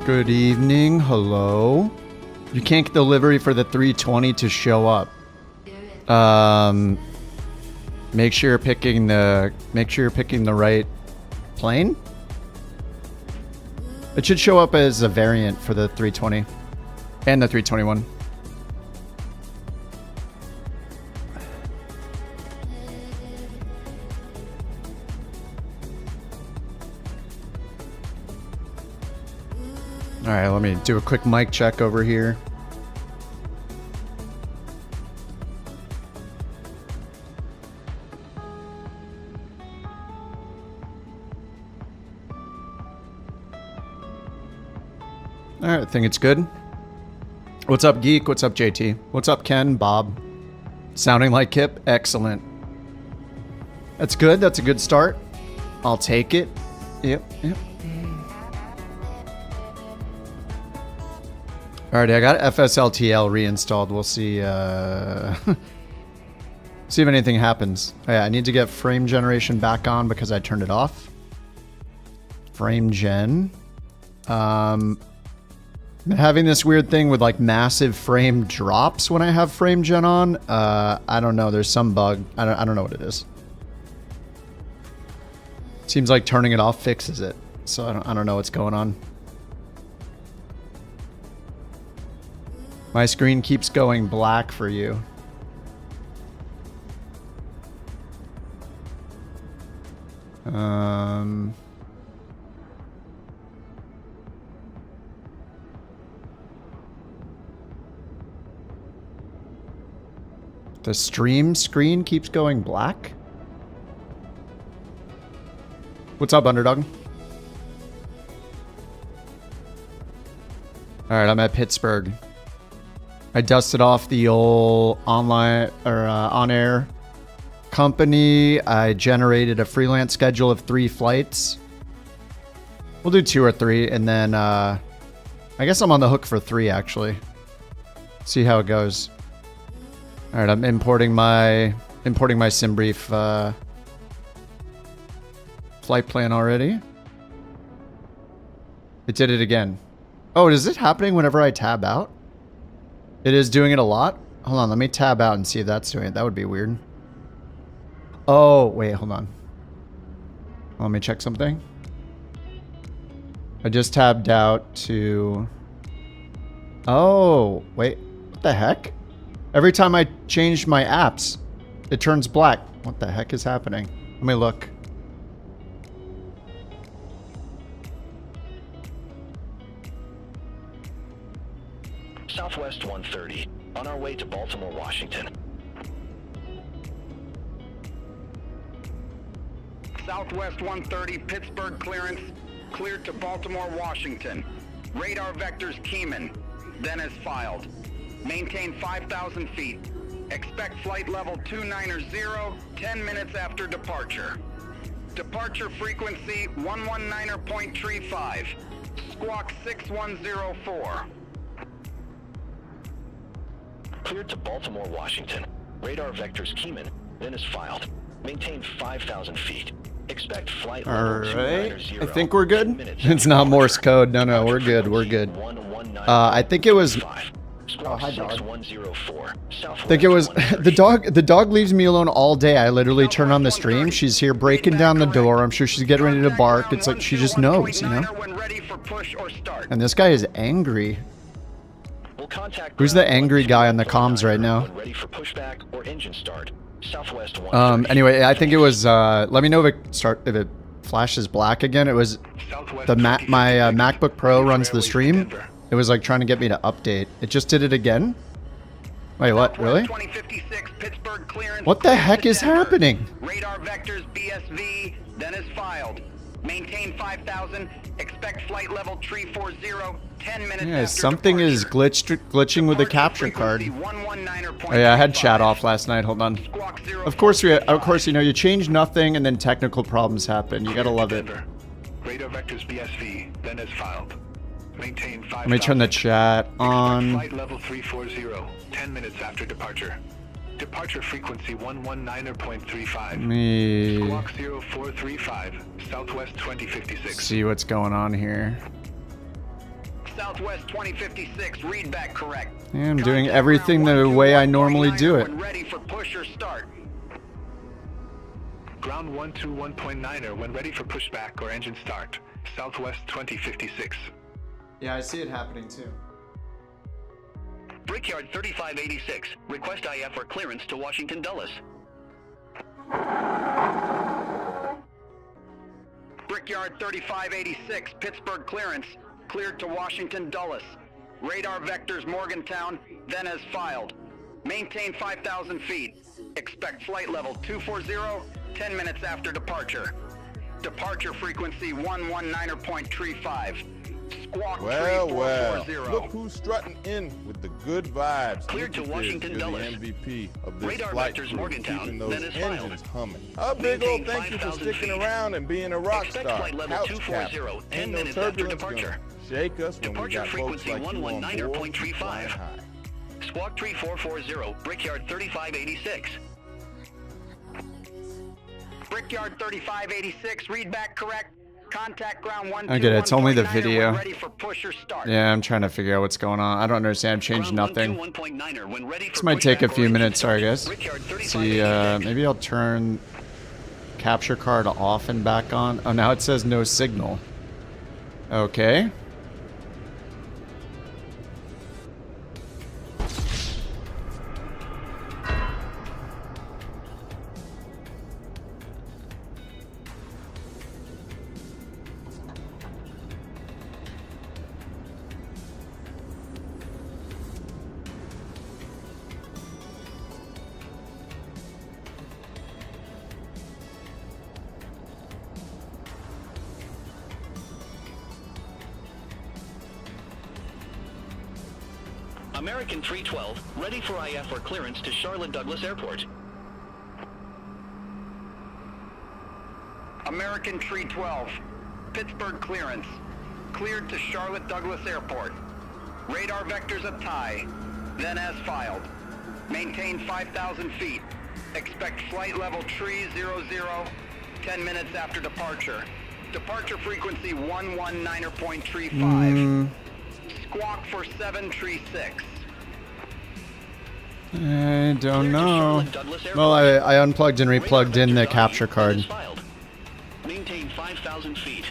Good evening. Hello. You can't get the delivery for the 320 to show up. Make sure you're picking the right plane. It should show up as a variant for the 320 and the 321. All right, let me do a quick mic check over here. All right, I think it's good. What's up, Geek? What's up, JT? What's up, Ken? Bob? Sounding like Kip? Excellent. That's good. That's a good start. I'll take it. Yep. Alright, I got FSLTL reinstalled. We'll see, see if anything happens. Oh, yeah, I need to get frame generation back on because I turned it off. Frame gen. I'm having this weird thing with like massive frame drops when I have frame gen on. I don't know. There's some bug. I don't know what it is. Seems like turning it off fixes it. So I don't know what's going on. My screen keeps going black for you. The stream screen keeps going black? What's up, Underdog? Alright, I'm at Pittsburgh. I dusted off the old online or on-air company. I generated a freelance schedule of 3 flights. We'll do 2 or 3, and then I guess I'm on the hook for 3 actually. See how it goes. All right, I'm importing my SimBrief flight plan already. It did it again. Oh, is it happening whenever I tab out? It is doing it a lot? Hold on, let me tab out and see if that's doing it. That would be weird. Oh, wait, hold on. Let me check something. I just tabbed out to... Oh, wait. What the heck? Every time I change my apps, it turns black. What the heck is happening? Let me look. Southwest 130, on our way to Baltimore, Washington. Southwest 130, Pittsburgh clearance, cleared to Baltimore, Washington. Radar vectors Keyman, then as filed. Maintain 5,000 feet. Expect flight level 290, 10 minutes after departure. Departure frequency 119.35, squawk 6104. Cleared to Baltimore, Washington. Radar vectors Keyman, then is filed. Maintain 5,000 feet. Expect flight level 290. I think we're good. It's not Morse code. No, we're good. We're good. I think it was... Oh, hi, dog. I think it was... The dog leaves me alone all day. I literally turn on the stream. She's here breaking down the door. I'm sure she's getting ready to bark. It's like she just knows, you know? And this guy is angry. Who's the angry guy on the comms right now? Anyway, I think it was, let me know if it flashes black again. It was my MacBook Pro runs the stream. It was like trying to get me to update. It just did it again? Wait, what? Really? What the heck is happening? Radar vectors BSV, then is filed. Maintain 5,000. Expect flight level 340. 10 minutes. Yeah, something is glitching with the capture card. Oh yeah, I had chat off last night. Hold on. Of course, you know, you change nothing and then technical problems happen. You gotta love it. Radar vectors BSV, then as filed. Maintain 5,000. Let me turn the chat on. Flight level 340. 10 minutes after departure. Departure frequency 119.35. Me. Squawk 0435, Southwest 2056. See what's going on here. Southwest 2056, read back correct. Yeah, I'm doing everything the way I normally do it. When ready for push or start. Ground 121.9er when ready for pushback or engine start. Southwest 2056. Yeah, I see it happening too. Brickyard 3586. Request IF or clearance to Washington Dulles. Brickyard 3586, Pittsburgh clearance. Cleared to Washington Dulles. Radar vectors Morgantown, then as filed. Maintain 5,000 feet. Expect flight level 240, 10 minutes after departure. Departure frequency 119.35. Squawk Well, 3440. look who's strutting in with the good vibes. Cleared to Washington Dulles. The MVP of this Radar flight vectors crew, Morgantown, keeping those then is filed. engines humming. A big old Maintain thank you for 5,000 sticking feet. around and being a rock Expect star. flight level Couch 240, captain. 10 Ain't no minutes after turbulence departure. gonna shake us when we Departure got folks frequency like you on board. 119.35. Flying high. Squawk 3440, Brickyard 3586. Brickyard 3586, read back correct. Contact ground 121.9. I get it, it's only the when video. ready for push or start. Yeah, I'm trying to figure out what's going on. I don't understand. I've changed Ground nothing. 121.9er when ready This for might take a pushback few or minutes. Sorry, engine guys. start. Brickyard See, 3586. maybe I'll turn capture card off and back on. Oh, now it says no signal. Okay. American 312, ready for IF or clearance to Charlotte Douglas Airport. American Tree 12, Pittsburgh clearance. Cleared to Charlotte Douglas Airport. Radar vectors a tie, then as filed. Maintain 5,000 feet. Expect flight level tree 00, 10 minutes after departure. Departure frequency 119.35. Squawk for 736. I don't know. Well, I unplugged and replugged in the capture card. Maintain 5,000 feet.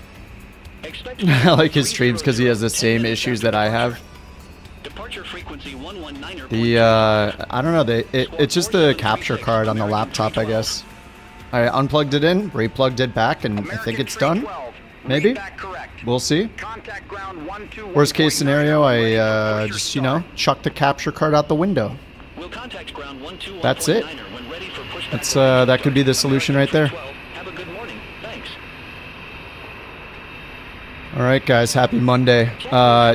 I like his streams because he has the same issues that I have. Departure frequency 119. The I don't know. It's just the capture card on the laptop, I guess. I unplugged it in, replugged it back, and I think it's done. Maybe. We'll see. Worst case scenario, I just, you know, chuck the capture card out the window. We'll contact ground 121.9er That's it. when ready for pushback. That's that could be the solution right there. Have a good morning. Thanks. All right, guys. Happy Monday.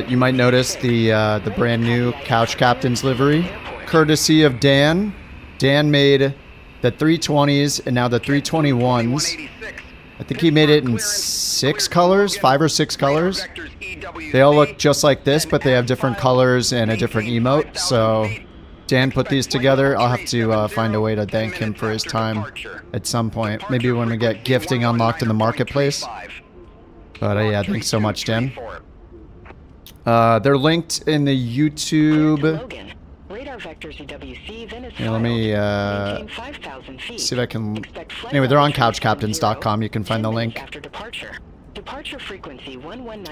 You might notice the brand new Couch Captain's livery, courtesy of Dan. Dan made the 320s and now the 321s. I think he made it in 6 colors, 5 or 6 colors. They all look just like this, but they have different colors and a different emote. So Dan put these together. I'll have to find a way to thank him for his time at some point. Maybe when we get gifting unlocked in the marketplace. But yeah, thanks so much, Dan. They're linked in the YouTube. Yeah, let me see if I can. Anyway, they're on couchcaptains.com. You can find the link.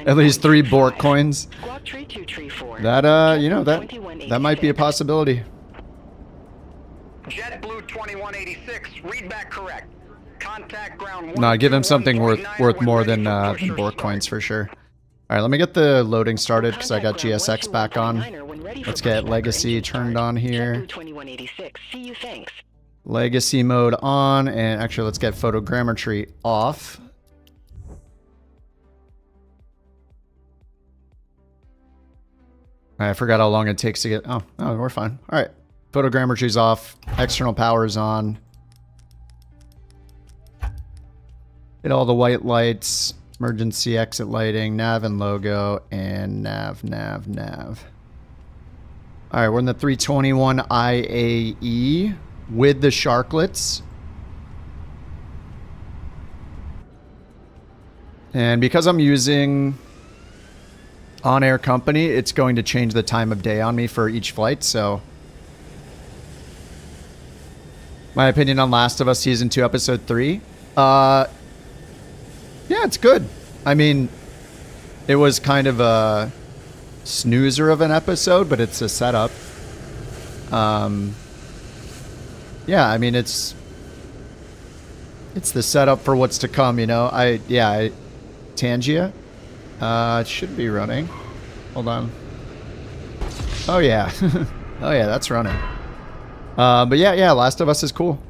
At least 3 Bork coins. That you know, that might be a possibility. JetBlue 2186, read back correct. Contact ground. No, give him something worth more than Bork coins for sure. All right, let me get the loading started because I got GSX back on. Let's get Legacy turned on here. Legacy mode on, and actually let's get photogrammetry off. I forgot how long it takes to get. Oh, we're fine. All right, photogrammetry's off. External power's on. Hit all the white lights. Emergency exit lighting, nav and logo, and nav. All right, we're in the 321 IAE with the sharklets. And because I'm using on-air company, it's going to change the time of day on me for each flight, so... My opinion on Last of Us Season 2, Episode 3? Yeah, it's good. I mean, it was kind of a snoozer of an episode, but it's a setup. Yeah, I mean, it's the setup for what's to come, you know? Tangia? It should be running. Hold on. Oh, yeah. Oh, yeah, that's running. But yeah, Last of Us is cool.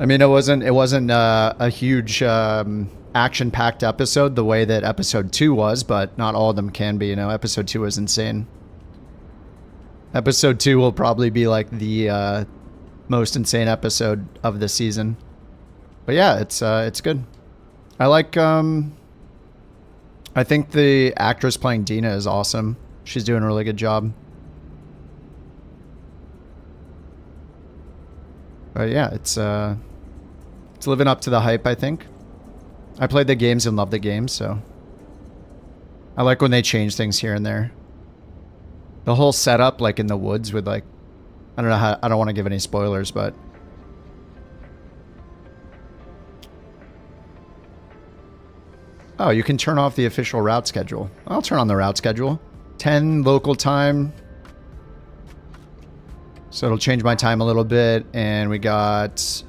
I mean, it wasn't a huge action-packed episode the way that Episode 2 was, but not all of them can be, you know? Episode 2 was insane. Episode 2 will probably be like the most insane episode of the season. But yeah, it's good. I like, I think the actress playing Dina is awesome. She's doing a really good job. But yeah, it's living up to the hype, I think. I played the games and loved the games, so I like when they change things here and there. The whole setup, like in the woods with like, I don't know how, I don't want to give any spoilers, but oh, you can turn off the official route schedule. I'll turn on the route schedule. 10 local time. So it'll change my time a little bit. And we got...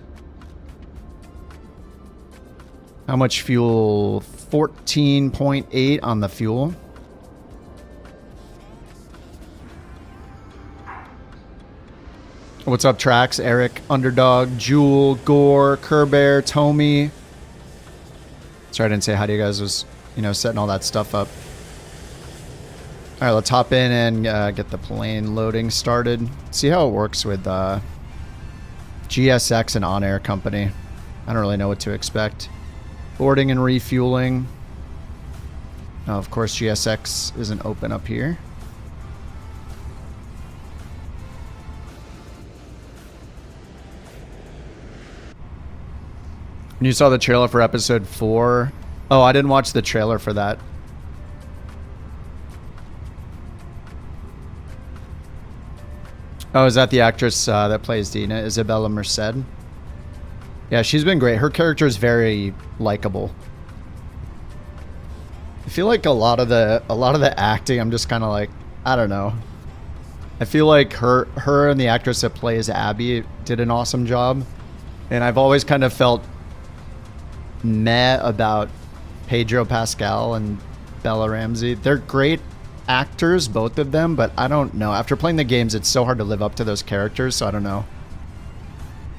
how much fuel? 14.8 on the fuel. What's up, Trax? Eric, Underdog, Jewel, Gore, Kerbear, Tommy. Sorry I didn't say hi to you guys. I was, you know, setting all that stuff up. All right, let's hop in and get the plane loading started. See how it works with GSX and on-air company. I don't really know what to expect. Boarding and refueling. Oh, of course, GSX isn't open up here. And you saw the trailer for episode 4. Oh, I didn't watch the trailer for that. Oh, is that the actress that plays Dina, Isabella Merced? Yeah, she's been great. Her character is very likable. I feel like a lot of the acting, I'm just kind of like, I don't know. I feel like her and the actress that plays Abby did an awesome job. And I've always kind of felt meh about Pedro Pascal and Bella Ramsey. They're great actors, both of them, but I don't know. After playing the games, it's so hard to live up to those characters, so I don't know.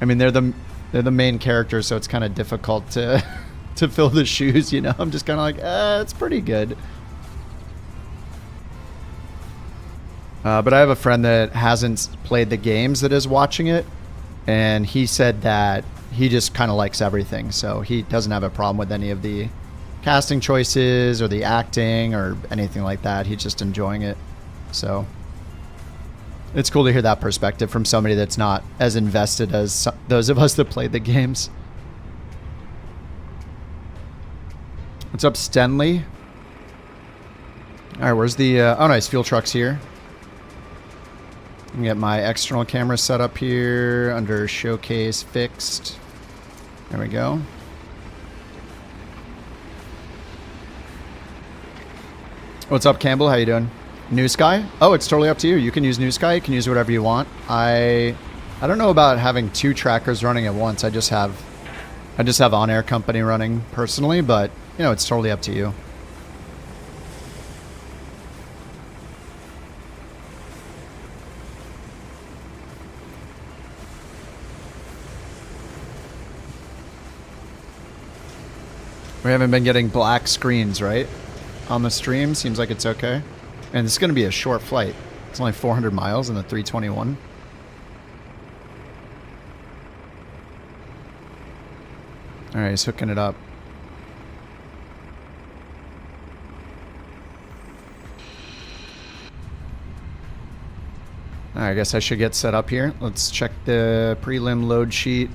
I mean, they're the main characters, so it's kind of difficult to to fill the shoes, you know? I'm just kind of like, it's pretty good. But I have a friend that hasn't played the games that is watching it, and he said that he just kind of likes everything, so he doesn't have a problem with any of the casting choices or the acting or anything like that. He's just enjoying it. So it's cool to hear that perspective from somebody that's not as invested as those of us that played the games. What's up, Stenley? All right, where's the... oh, nice. Fuel truck's here. I can get my external camera set up here under showcase fixed. There we go. What's up, Campbell? How you doing? New Sky? Oh, it's totally up to you. You can use New Sky. You can use whatever you want. I don't know about having 2 trackers running at once. I just have on-air company running personally, but you know, it's totally up to you. We haven't been getting black screens, right? On the stream, seems like it's okay. And this is going to be a short flight. It's only 400 miles in the 321. All right, he's hooking it up. All right, I guess I should get set up here. Let's check the prelim load sheet.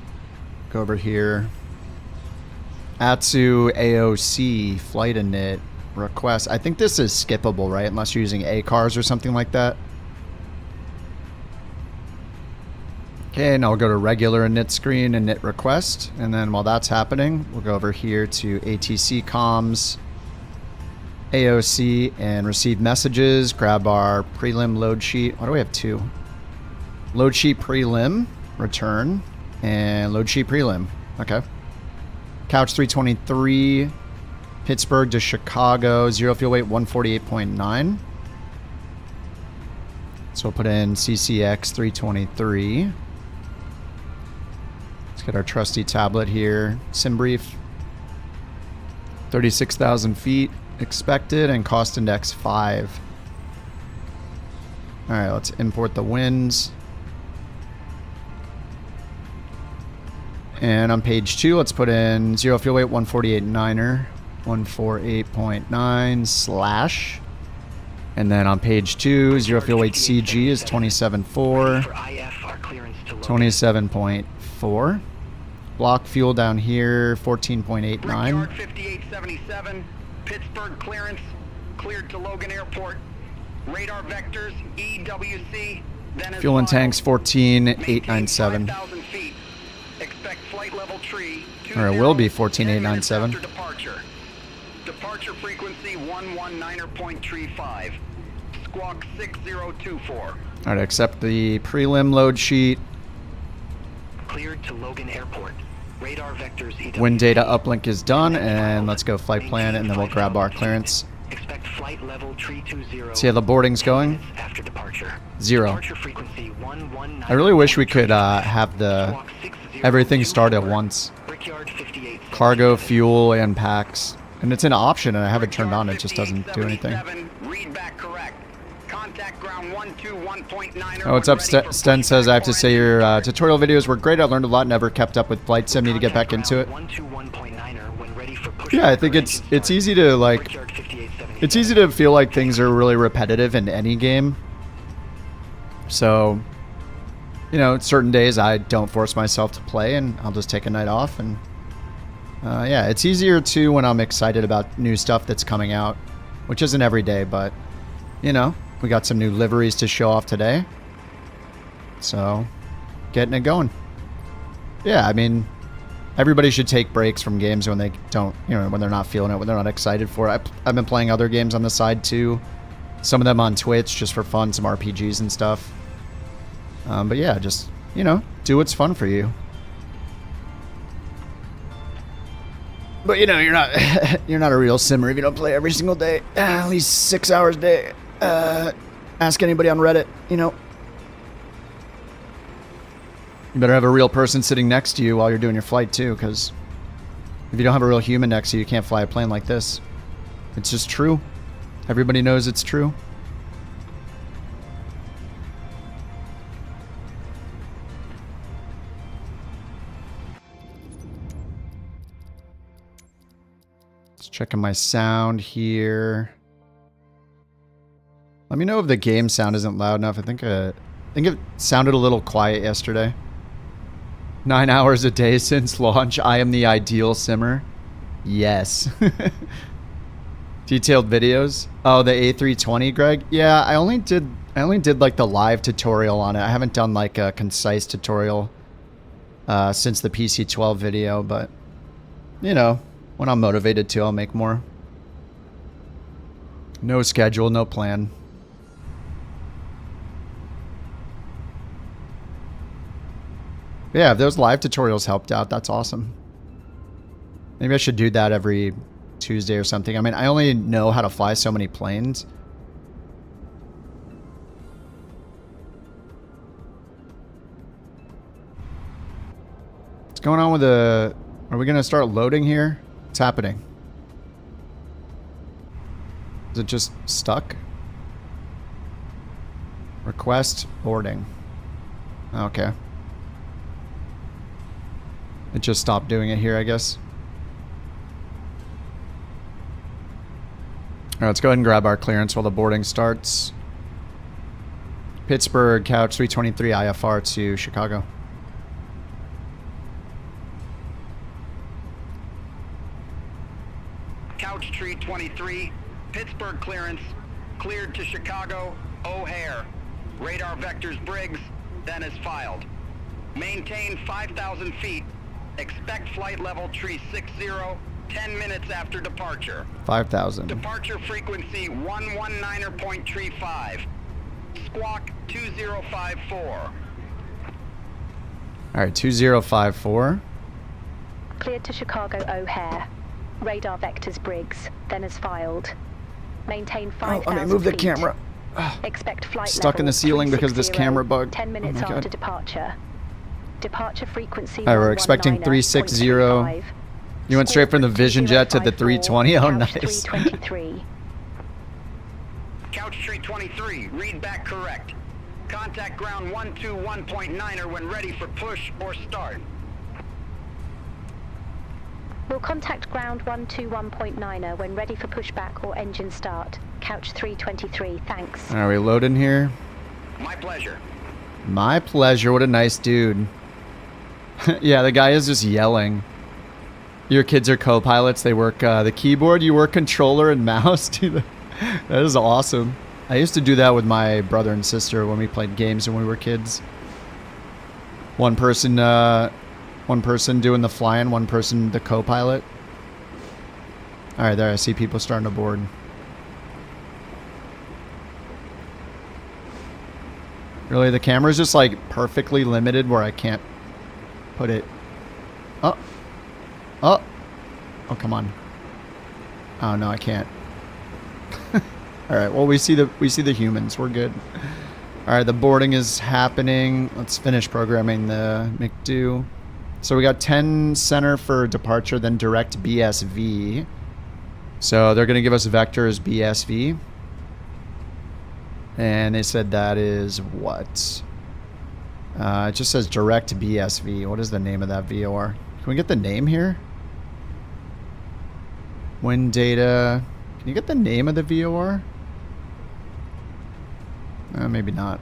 Go over here. Atsu AOC flight init request. I think this is skippable, right? Unless you're using ACARS or something like that. Okay, now we'll go to regular init screen, init request, and then while that's happening, we'll go over here to ATC comms, AOC, and receive messages. Grab our prelim load sheet. Why do we have two? Load sheet prelim, return, and load sheet prelim. Okay. Couch 323, Pittsburgh to Chicago, 0 fuel weight 148.9. So we'll put in CCX 323. Let's get our trusty tablet here. Sim brief. 36,000 feet expected and cost index 5. All right, let's import the winds. And on page 2, let's put in 0 fuel weight 148.9er, 148.9 slash. And then on page 2, 0 fuel weight CG is 27.4, 27.4. Block fuel down here, 14.89. Brickyard 5877, Pittsburgh clearance, cleared to Logan Airport. Radar vectors, EWC, then as Fuel and filed. tanks 14.897. 5,000 feet. Expect flight level tree. Or it will be 10 minutes 14.897. after departure. Departure frequency 119.35. Squawk 6024. All right, accept the prelim load sheet. Cleared to Logan Airport. Radar vectors EWC. Wind data uplink is done, and let's go flight plan, and then we'll grab our clearance. Expect flight level 320. See how the boarding's going? After departure. 0. Departure frequency 119. I really wish we could have the everything start at once. Brickyard 58. Cargo, fuel, and packs. And it's an option, and I have it turned on. It just doesn't do anything. Read back correct. Contact ground 121.9. Oh, what's up? Sten says, I have to say your tutorial videos were great. I learned a lot. Never kept up with flight sim. Need to get back into it. Yeah, I think it's easy to like. It's easy to feel like things are really repetitive in any game. So, you know, certain days I don't force myself to play, and I'll just take a night off. And yeah, it's easier too when I'm excited about new stuff that's coming out, which isn't every day, but you know. We got some new liveries to show off today. So, getting it going. Yeah, I mean, everybody should take breaks from games when they don't, you know, when they're not feeling it, when they're not excited for it. I've been playing other games on the side too. Some of them on Twitch just for fun, some RPGs and stuff. But yeah, just, you know, do what's fun for you. But you know, you're not you're not a real simmer if you don't play every single day. At least 6 hours a day. Ask anybody on Reddit, you know. You better have a real person sitting next to you while you're doing your flight too, because if you don't have a real human next to you, you can't fly a plane like this. It's just true. Everybody knows it's true. Just checking my sound here. Let me know if the game sound isn't loud enough. I think it sounded a little quiet yesterday. 9 hours a day since launch. I am the ideal simmer. Yes. Detailed videos. Oh, the A320, Greg. Yeah, I only did like the live tutorial on it. I haven't done like a concise tutorial since the PC-12 video, but you know, when I'm motivated to, I'll make more. No schedule, no plan. Yeah, if those live tutorials helped out, that's awesome. Maybe I should do that every Tuesday or something. I mean, I only know how to fly so many planes. What's going on with the... Are we going to start loading here? What's happening? Is it just stuck? Request boarding. Okay. It just stopped doing it here, I guess. Alright, let's go ahead and grab our clearance while the boarding starts. Pittsburgh, Couch 323 IFR to Chicago. 323, Pittsburgh clearance, cleared to Chicago, O'Hare. Radar vectors Briggs, then is filed. Maintain 5,000 feet. Expect flight level tree 60, 10 minutes after departure. 5,000. Departure frequency 119.35. Squawk 2054. All right, 2054. Cleared to Chicago O'Hare. Radar vectors Briggs, then is filed. Maintain 5,000 let me move the feet. camera. Expect flight Stuck in the level ceiling because of this 360, camera bug. 10 minutes Oh my after God. departure. Departure frequency. All right, we're expecting 360. 119.35. You went straight from the Vision Jet to the 320. Oh, Couch nice. 323. Couch tree 23, read back correct. Contact ground 121.9er when ready for push or start. We'll contact ground 121.9er when ready for pushback or engine start. Couch 323, thanks. Are we loading here? My pleasure. My pleasure. What a nice dude. Yeah, the guy is just yelling. Your kids are co-pilots. They work the keyboard. You work controller and mouse. Dude, that is awesome. I used to do that with my brother and sister when we played games when we were kids. One person doing the flying, one person the co-pilot. All right, there I see people starting to board. Really, the camera's just like perfectly limited where I can't put it. Oh, oh, oh! Come on. Oh no, I can't. All right. Well, we see the humans. We're good. All right, the boarding is happening. Let's finish programming the McDo. So we got 10 center for departure, then direct BSV. So they're going to give us vectors BSV. And they said that is what? It just says direct BSV. What is the name of that VOR? Can we get the name here? Wind data. Can you get the name of the VOR? Maybe not.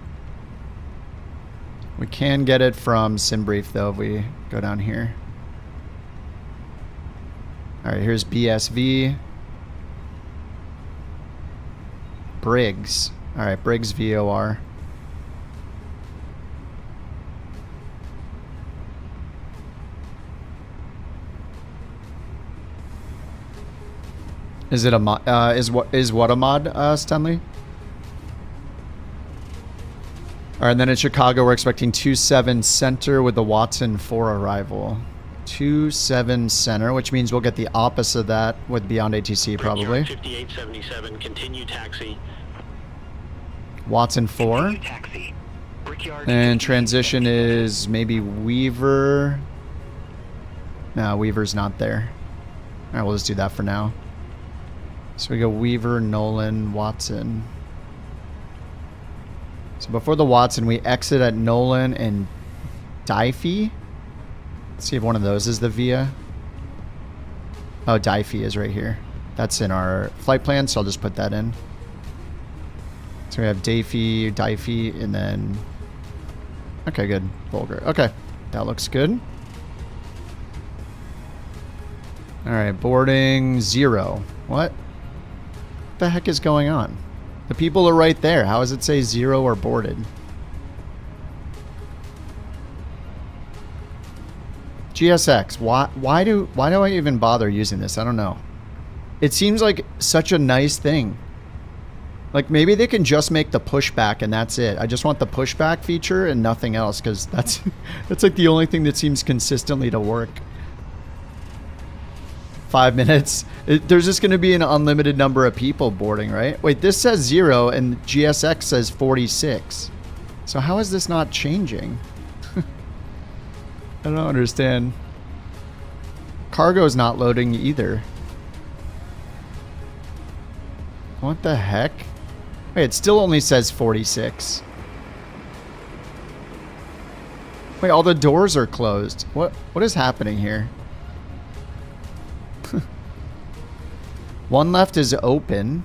We can get it from SimBrief though if we go down here. Alright, here's BSV. Briggs. Alright, Briggs VOR. Is it a mod? Is what a mod, Stanley? All right, and then in Chicago, we're expecting 27 center with the Watson 4 arrival. 27 center, which means we'll get the opposite of that with Beyond ATC probably. 5877, continue taxi. Watson 4. Taxi. Brickyard. And transition is maybe Weaver. No, Weaver's not there. All right, we'll just do that for now. So we go Weaver, Nolan, Watson. So before the Watson, we exit at Nolan and Diffie. Let's see if one of those is the VIA. Oh, Diffie is right here. That's in our flight plan, so I'll just put that in. So we have Diffie, and then... Okay, good. Vulgar. Okay, that looks good. Alright, boarding 0. What the heck is going on? The people are right there. How does it say 0 or boarded? GSX. Why do I even bother using this? I don't know. It seems like such a nice thing. Like maybe they can just make the pushback and that's it. I just want the pushback feature and nothing else because that's like the only thing that seems consistently to work. 5 minutes. There's just going to be an unlimited number of people boarding, right? Wait, this says 0 and GSX says 46. So how is this not changing? I don't understand. Cargo's not loading either. What the heck? Wait, it still only says 46. Wait, all the doors are closed. What is happening here? One left is open.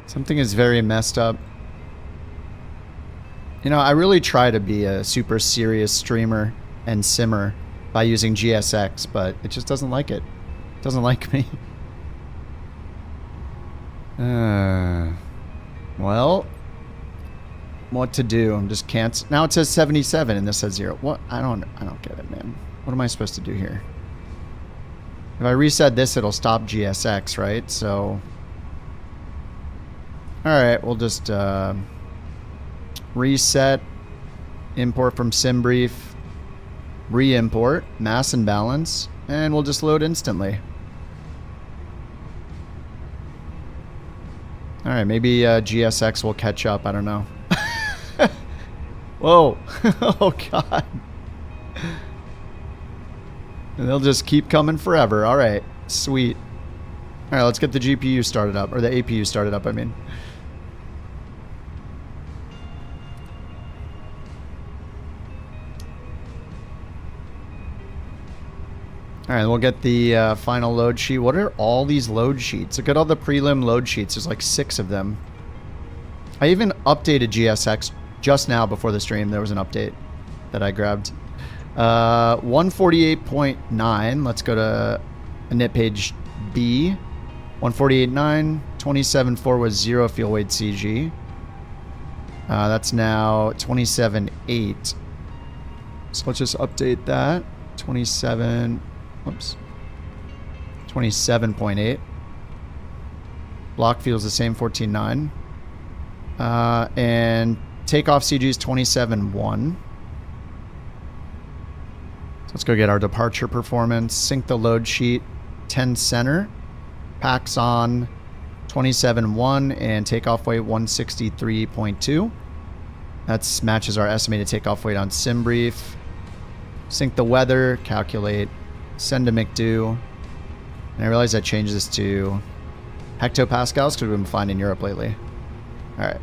Something is very messed up. You know, I really try to be a super serious streamer and simmer by using GSX, but it just doesn't like it. It doesn't like me. Well, what to do? I'm just cancel. Now it says 77 and this says 0. What? I don't get it, man. What am I supposed to do here? If I reset this, it'll stop GSX, right? So, all right, we'll just reset, import from SimBrief, re-import, mass and balance, and we'll just load instantly. All right, maybe GSX will catch up. I don't know. Whoa. Oh, God. And they'll just keep coming forever. All right, sweet. All right, let's get the GPU started up, or the APU started up, I mean. All right, we'll get the final load sheet. What are all these load sheets? Look at all the prelim load sheets. There's like 6 of them. I even updated GSX just now before the stream. There was an update that I grabbed. 148.9. Let's go to init page B. 148.9. 27.4 was 0 fuel weight CG. That's now 27.8. So let's just update that. 27. Whoops. 27.8. Block fuel's the same, 14.9. And takeoff CG is 27.1. So let's go get our departure performance. Sync the load sheet. 10 center. Packs on 27.1 and takeoff weight 163.2. That matches our estimated takeoff weight on SimBrief. Sync the weather. Calculate. Send to McDo. And I realize I changed this to hectopascals because we've been flying in Europe lately. All right.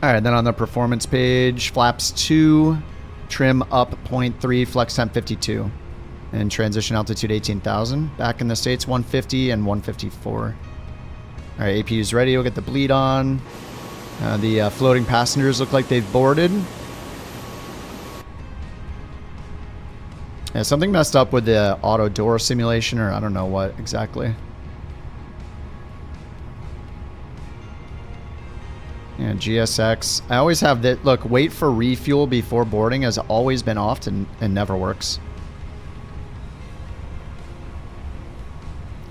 All right, then on the performance page, flaps 2, trim up 0.3, flex temp 52, and transition altitude 18,000. Back in the States, 150 and 154. All right, APU's ready. We'll get the bleed on. The floating passengers look like they've boarded. Yeah, something messed up with the auto door simulation, or I don't know what exactly. Yeah, GSX. I always have that. Look, wait for refuel before boarding has always been off and never works.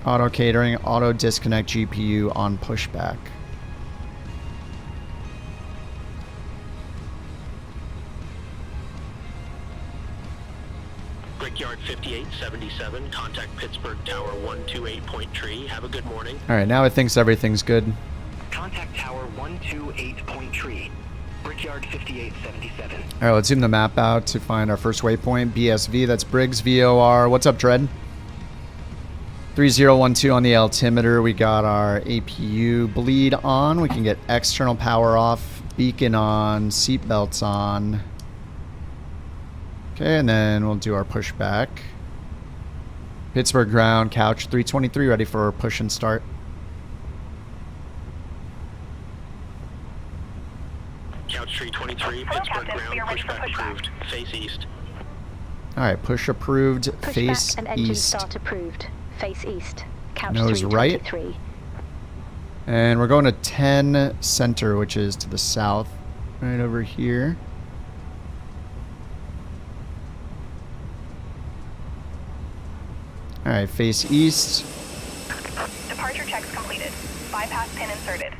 Auto catering, auto disconnect GPU on pushback. Brickyard 5877, contact Pittsburgh Tower 128.3. Have a good morning. All right, now it thinks everything's good. Contact Tower 128.3. Brickyard 5877. All right, let's zoom the map out to find our first waypoint. BSV, that's Briggs VOR. What's up, Dread? 3012 on the altimeter. We got our APU bleed on. We can get external power off. Beacon on. Seatbelts on. Okay, and then we'll do our pushback. Pittsburgh ground, couch 323, ready for push and start. Couch 323, Pittsburgh ground, pushback approved. Face east. All right, push approved, face Pushback and engine east. start approved. Face east. Couch Nose 323. And we're going to 10 center, which is to the south, right over here. All right, face east. Departure checks completed. Bypass pin inserted.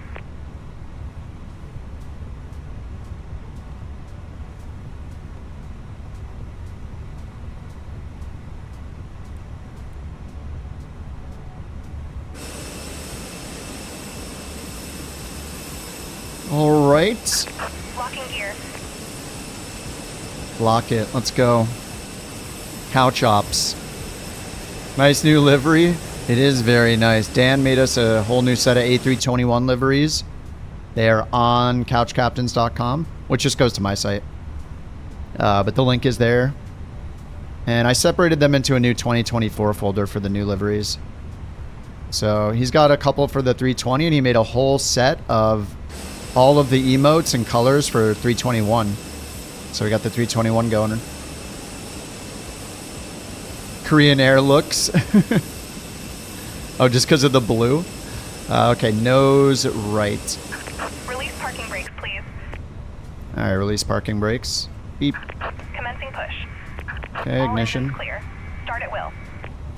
All right. Locking gear. Lock it. Let's go. Couch ops. Nice new livery. It is very nice. Dan made us a whole new set of A321 liveries. They are on couchcaptains.com, which just goes to my site. But the link is there. And I separated them into a new 2024 folder for the new liveries. So he's got a couple for the 320, and he made a whole set of all of the emotes and colors for 321. So we got the 321 going. Korean Air looks. Oh, just because of the blue? Okay, nose right. Release parking brakes, please. All right, release parking brakes. Beep. Commencing push. Okay, All ignition. engines clear. Start at will.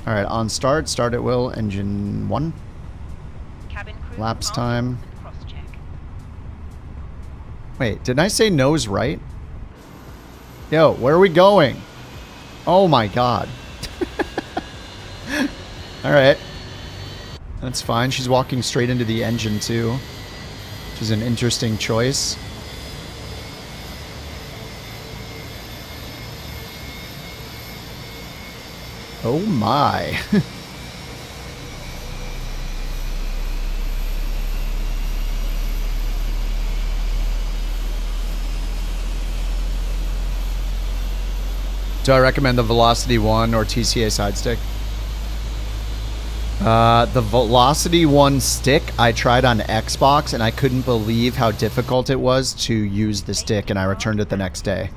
All right, on start. Start at will. Engine 1. Lapse time. Wait, didn't I say nose right? Yo, where are we going? Oh my god. All right. That's fine. She's walking straight into the engine too, which is an interesting choice. Oh my. Do I recommend the Velocity 1 or TCA side stick? The Velocity 1 stick I tried on Xbox, and I couldn't believe how difficult it was to use the stick, and I returned it the next day.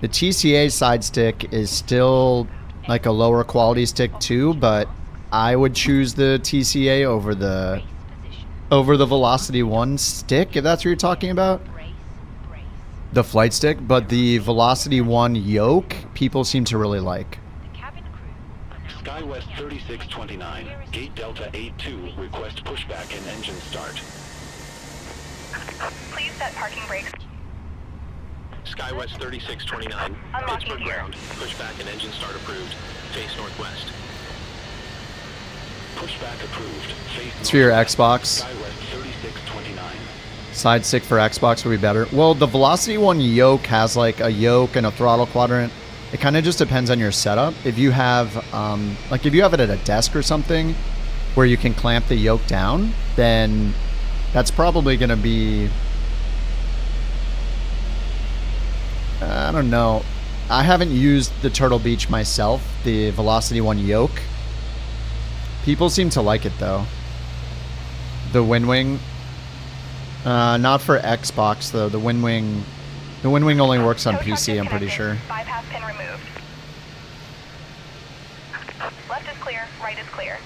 The TCA side stick is still like a lower quality stick too, but I would choose the TCA over the Velocity 1 stick, if that's what you're talking about. The flight stick, but the Velocity 1 yoke, people seem to really like. SkyWest 3629, Gate Delta 82, request pushback and engine start. Please set parking brakes. SkyWest 3629, Unlocking Pittsburgh gear. ground, pushback and engine start approved. Face northwest. Pushback approved. Face It's for your northwest. Xbox. SkyWest 3629. Side stick for Xbox would be better. Well, the Velocity 1 yoke has like a yoke and a throttle quadrant. It kind of just depends on your setup. If you have, like if you have it at a desk or something where you can clamp the yoke down, then that's probably going to be, I don't know. I haven't used the Turtle Beach myself, the Velocity 1 yoke. People seem to like it though. The Wind Wing. Not for Xbox though. The Wind Wing only works on Tow truck PC, I'm pretty sure. disconnected. Bypass pin removed. Left is clear, right is clear.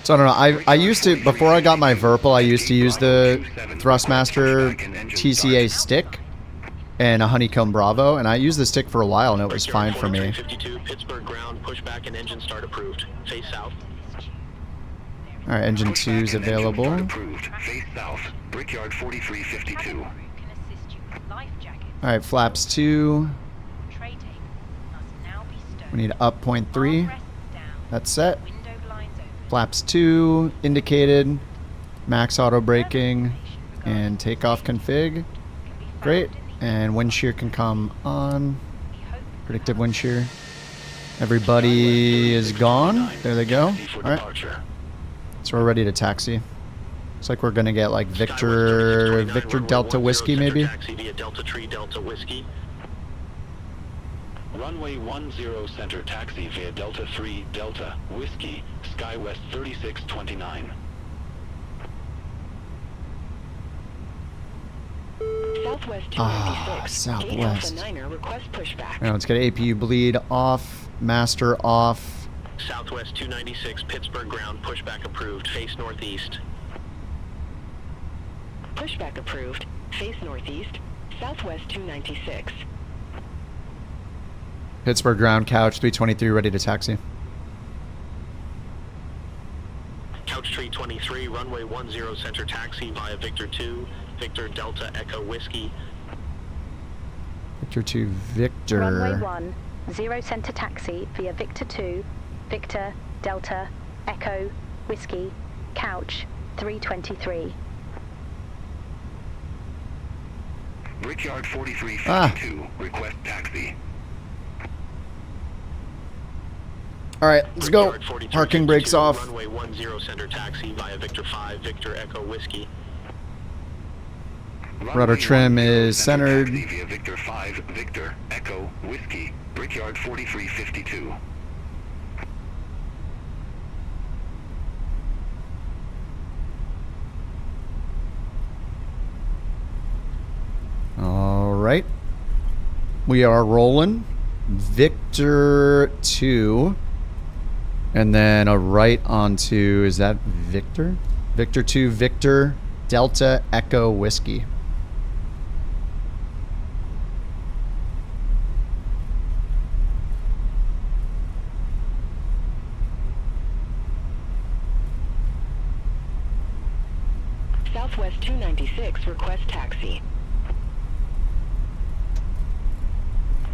So I don't know. I used to, before I got my Virpil, I used to use the Thrustmaster TCA stick and a Honeycomb Bravo, and I used the stick for a while and it was fine for me. 4352, Pittsburgh ground, pushback and engine start approved. Face south. All right, engine 2 is available. Approved. Face south. Brickyard 4352. All right, flaps 2. We need up 0.3. That's set. Flaps 2 indicated. Max auto braking and takeoff config. Great. And wind shear can come on. Predictive wind shear. Everybody is gone. There they go. All right. So we're ready to taxi. Looks like we're gonna get like Victor Delta Whiskey maybe. Taxi via Delta Tree Delta Whiskey. Runway 10 center taxi via Delta 3 Delta Whiskey, SkyWest 3629. Southwest 296. Southwest. Alpha 9er request pushback. Now let's get APU bleed off, master off. Southwest 296, Pittsburgh ground, pushback approved. Face northeast. Pushback approved. Face northeast. Southwest 296. Pittsburgh ground, couch 323, ready to taxi. Couch Tree 23, runway 10 center taxi via Victor 2, Victor Delta Echo Whiskey. Victor 2, Victor. Runway 10 center taxi via Victor 2, Victor Delta Echo Whiskey, couch 323. Brickyard 4352, request taxi. All right, let's go. Brickyard 4352, Parking brakes off. Runway 10 center taxi via Victor 5, Victor Echo Whiskey. Rudder trim is centered. Taxi via Victor 5, Victor Echo Whiskey, Brickyard 4352. We are rolling. Victor 2. And then a right onto, is that Victor? Victor 2, Victor, Delta, Echo, Whiskey. Southwest 296, request taxi.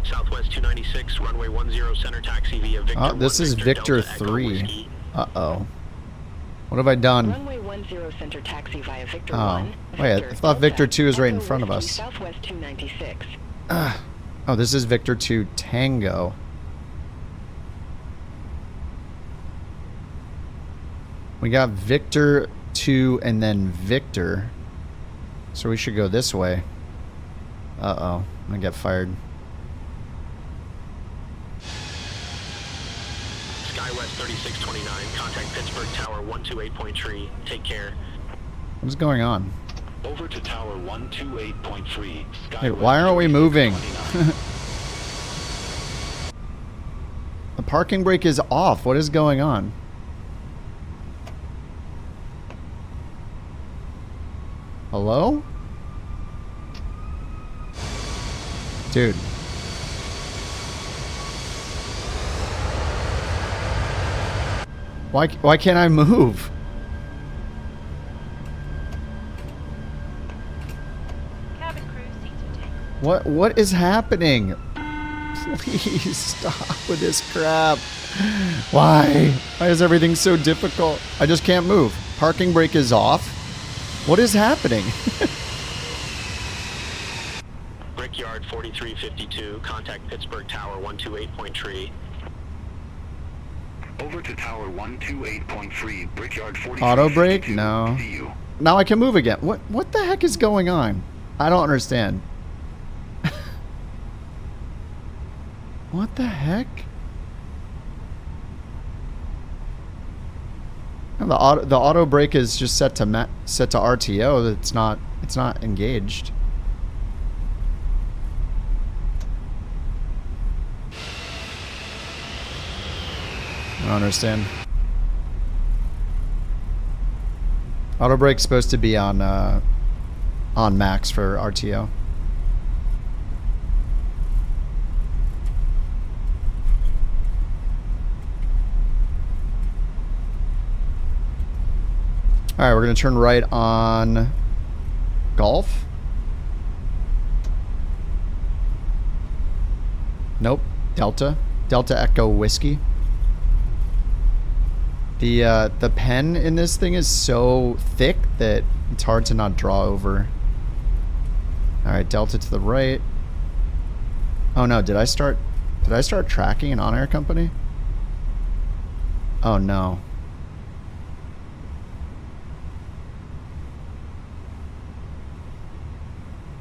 Southwest 296, runway 10 center taxi via Victor. Oh, this is Victor 3. Uh-oh. What have I done? Runway 10 center taxi via Victor Oh, 1. wait, I thought Victor 2 is right in Echo front of Whiskey, us. Southwest 296. Oh, this is Victor 2 Tango. We got Victor 2 and then Victor. So we should go this way. Uh-oh. I'm gonna get fired. SkyWest 3629, contact Pittsburgh Tower 128.3. Take care. What's going on? Over to Tower 128.3. Wait, why aren't we moving? The parking brake is off. What is going on? Hello? Dude. Why can't I move? Cabin crew, C2 What is happening? Please stop with this crap. Why? Why is everything so difficult? I just can't move. Parking brake is off. What is happening? Brickyard 4352, contact Pittsburgh Tower 128.3. Over to Tower 128.3. Brickyard 4352. Auto brake? No. See you. Now I can move again. What the heck is going on? I don't understand. What the heck? No, the auto brake is just set to RTO. It's not engaged. I don't understand. Auto brake's supposed to be on max for RTO. Alright, we're going to turn right on Golf. Nope. Delta. Delta Echo Whiskey. The pen in this thing is so thick that it's hard to not draw over. Alright, Delta to the right. Oh no, did I start tracking an on-air company? Oh no.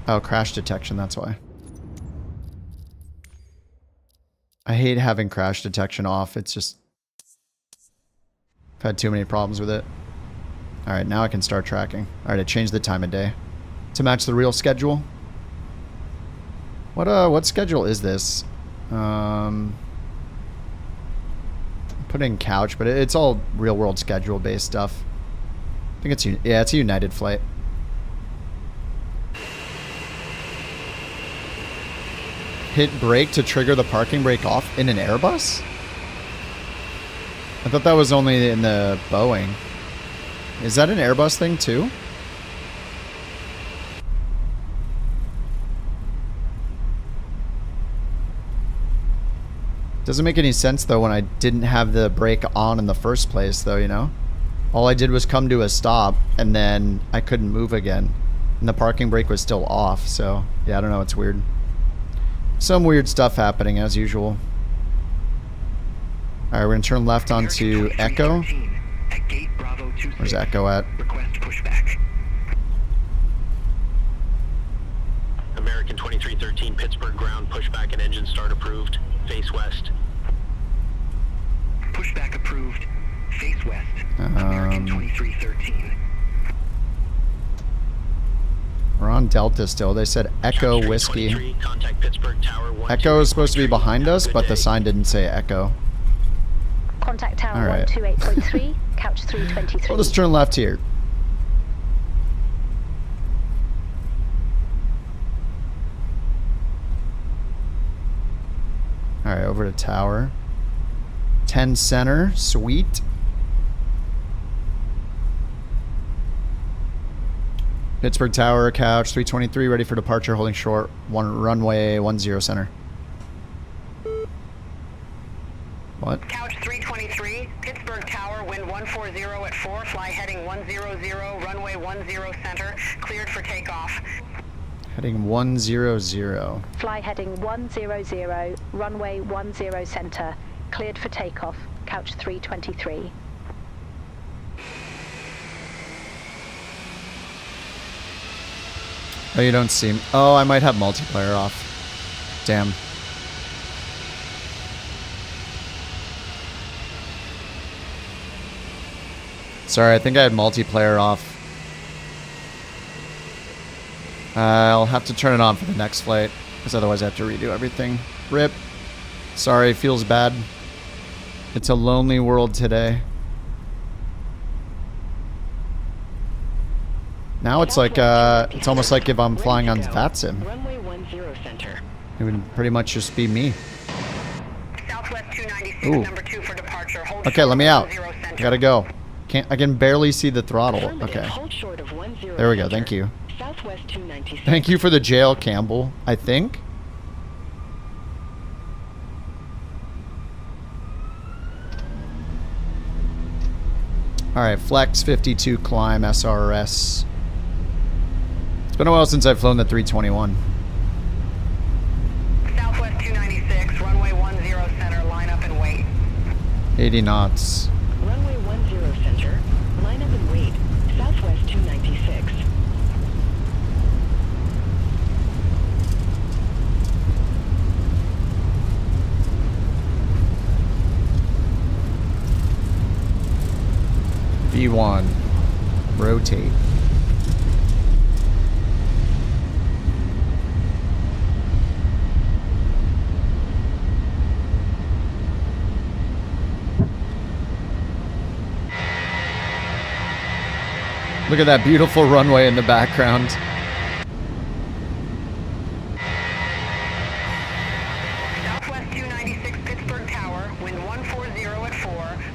Oh, crash detection, that's why. I hate having crash detection off. It's just... I've had too many problems with it. Alright, now I can start tracking. Alright, I changed the time of day to match the real schedule. What schedule is this? Put in couch, but it's all real world schedule based stuff. I think it's, yeah, it's a United flight. Hit brake to trigger the parking brake off in an Airbus? I thought that was only in the Boeing. Is that an Airbus thing too? Doesn't make any sense though when I didn't have the brake on in the first place though, you know? All I did was come to a stop and then I couldn't move again. And the parking brake was still off, so yeah, I don't know, it's weird. Some weird stuff happening as usual. Alright, we're gonna turn left onto Echo. Where's Echo at? Request pushback. American 2313, Pittsburgh ground, pushback and engine start approved. Face west. Pushback approved. Face west. American 2313. We're on Delta still. They said Echo Whiskey. Contact Pittsburgh Tower. Echo is supposed to be behind us, but the sign didn't say Echo. Contact Tower All right. 128.3, couch 323. We'll just turn left here. All right, over to Tower. 10 center, sweet. Pittsburgh Tower, couch 323, ready for departure, holding short, runway 10 center. What? Couch 323, Pittsburgh Tower, wind 140 at 4, fly heading 100, runway 10 center, cleared for takeoff. Heading 100. Fly heading 100, runway 10 center, cleared for takeoff, couch 323. Oh, you don't see me. Oh, I might have multiplayer off. Damn. Sorry, I think I had multiplayer off. I'll have to turn it on for the next flight, because otherwise I have to redo everything. RIP. Sorry, feels bad. It's a lonely world today. Now it's like, it's almost like if I'm flying on VATSIM. Runway 10 center. It would pretty much just be me. Southwest 296, Ooh. number 2 for departure. Hold Okay, let me out. 10 I center. gotta go. I can barely see the throttle. Affirmative, Okay. hold short of 10 There we go. center. Thank you. Southwest 296. Thank you for the jail, Campbell. I think. All right, Flex 52 climb SRS. It's been a while since I've flown the 321. Southwest 296, runway 10 center, line up and wait. 80 knots. Runway 10 center. Line up and wait. Southwest 296. V1. Rotate. Look at that beautiful runway in the background. Southwest 296, Pittsburgh Tower, wind 140 at 4,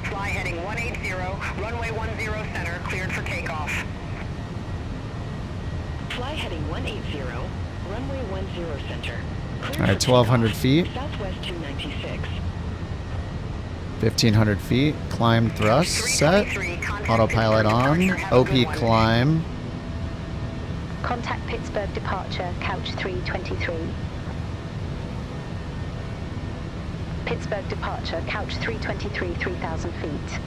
fly heading 180, runway 10 center, cleared for takeoff. Fly heading 180. Runway 10 center. Cleared All right, for 1,200 takeoff. feet. Southwest 296. 1,500 feet. Climb thrust set. Autopilot on. OP climb. Contact Pittsburgh departure, couch 323. Pittsburgh departure, couch 323, 3,000 feet.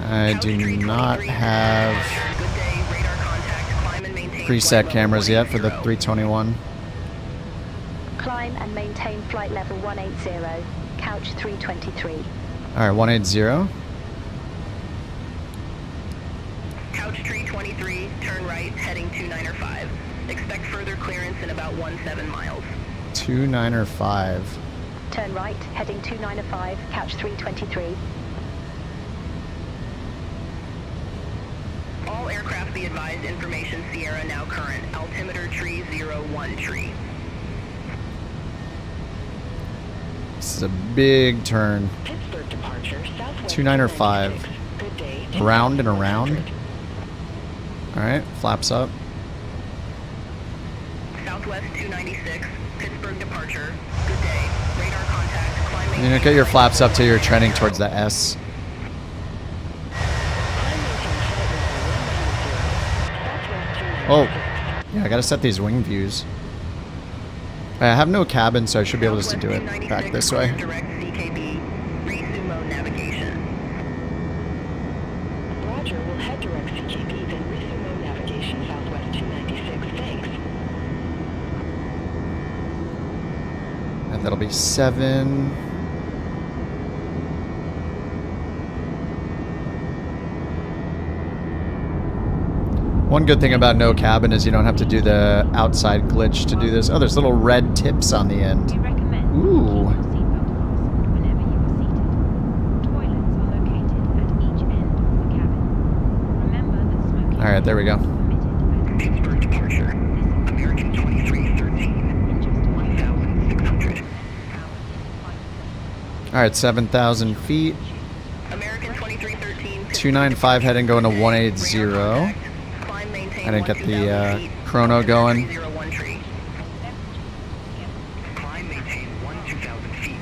I do not have Good day, radar contact, climb and maintain preset flight cameras level yet for the 180. 321. Climb and maintain flight level 180, couch 323. All right, 180. Couch 323, turn right, heading 295. Expect further clearance in about 17 miles. 295. Turn right, heading 295, couch 323. All aircraft be advised, information Sierra now current. Altimeter tree 01 tree. This is a big turn. Pittsburgh departure. Southwest 295. 296. Good day. Around and around. All right, flaps up. Southwest 296, Pittsburgh departure. Good day. Radar contact, climb You don't get your flaps up till you're trending towards the S. Oh, yeah, I gotta set these wing views. I have no cabin, so I should be able just to do it back this way. Direct CKB, resumo navigation. Roger, we'll head direct CKB, then resume navigation Southwest 296. Thanks. And that'll be 7. One good thing about no cabin is you don't have to do the outside glitch to do this. Oh, there's little red tips on the end. We recommend Ooh. keeping your seatbelt fastened whenever you are seated. Toilets are located at each end of the cabin. Remember that smoking All right, there we go. is permitted. Pittsburgh departure. American 2313. 1,600. All right, 7,000 feet. American 2313. 295 heading going to 180. Climb, maintain I didn't get 1,000 the feet. chrono going. 301 tree. Climb, maintain 2,000 feet.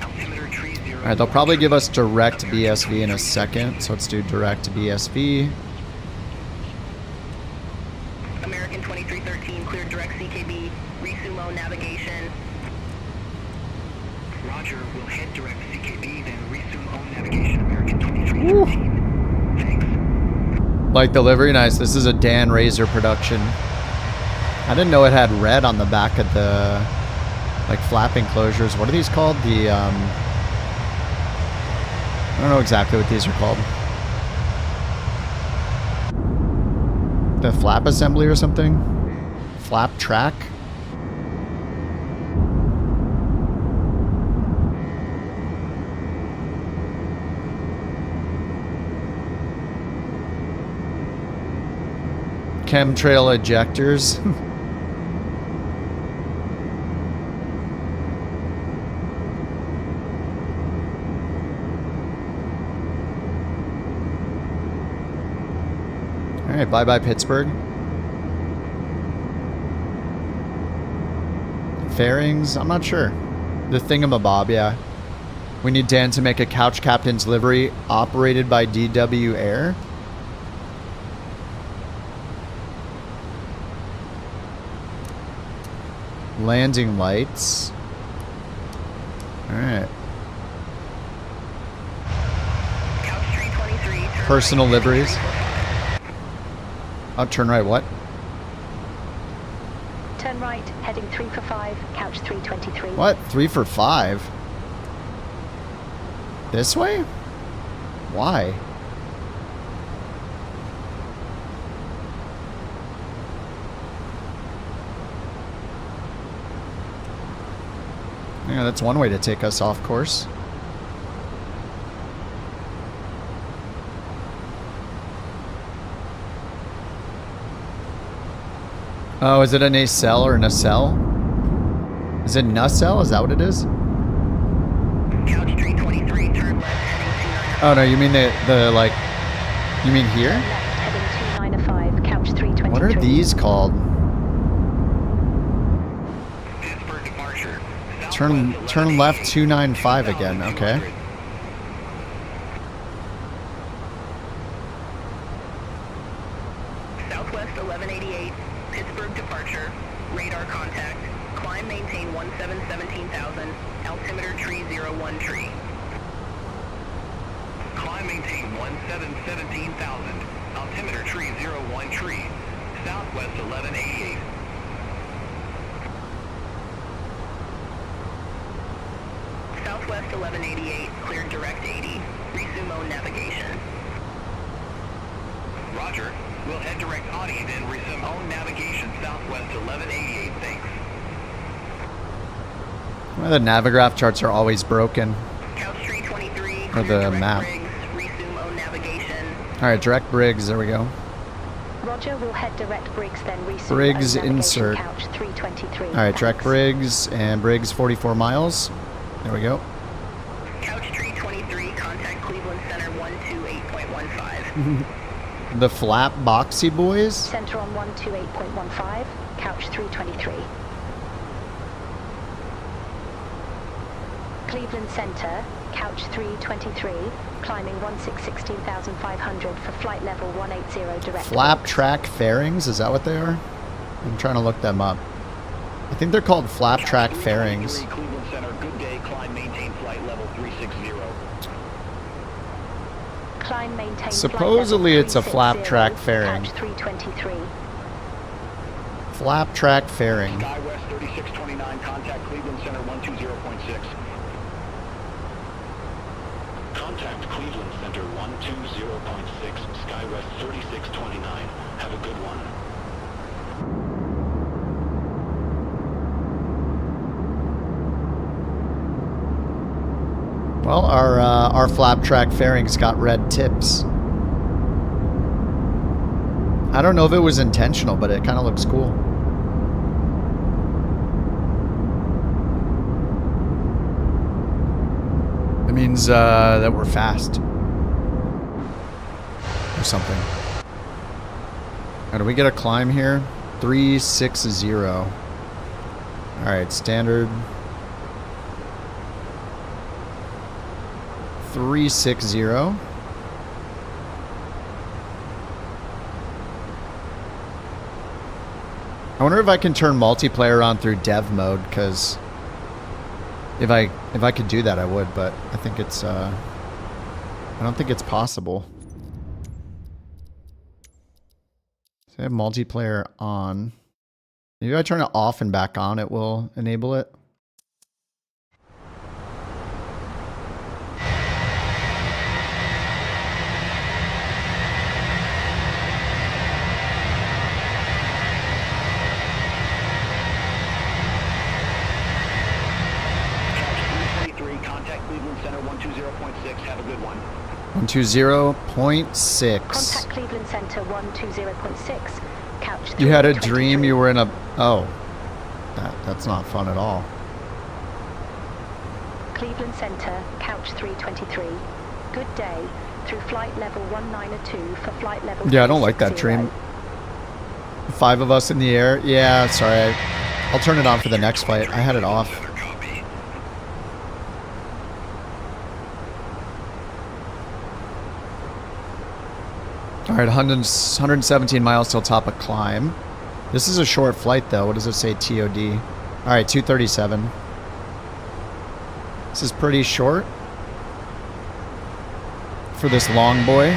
Altimeter tree 0. All right, they'll probably give us direct BSV in a second, so let's do direct BSV. American 2313, cleared direct CKB. Resumo navigation. Roger, we'll head direct CKB, then resume own navigation. American 2313. Thanks. Like delivery, nice. This is a Dan Razor production. I didn't know it had red on the back of the like flap enclosures. What are these called? The I don't know exactly what these are called. The flap assembly or something? Flap track? Chemtrail ejectors. All right, bye-bye Pittsburgh. Fairings, I'm not sure. The thingamabob, yeah. We need Dan to make a couch captain's livery operated by DW Air. Landing lights. Alright. Couch tree 23. turn Personal right, liveries. Oh, turn right, what? Turn right, heading 3 for 5, couch 323. What? 3 for 5? This way? Why? Yeah, that's one way to take us off course. Oh, is it a nacelle or a nacelle? Is it nacelle? Is that what it is? Couch tree 23, turn left, heading 295. Oh no, you mean the like, you mean here? Turn left, heading 295, couch 323. What are these called? Pittsburgh departure. Turn left 295 again, okay. Southwest 1188, Pittsburgh departure, radar contact, climb maintain 17,000, altimeter tree 01 tree. Climb, maintain 17,000. Altimeter tree 01 tree. Southwest 1188. Southwest 1188, cleared direct 80, resumo navigation. Roger. We'll head direct Audi, then resume own navigation Southwest 1188. Thanks. Well, the Navigraph charts are always broken. Couch tree 23, Or the direct map. Briggs, resume own navigation. Alright, direct Briggs, there we go. Roger, we'll head direct Briggs, then resume Briggs own navigation, insert. couch 323. Alright, direct Thanks. Briggs and Briggs 44 miles. There we go. Couch tree 23, contact Cleveland Center 128.15. The flap boxy boys. Center on 128.15, couch 323. Cleveland Center, couch 323, climbing 16,500 for flight level 180 direct. Flap track fairings, is that what they are? I'm trying to look them up. I think they're called flap track fairings. Cleveland Center, good day, climb, maintain flight level 360. Climb, maintain Supposedly flight it's a level flap 360, track fairing. Couch 323. Flap track fairing. Skywest 3629, contact Cleveland Center 120.6. Contact Cleveland Center 120.6, SkyWest 3629. Have a good one. Well, our flap track fairings got red tips. I don't know if it was intentional, but it kind of looks cool. It means that we're fast. Or something. How do we get a climb here? 360. Alright, standard. 360. I wonder if I can turn multiplayer on through dev mode, because if I could do that, I would, but I think it's I don't think it's possible. So I have multiplayer on. Maybe if I turn it off and back on, it will enable it. Contact Cleveland Center 120.6. Have a good one. 120.6. Contact Cleveland Center 120.6. Couch. You had a dream you were in a... Oh. That's not fun at all. Cleveland Center, couch 323. Good day. Through flight level 192 for flight level... Yeah, I don't like that 360. dream. 5 of us in the air. Yeah, sorry. I'll turn it on for the next flight. I had it off. Alright, 117 miles till top of climb. This is a short flight though. What does it say? TOD. Alright, 237. This is pretty short for this long boy.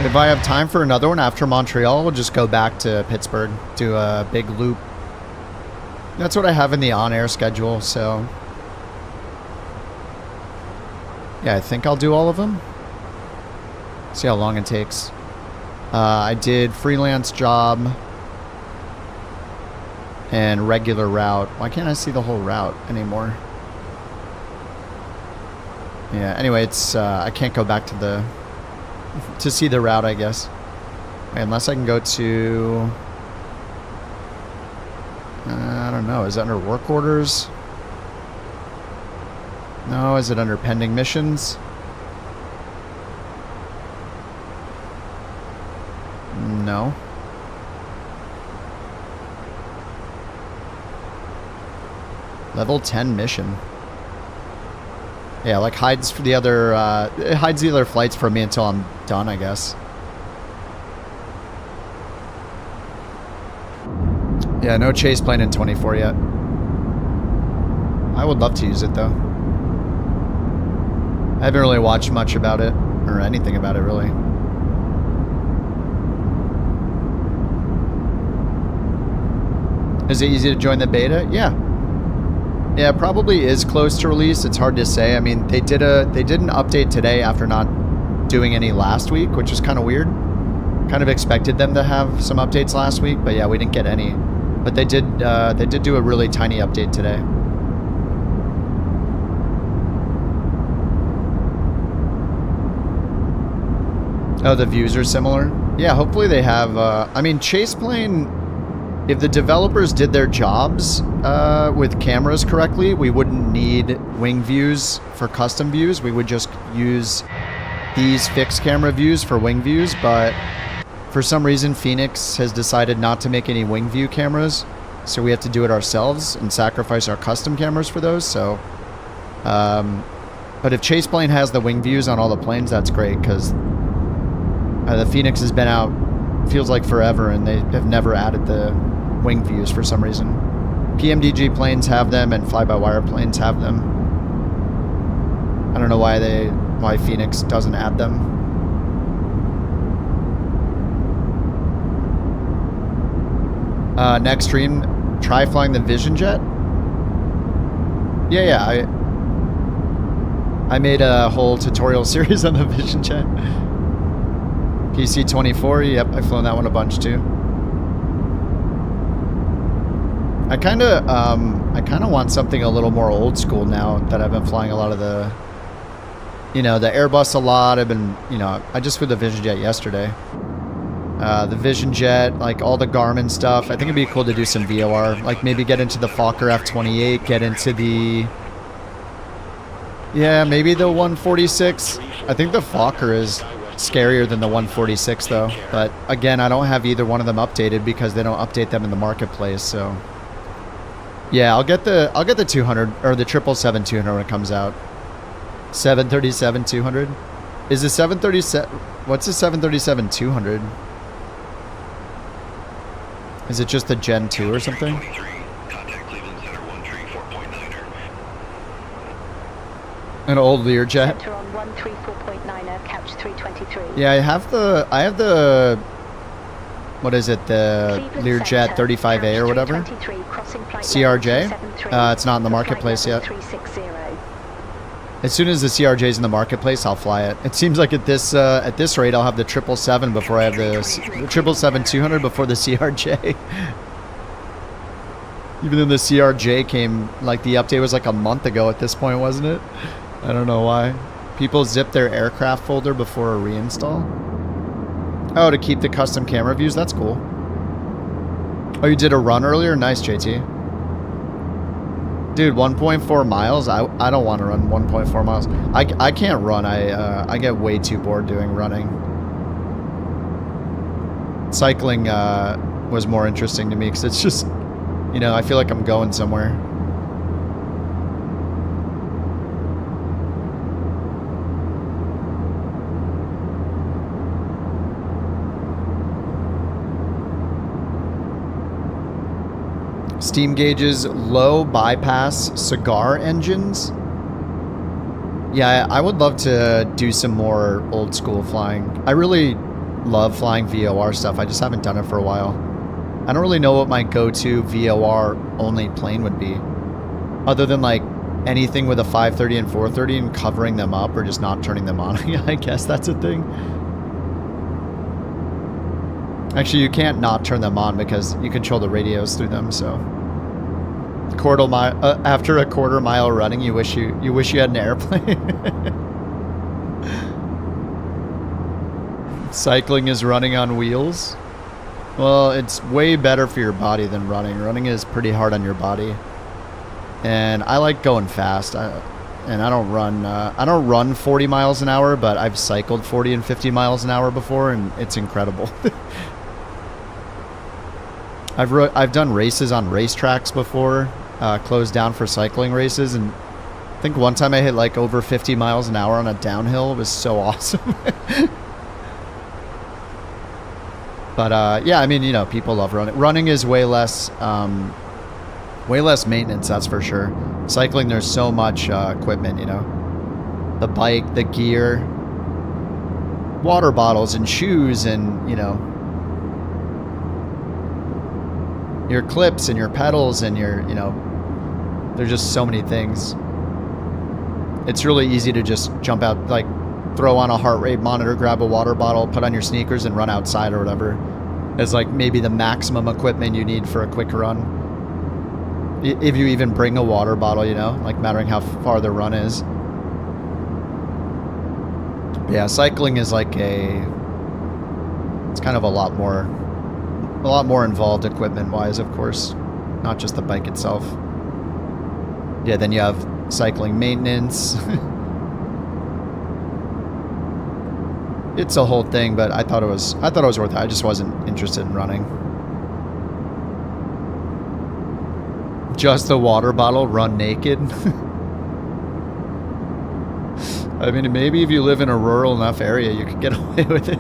If I have time for another one after Montreal, we'll just go back to Pittsburgh, do a big loop. That's what I have in the on-air schedule, so... Yeah, I think I'll do all of them. See how long it takes. I did freelance job and regular route. Why can't I see the whole route anymore? Yeah, anyway, it's I can't go back to the... to see the route, I guess. Unless I can go to... I don't know. Is it under work orders? No. Is it under pending missions? No. Level 10 mission. Yeah, like hides for the other, it hides the other flights for me until I'm done, I guess. Yeah, no chase plane in 24 yet. I would love to use it though. I haven't really watched much about it, or anything about it really. Is it easy to join the beta? Yeah. Yeah, it probably is close to release. It's hard to say. I mean, they did an update today after not doing any last week, which is kind of weird. Kind of expected them to have some updates last week, but yeah, we didn't get any. But they did do a really tiny update today. Oh, the views are similar? Yeah, hopefully they have. I mean, chase plane. If the developers did their jobs with cameras correctly, we wouldn't need wing views for custom views. We would just use these fixed camera views for wing views, but for some reason Fenix has decided not to make any wing view cameras, so we have to do it ourselves and sacrifice our custom cameras for those. So but if chase plane has the wing views on all the planes, that's great, because the Fenix has been out, feels like forever, and they have never added the wing views for some reason. PMDG planes have them, and fly-by-wire planes have them. I don't know why Fenix doesn't add them. Next stream, try flying the Vision Jet. Yeah, I made a whole tutorial series on the Vision Jet. PC-24, yep, I've flown that one a bunch too. I kind of want something a little more old school now that I've been flying a lot of the, you know, the Airbus a lot. I've been, you know, I just flew the Vision Jet yesterday. The Vision Jet, like all the Garmin stuff. I think it'd be cool to do some VOR, like maybe get into the Fokker F28, get into the, yeah, maybe the 146. I think the Fokker is scarier than the 146 though. But again, I don't have either one of them updated because they don't update them in the marketplace. So yeah, I'll get the 200 or the 777-200 when it comes out. 737-200. Is the 737? What's the 737-200? Is it just the Gen 2 or something? An old Learjet. Center on 134.9er, couch 323. Yeah, I have the what is it, the Learjet 35A or whatever? CRJ? It's not in the marketplace yet. As soon as the CRJ is in the marketplace, I'll fly it. It seems like at this rate, I'll have the 777 before I have the 777-200 before the CRJ. Even though the CRJ came, like the update was like a month ago at this point, wasn't it? I don't know why. People zip their aircraft folder before a reinstall. Oh, to keep the custom camera views? That's cool. Oh, you did a run earlier? Nice, JT. Dude, 1.4 miles? I don't want to run 1.4 miles. I can't run. I get way too bored doing running. Cycling was more interesting to me because it's just, you know, I feel like I'm going somewhere. Steam gauges, low bypass cigar engines. Yeah, I would love to do some more old school flying. I really love flying VOR stuff. I just haven't done it for a while. I don't really know what my go-to VOR only plane would be. Other than like anything with a 530 and 430 and covering them up or just not turning them on. I guess that's a thing. Actually, you can't not turn them on because you control the radios through them. So, after a quarter mile running, you wish you had an airplane. Cycling is running on wheels. Well, it's way better for your body than running. Running is pretty hard on your body, and I like going fast. And I don't run 40 miles an hour, but I've cycled 40 and 50 miles an hour before, and it's incredible. I've done races on racetracks before, closed down for cycling races, and I think one time I hit like over 50 miles an hour on a downhill. It was so awesome. But yeah, I mean, you know, people love running. Running is way less maintenance, that's for sure. Cycling, there's so much equipment, you know. The bike, the gear, water bottles and shoes, and, you know, your clips and your pedals and your, you know, there's just so many things. It's really easy to just jump out, like throw on a heart rate monitor, grab a water bottle, put on your sneakers and run outside or whatever. It's like maybe the maximum equipment you need for a quick run. If you even bring a water bottle, you know, like mattering how far the run is. Yeah, cycling is like it's kind of a lot more involved equipment-wise, of course, not just the bike itself. Yeah, then you have cycling maintenance. It's a whole thing, but I thought it was worth it. I just wasn't interested in running. Just the water bottle, run naked. I mean, maybe if you live in a rural enough area, you could get away with it.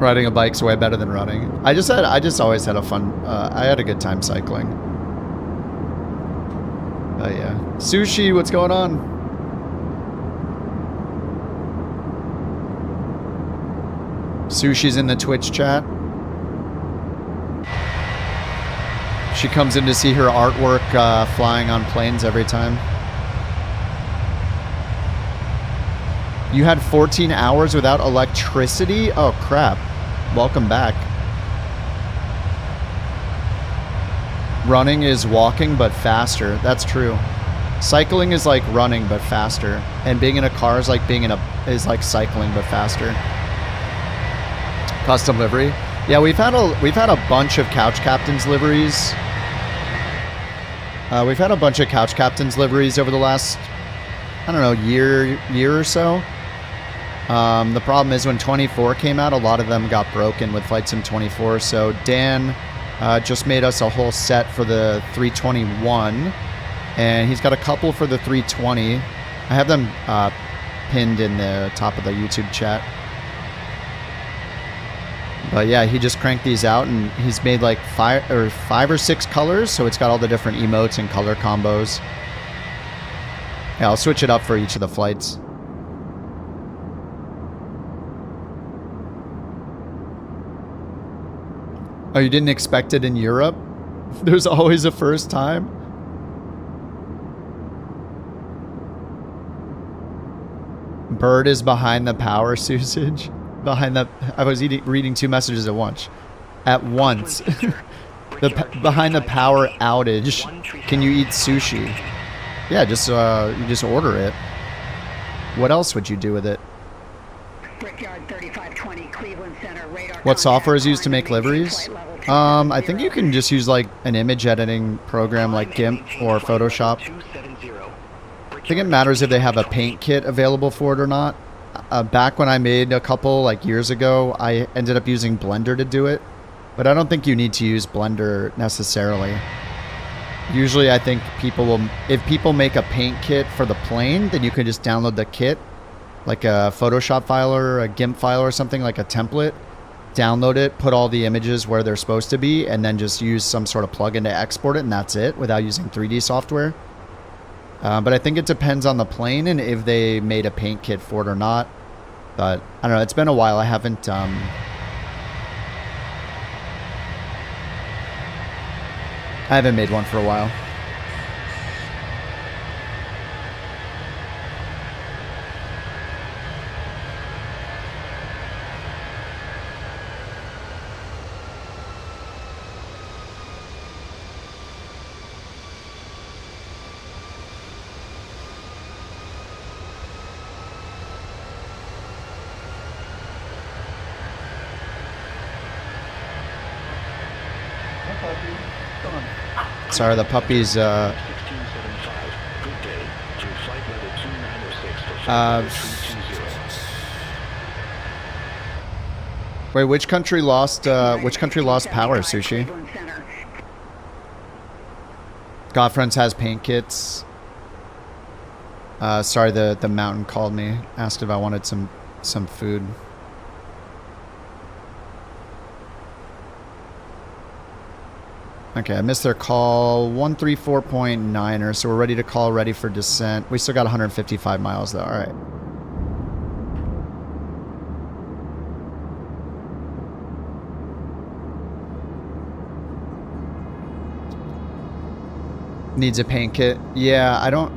Riding a bike's way better than running. I just always had a fun, I had a good time cycling. But yeah. Sushi, what's going on? Sushi's in the Twitch chat. She comes in to see her artwork flying on planes every time. You had 14 hours without electricity? Oh, crap. Welcome back. Running is walking, but faster. That's true. Cycling is like running, but faster. And being in a car is like is like cycling, but faster. Custom livery. Yeah, we've had a bunch of Couch Captains liveries. We've had a bunch of Couch Captains liveries over the last, I don't know, year or so. The problem is when 24 came out, a lot of them got broken with Flight Sim 24. So Dan just made us a whole set for the 321, and he's got a couple for the 320. I have them pinned in the top of the YouTube chat. But yeah, he just cranked these out, and he's made like five or six colors, so it's got all the different emotes and color combos. Yeah, I'll switch it up for each of the flights. Oh, you didn't expect it in Europe? There's always a first time. Bird is behind the power, Susage. Behind the... I was reading two messages at once. Behind the power outage. Can you eat sushi? Yeah, just you just order it. What else would you do with it? What software is used to make liveries? I think you can just use like an image editing program like GIMP or Photoshop. I think it matters if they have a paint kit available for it or not. Back when I made a couple like years ago, I ended up using Blender to do it, but I don't think you need to use Blender necessarily. Usually I think if people make a paint kit for the plane, then you can just download the kit, like a Photoshop file or a GIMP file or something, like a template, download it, put all the images where they're supposed to be, and then just use some sort of plugin to export it, and that's it, without using 3D software. But I think it depends on the plane and if they made a paint kit for it or not. But I don't know, it's been a while. I haven't made one for a while. Sorry, the puppy's wait, which country lost power, Sushi? Godfriends has paint kits. Sorry, the mountain called me, asked if I wanted some food. Okay, I missed their call. 134.9er, so we're ready to call, ready for descent. We still got 155 miles though, alright. Needs a paint kit. Yeah,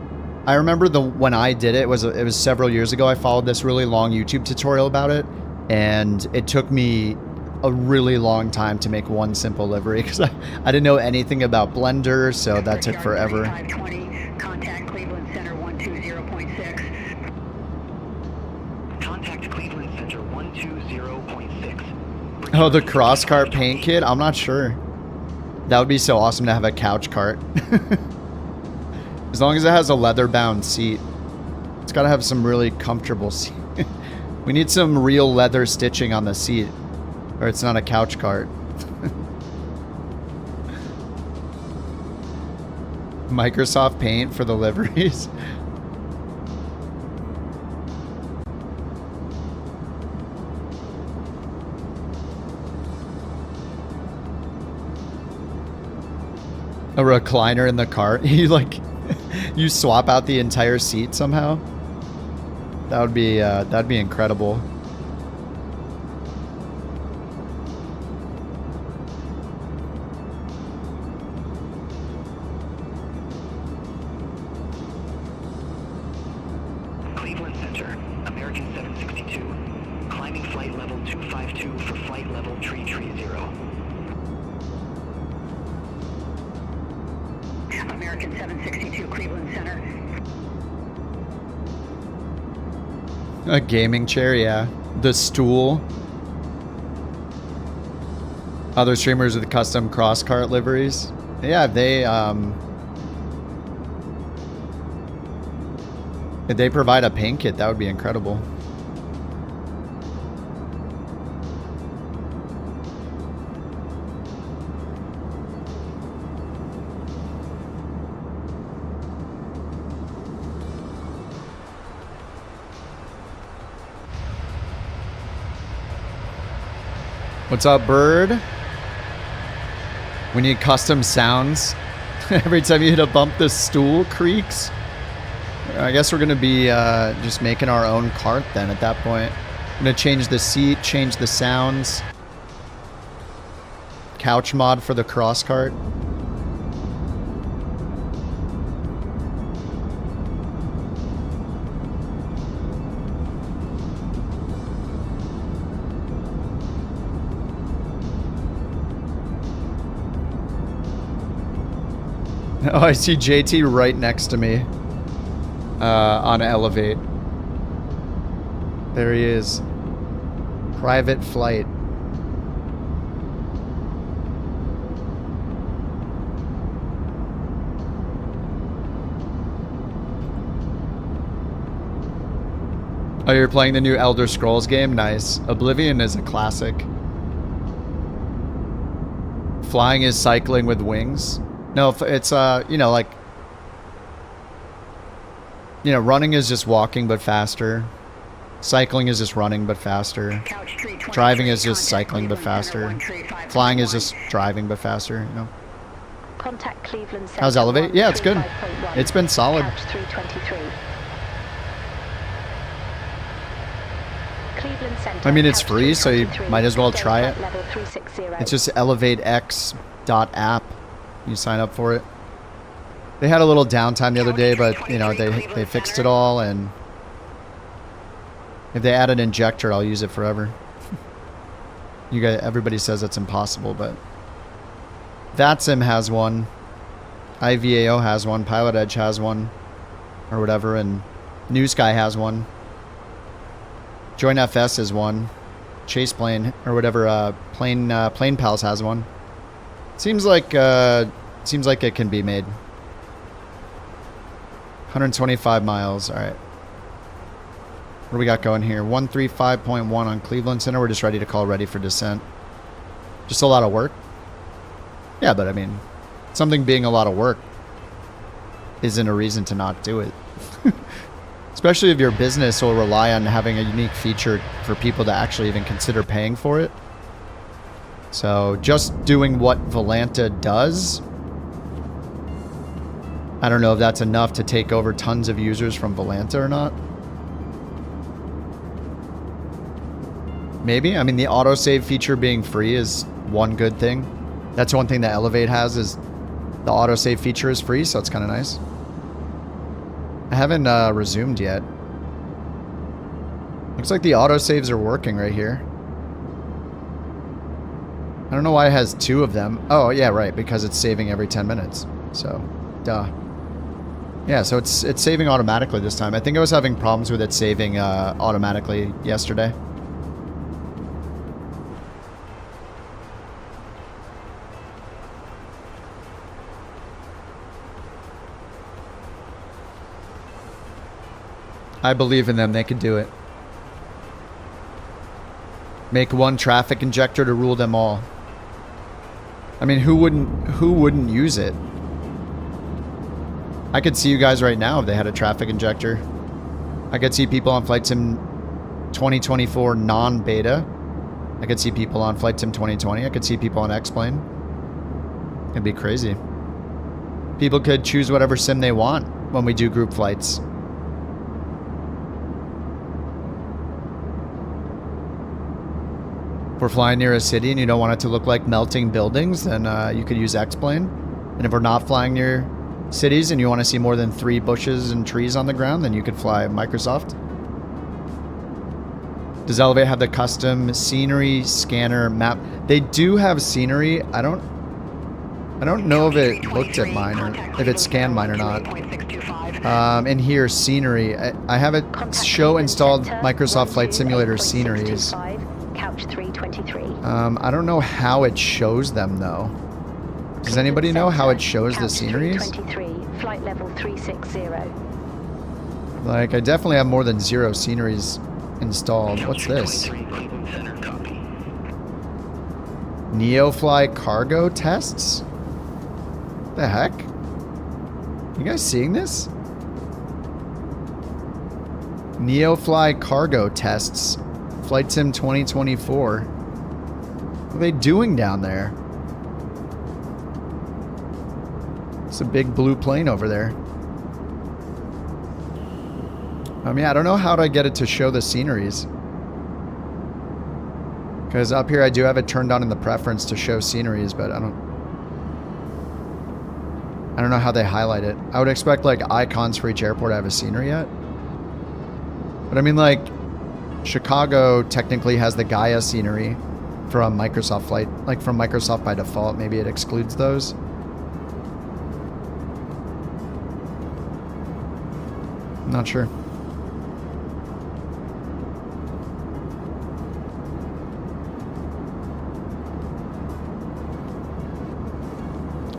I remember when I did it, it was several years ago. I followed this really long YouTube tutorial about it, and it took me a really long time to make one simple livery because I didn't know anything about Blender, so that took forever. Contact Cleveland Center 120.6. Contact Cleveland Center 120.6. Oh, the cross cart paint kit? I'm not sure. That would be so awesome to have a couch cart. As long as it has a leather bound seat. It's got to have some really comfortable seat. We need some real leather stitching on the seat, or it's not a couch cart. Microsoft Paint for the liveries. A recliner in the car. You like, you swap out the entire seat somehow. That'd be incredible. Cleveland Center, American 762. Climbing flight level 252 for flight level 330. American 762, Cleveland Center. A gaming chair, yeah. The stool. Other streamers with custom cross cart liveries. Yeah, if they provide a paint kit, that would be incredible. What's up, bird? We need custom sounds. Every time you hit a bump, the stool creaks. I guess we're gonna be just making our own cart then at that point. I'm gonna change the seat, change the sounds. Couch mod for the cross cart. Oh, I see JT right next to me on Elevate. There he is. Private flight. Oh, you're playing the new Elder Scrolls game? Nice. Oblivion is a classic. Flying is cycling with wings. No, it's, you know, like, you know, running is just walking but faster. Cycling is just running but faster. Driving is just cycling but faster. Flying is just driving but faster, you know. Contact Cleveland Center. How's Elevate? Yeah, it's good. It's been solid. Couch 323. Cleveland Center. I mean, it's Couch free, so you 323. might as well try it. Level 360. It's just elevatex.app. You sign up for it. They had a little downtime the other day, but you know they fixed it all, and if they add an injector, I'll use it forever. You guys, everybody says it's impossible, but VATSIM has one, IVAO has one, Pilot Edge has one, or whatever, and New Sky has one. Join FS is one. Chase Plane or whatever. Plane Pals has one. Seems like it can be made. 125 miles. All right. What do we got going here? 135.1 on Cleveland Center. We're just ready to call ready for descent. Just a lot of work. Yeah, but I mean, something being a lot of work isn't a reason to not do it. Especially if your business will rely on having a unique feature for people to actually even consider paying for it. So just doing what Volanta does, I don't know if that's enough to take over tons of users from Volanta or not. Maybe. I mean, the autosave feature being free is one good thing. That's one thing that Elevate has, is the autosave feature is free, so it's kind of nice. I haven't resumed yet. Looks like the autosaves are working right here. I don't know why it has two of them. Oh, yeah, right, because it's saving every 10 minutes. So, duh. Yeah, so it's saving automatically this time. I think I was having problems with it saving automatically yesterday. I believe in them. They can do it. Make one traffic injector to rule them all. I mean, who wouldn't use it? I could see you guys right now if they had a traffic injector. I could see people on Flight Sim 2024 non-beta. I could see people on Flight Sim 2020. I could see people on X-Plane. It'd be crazy. People could choose whatever sim they want when we do group flights. If we're flying near a city and you don't want it to look like melting buildings, then you could use X-Plane. And if we're not flying near cities and you want to see more than 3 bushes and trees on the ground, then you could fly Microsoft. Does Elevate have the custom scenery scanner map? They do have scenery. I don't know if it looked at mine or if it scanned mine or not. In here, scenery. I have it show installed Microsoft Flight Simulator sceneries. Couch 323. I don't know how it shows them though. Does anybody know how it shows the sceneries? 323, flight level 360. Like, I definitely have more than 0 sceneries installed. What's this? Neofly cargo tests? The heck? You guys seeing this? Neofly cargo tests. Flight Sim 2024. What are they doing down there? It's a big blue plane over there. I mean, I don't know how to get it to show the sceneries. Because up here I do have it turned on in the preference to show sceneries, but I don't know how they highlight it. I would expect like icons for each airport to have a scenery yet. But I mean, like, Chicago technically has the Gaia scenery from Microsoft Flight, like from Microsoft by default. Maybe it excludes those. I'm not sure.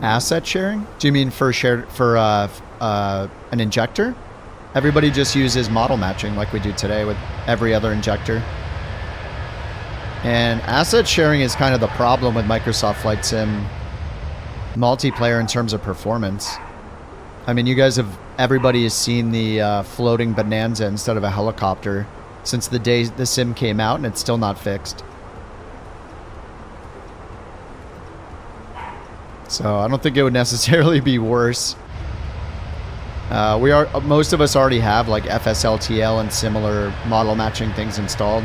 Asset sharing? Do you mean for an injector? Everybody just uses model matching like we do today with every other injector. And asset sharing is kind of the problem with Microsoft Flight Sim multiplayer in terms of performance. I mean, you guys have, everybody has seen the floating Bonanza instead of a helicopter since the day the sim came out, and it's still not fixed. So I don't think it would necessarily be worse. Most of us already have like FSLTL and similar model matching things installed.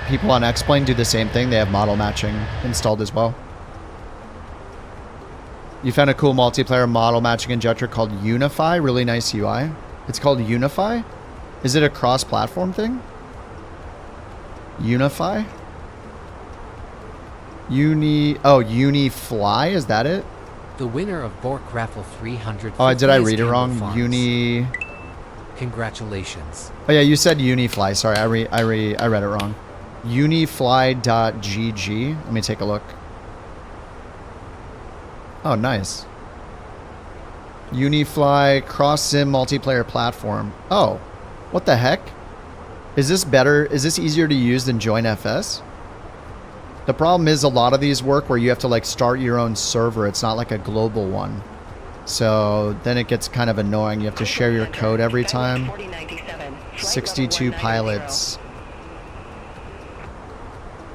People on X-Plane do the same thing. They have model matching installed as well. You found a cool multiplayer model matching injector called Unify. Really nice UI. It's called Unify? Is it a cross-platform thing? Unify? Unifly? Is that it? The winner of Bork Raffle 300. Oh, did I read it wrong? Congratulations. Oh yeah, you said Unifly. Sorry, I read it wrong. Unifly.gg. Let me take a look. Oh, nice. Unifly cross sim multiplayer platform. Oh, what the heck? Is this better? Is this easier to use than JoinFS? The problem is a lot of these work where you have to like start your own server. It's not like a global one. So then it gets kind of annoying. You have to share your code every time. 62 pilots.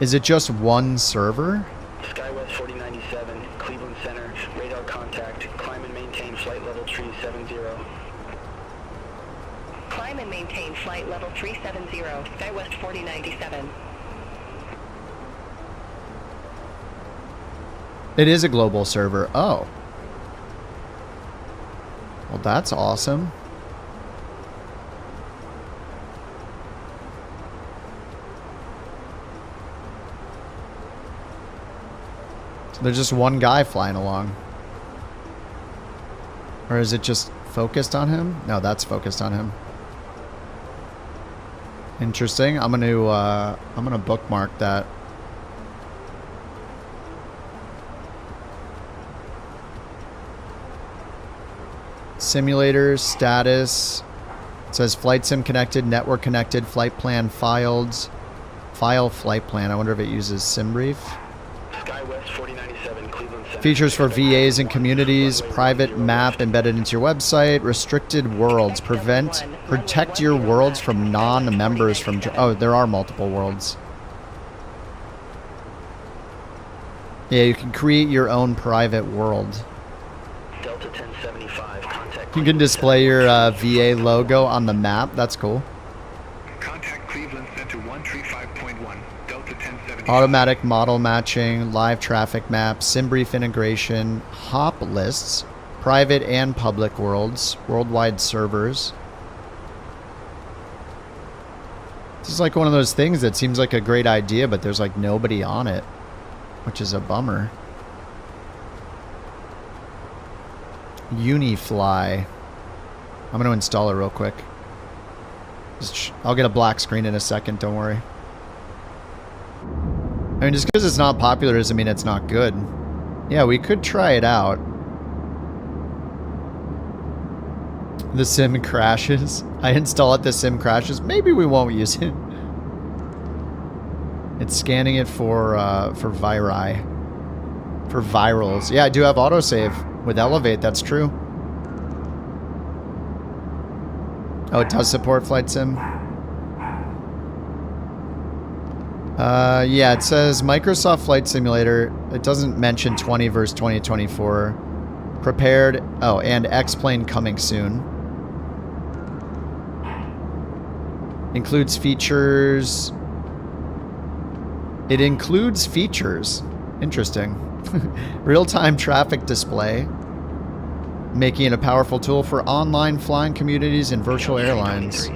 Is it just one server? Skywest 4097, Cleveland Center, radar contact, climb and maintain flight level 370. Climb and maintain flight level 370, Skywest 4097. It is a global server. Oh. Well, that's awesome. So there's just one guy flying along. Or is it just focused on him? No, that's focused on him. Interesting. I'm gonna bookmark that. Simulator status. It says flight sim connected, network connected, flight plan filed. File flight plan. I wonder if it uses SimBrief. Skywest 4097, Cleveland Center. Features for VAs and communities. Private map embedded into your website. Restricted worlds. Protect your worlds from non-members from... Oh, there are multiple worlds. Yeah, you can create your own private world. You can display your VA logo on the map. That's cool. Contact Cleveland Center 135.1, Delta 1070. Automatic model matching, live traffic maps, SimBrief integration, hop lists, private and public worlds, worldwide servers. This is like one of those things that seems like a great idea, but there's like nobody on it, which is a bummer. Unifly. I'm going to install it real quick. I'll get a black screen in a second, don't worry. I mean, just because it's not popular doesn't mean it's not good. Yeah, we could try it out. The sim crashes. I install it, the sim crashes. Maybe we won't use it. It's scanning it for viri. For virals. Yeah, I do have autosave. With Elevate, that's true. Oh, it does support Flight Sim. Yeah, it says Microsoft Flight Simulator. It doesn't mention 20 versus 2024. Prepared. Oh, and X-Plane coming soon. Includes features. It includes features. Interesting. Real-time traffic display, making it a powerful tool for online flying communities and virtual airlines.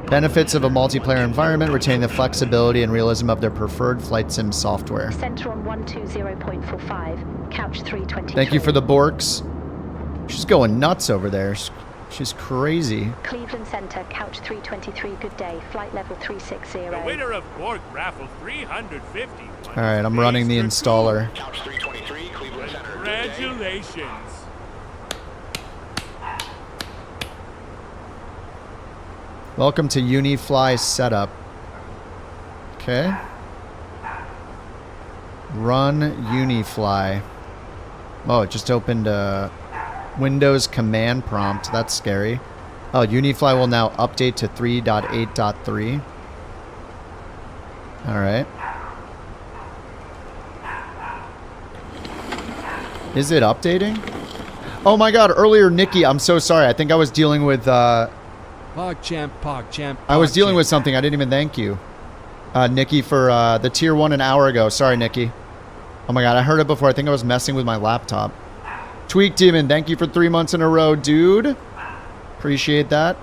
Benefits of a multiplayer environment, retaining the flexibility and realism of their preferred flight sim software. Center on 120.45, couch 323. Thank you for the Borks. She's going nuts over there. She's crazy. Cleveland Center, couch 323, good day, flight level 360. The winner of Bork Raffle 350. All right, I'm running the installer. Couch 323, Cleveland Center. Congratulations. Welcome to Unifly setup. Okay. Run Unifly. Oh, it just opened Windows command prompt. That's scary. Oh, Unifly will now update to 3.8.3. All right. Is it updating? Oh my god, earlier Nikki, I'm so sorry. I think I was dealing with PogChamp. I was dealing with something. I didn't even thank you. Nikki for the tier 1 an hour ago. Sorry, Nikki. Oh my god, I heard it before. I think I was messing with my laptop. Tweak Demon, thank you for 3 months in a row, dude. Appreciate that.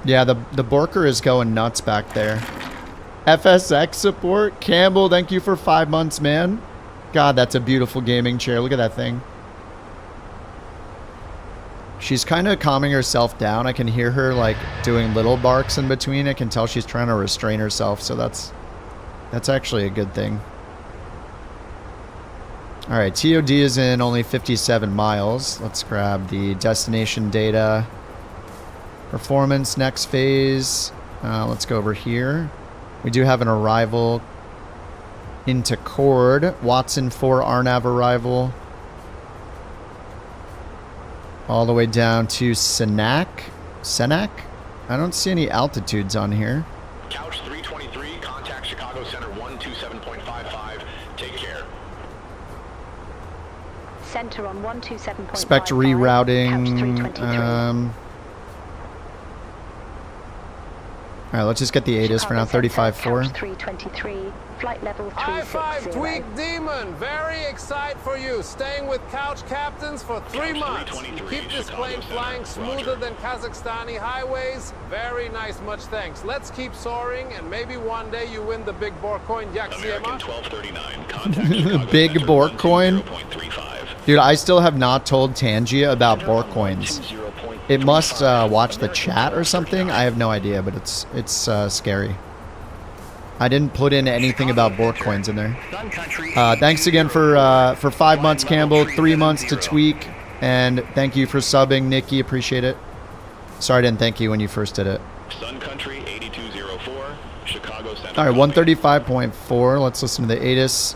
Yeah, the Borker is going nuts back there. FSX support. Campbell, thank you for 5 months, man. God, that's a beautiful gaming chair. Look at that thing. She's kind of calming herself down. I can hear her like doing little barks in between. I can tell she's trying to restrain herself, so that's actually a good thing. All right, TOD is in only 57 miles. Let's grab the destination data. Performance, next phase. Let's go over here. We do have an arrival into Cord. Watson 4 RNAV arrival. All the way down to Senac. I don't see any altitudes on here. Couch 323, contact Chicago Center 127.55. Take care. Center on 127.55. Expect rerouting. All right, let's just get the ATIS for now. 35.4. 323, flight level 360. High five, Tweak Demon. Very excited for you. Staying with Couch Captains for 3 months. Keep this plane flying smoother than Kazakhstani highways. Very nice, much thanks. Let's keep soaring, and maybe one day you win the big BorkCoin American Yaksiyama. 1239, contact Big BorkCoin? Dude, I still have not told Tangia about BorkCoins. It must watch the chat or something. I have no idea, but it's scary. I didn't put in anything about BorkCoins in there. Thanks again for 5 months, Campbell. 3 months to Tweak, and thank you for subbing, Nikki. Appreciate it. Sorry I didn't thank you when you first did it. Sun Country 8204, Chicago Center. All right, 135.4. Let's listen to the ATIS.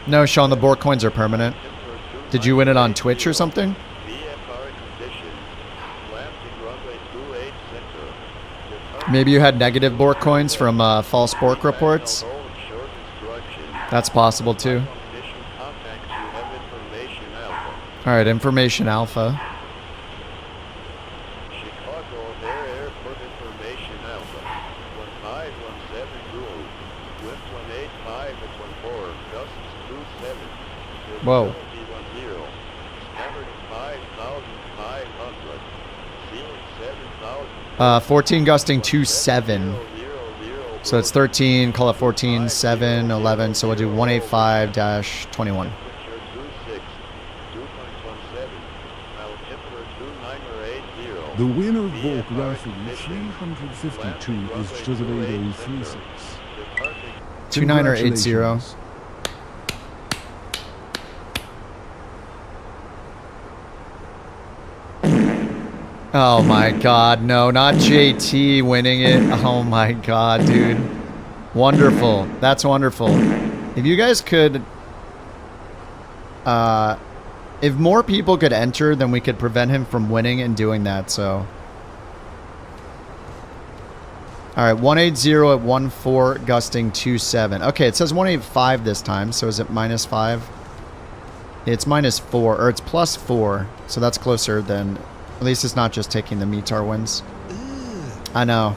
No, Sean, the BorkCoins are permanent. Did you win it on Twitch or something? Maybe you had negative Bork coins from false Bork reports. That's possible too. All right, information alpha. Whoa. 14 gusting 2.7. So it's 13, call it 14, 7, 11. So we'll do 185-21. The winner of Bork Raffle 352 is Joseph 2980. Oh my god, no, not JT winning it. Oh my god, dude. Wonderful. That's wonderful. If you guys could... if more people could enter, then we could prevent him from winning and doing that, so... Alright, 180 at 14, gusting 2.7. Okay, it says 185 this time, so is it -5? It's -4, or it's +4, so that's closer than... At least it's not just taking the METAR wins. I know.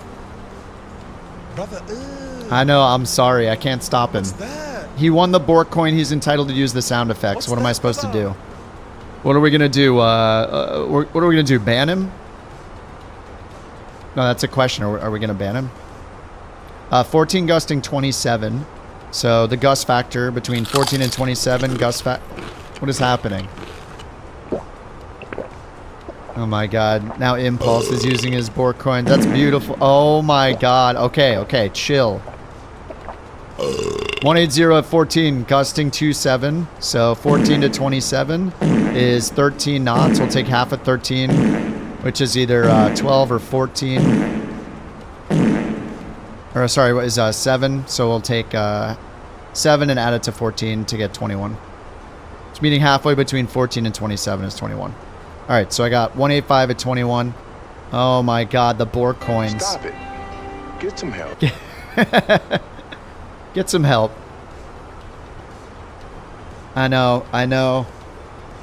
Brother, I know, I'm sorry. I can't stop him. He won the Bork coin. He's entitled to use the sound effects. What am I supposed to do? What are we going to do? What are we going to do? Ban him? No, that's a question. Are we going to ban him? 14 gusting 27. So the gust factor between 14 and 27. What is happening? Oh my god. Now Impulse is using his Bork coin. That's beautiful. Oh my god. Okay, okay. Chill. 180 at 14, gusting 2.7. So 14 to 27 is 13 knots. We'll take half at 13, which is either 12 or 14. Or sorry, what is 7? So we'll take 7 and add it to 14 to get 21. It's meeting halfway between 14 and 27 is 21. All right, so I got 185 at 21. Oh my god, the Bork coins. Stop it. Get some help. Get some help. I know, I know.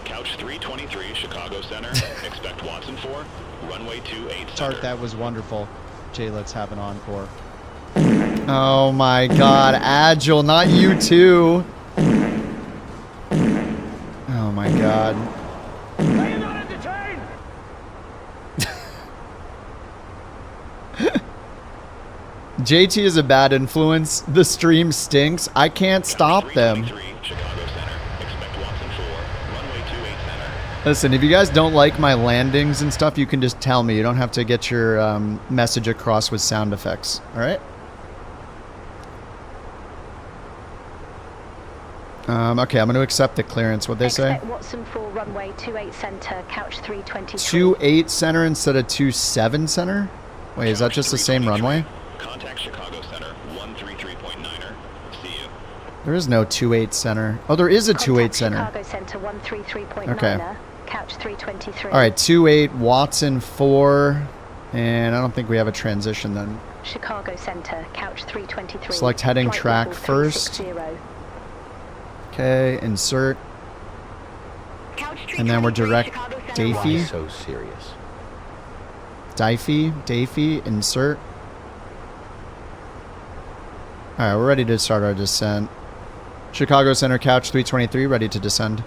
Couch 323, Chicago Center. Expect Watson 4, runway 28 center. Tart, that was wonderful. Jay, let's have an encore. Oh my god, Agile, not you too. Oh my god. JT is a bad influence. The stream stinks. I can't stop them. Listen, if you guys don't like my landings and stuff, you can just tell me. You don't have to get your message across with sound effects. All right? Okay, I'm going to accept the clearance. What'd they say? Watson 4, runway 28 center, couch 323. 28 center instead of 27 center? Wait, is that just the same runway? Contact Chicago Center 133.9er. See you. There is no 28 center. Oh, there is a 28 center. Chicago Center 133.9er, okay. Couch 323. All right, 28 Watson 4, and I don't think we have a transition then. Chicago Center, couch 323. Select heading Flight track level first. 360. Okay, insert. And then we're direct Dafy. So serious. Dafy, insert. Alright, we're ready to start our descent. Chicago Center, couch 323, ready to descend.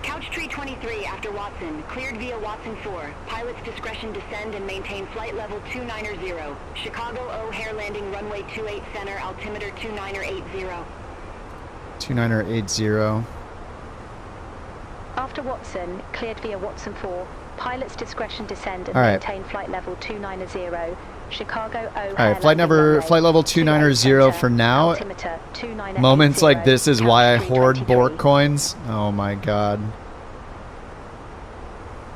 Couch 323 after Watson, cleared via Watson 4. Pilot's discretion descend and maintain flight level 290. Chicago O'Hare landing runway 28 center, altimeter 2980. 2980. After Watson, cleared via Watson 4. Pilot's discretion descend and Alright. maintain flight level 290. Chicago O'Hare. Alright, flight level 290 for now. Altimeter 2980. Moments like this is why I hoard Bork coins. Oh my god.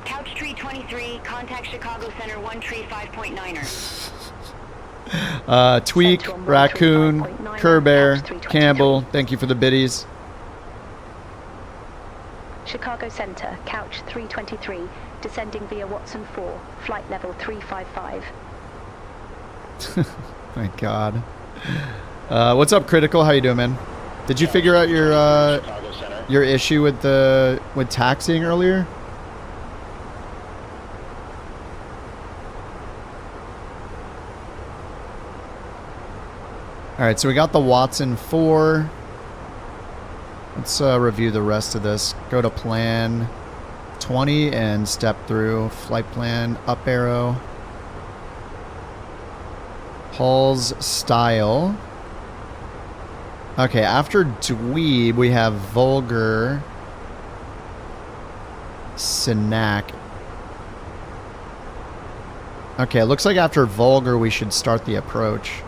Couch 323, contact Chicago Center 135.9er. Tweak, Raccoon, Kerbear, Campbell, thank you for the biddies. Chicago Center, couch 323, Descending via Watson 4, flight level 355. My God. What's up, Critical? How you doing, man? Did you figure out your issue with taxiing earlier? All right, so we got the Watson 4. Let's review the rest of this. Go to plan 20 and step through flight plan, up arrow. Paul's style. Okay, after dweeb, we have vulgar, snack. Okay, it looks like after vulgar, we should start the approach.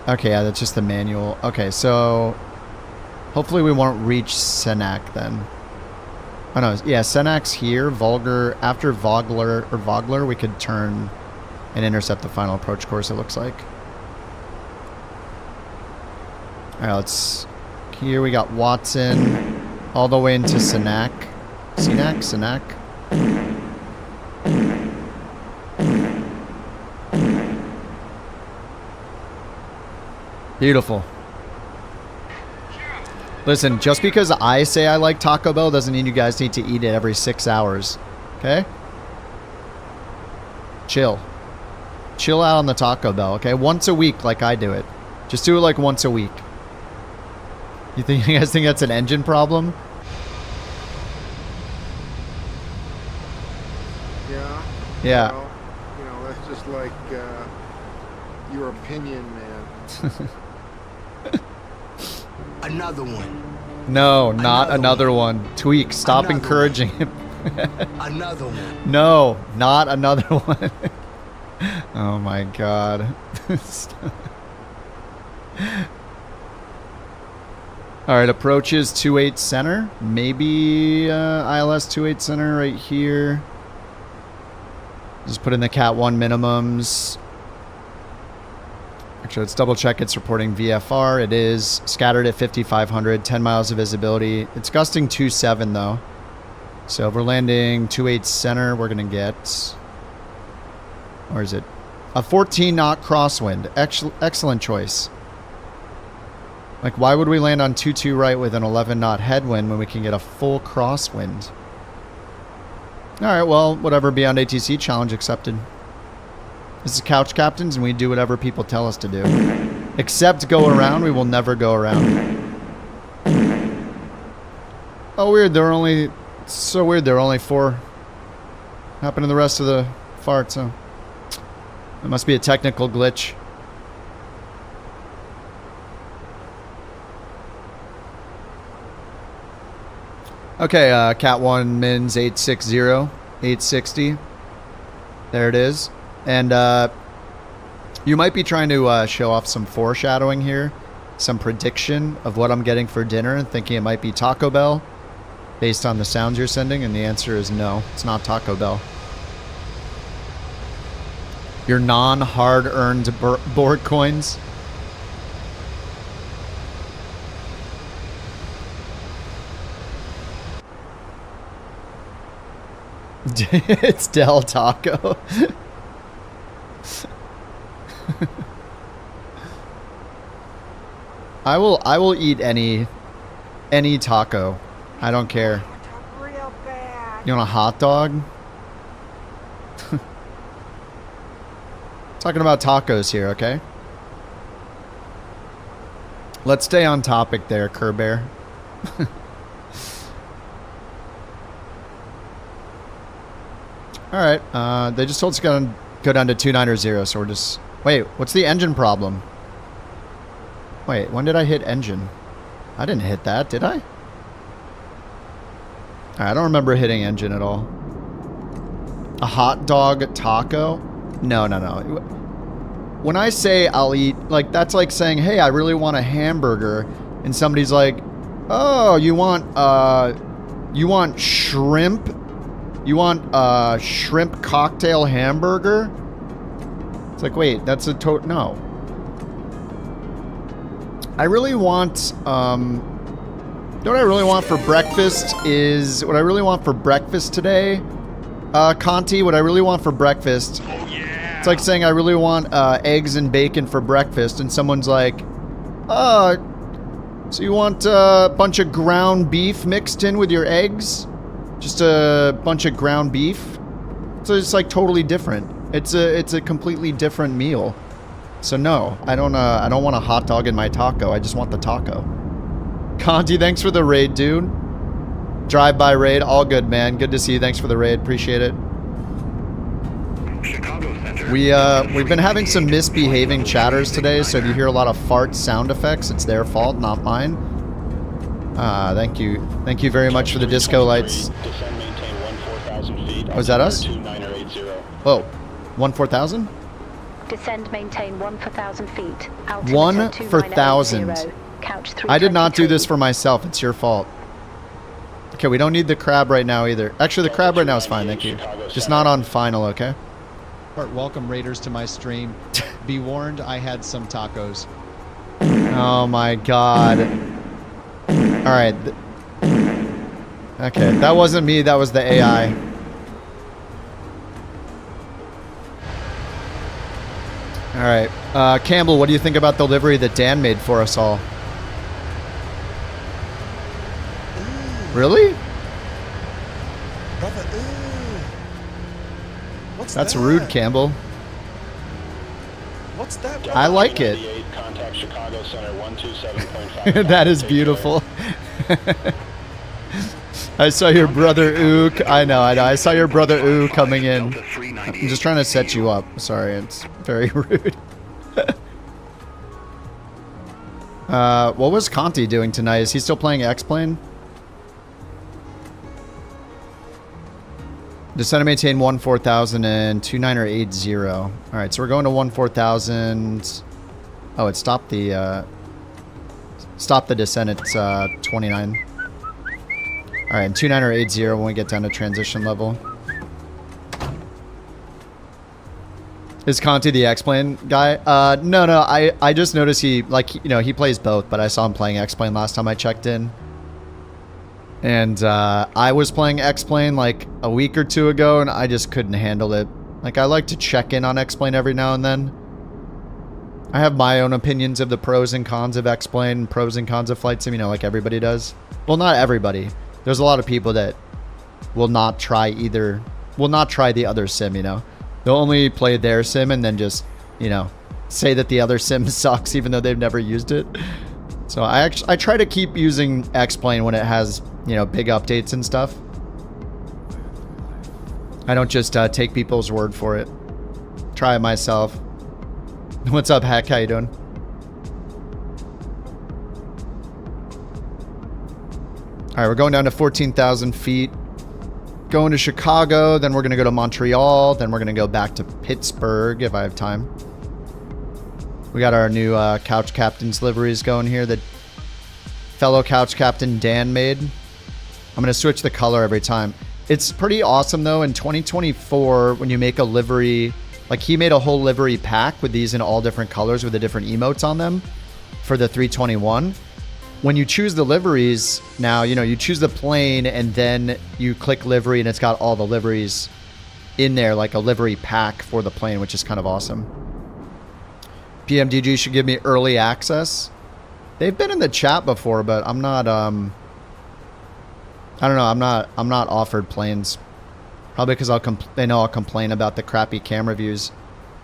Okay, yeah, that's just the manual. Okay, so hopefully we won't reach Senac then. Oh no, yeah, Senac's here. Vulgar, after Vogler, we could turn and intercept the final approach course, it looks like. Alright, let's... Here we got Watson all the way into Senac. Senac? Beautiful. Listen, just because I say I like Taco Bell doesn't mean you guys need to eat it every 6 hours. Okay? Chill. Chill out on the Taco Bell, okay? Once a week like I do it. Just do it like once a week. You guys think that's an engine problem? Yeah. Yeah. Well, you know, that's just like your opinion, man. Another one. No, not another one. Tweak, stop encouraging him. Another one. No, not another one. Oh my God. Alright, approaches 28 center. Maybe ILS 28 center right here. Just put in the Cat 1 minimums. Actually, let's double check it's reporting VFR. It is scattered at 5,500, 10 miles of visibility. It's gusting 2.7 though. So if we're landing 28 center, we're going to get, or is it a 14 knot crosswind? Excellent choice. Like, why would we land on 2-2 right with an 11 knot headwind when we can get a full crosswind? All right, well, whatever, beyond ATC, challenge accepted. This is Couch Captains, and we do whatever people tell us to do. Except go around, we will never go around. Oh, weird, there are only... It's so weird, there are only 4. Happened to the rest of the fart, so... It must be a technical glitch. Okay, Cat 1 mins 860, 860. There it is. And you might be trying to show off some foreshadowing here, some prediction of what I'm getting for dinner, and thinking it might be Taco Bell based on the sounds you're sending, and the answer is no, it's not Taco Bell. Your non-hard-earned Bork coins. It's Del Taco. I will eat any taco. I don't care. You want a hot dog? Talking about tacos here, okay? Let's stay on topic there, Kerbear. Alright, they just told us to go down to 290, so we're just... Wait, what's the engine problem? Wait, when did I hit engine? I didn't hit that, did I? I don't remember hitting engine at all. A hot dog taco? No. When I say I'll eat, like, that's like saying, hey, I really want a hamburger, and somebody's like, oh, you want shrimp? You want a shrimp cocktail hamburger? It's like, wait, that's a no. I really want, you know what I really want for breakfast is, what I really want for breakfast today, Conti, what I really want for breakfast, it's like saying I really want eggs and bacon for breakfast, and someone's like, so you want a bunch of ground beef mixed in with your eggs? Just a bunch of ground beef? So it's like totally different. It's a completely different meal. So no, I don't want a hot dog in my taco. I just want the taco. Conti, thanks for the raid, dude. Drive-by raid, all good, man. Good to see you. Thanks for the raid. Appreciate it. We've been having some misbehaving chatters today, so if you hear a lot of fart sound effects, it's their fault, not mine. Thank you. Thank you very much for the disco lights. Was that us? Whoa. 1-4000? Descend, maintain 1 for 1,000 feet. 1 for 1,000. Couch 323. I did not do this for myself. It's your fault. Okay, we don't need the crab right now either. Actually, the crab right now is fine, thank you. Just not on final, okay? Welcome, Raiders, to my stream. Be warned, I had some tacos. Oh my god. Alright. Okay, that wasn't me, that was the AI. Alright. Campbell, what do you think about the livery that Dan made for us all? Really? Brother, what's That's that? rude, Campbell. What's that? I like it. That is beautiful. I saw your brother Ook. I know. I saw your brother Oo coming in. I'm just trying to set you up. Sorry, it's very rude. What was Conti doing tonight? Is he still playing X-Plane? Descend and maintain 1-4000 and 2980. Alright, so we're going to 1-4000. Oh, it stopped the descent at 29. Alright, and 2980 when we get down to transition level. Is Conti the X-Plane guy? No, I just noticed he, like, you know, he plays both, but I saw him playing X-Plane last time I checked in. And I was playing X-Plane like a week or two ago, and I just couldn't handle it. Like, I like to check in on X-Plane every now and then. I have my own opinions of the pros and cons of X-Plane, pros and cons of Flight Sim, you know, like everybody does. Well, not everybody. There's a lot of people that will not try the other sim, you know. They'll only play their sim and then just, you know, say that the other sim sucks even though they've never used it. So I try to keep using X-Plane when it has, you know, big updates and stuff. I don't just take people's word for it. Try it myself. What's up, Hack? How you doing? Alright, we're going down to 14,000 feet. Going to Chicago, then we're going to go to Montreal, then we're going to go back to Pittsburgh if I have time. We got our new Couch Captain's liveries going here that fellow Couch Captain Dan made. I'm going to switch the color every time. It's pretty awesome, though. In 2024, when you make a livery, like he made a whole livery pack with these in all different colors with the different emotes on them for the 321. When you choose the liveries, now, you know, you choose the plane and then you click livery and it's got all the liveries in there, like a livery pack for the plane, which is kind of awesome. PMDG should give me early access. They've been in the chat before, but I'm not, I don't know, I'm not offered planes. Probably because they know I'll complain about the crappy camera views.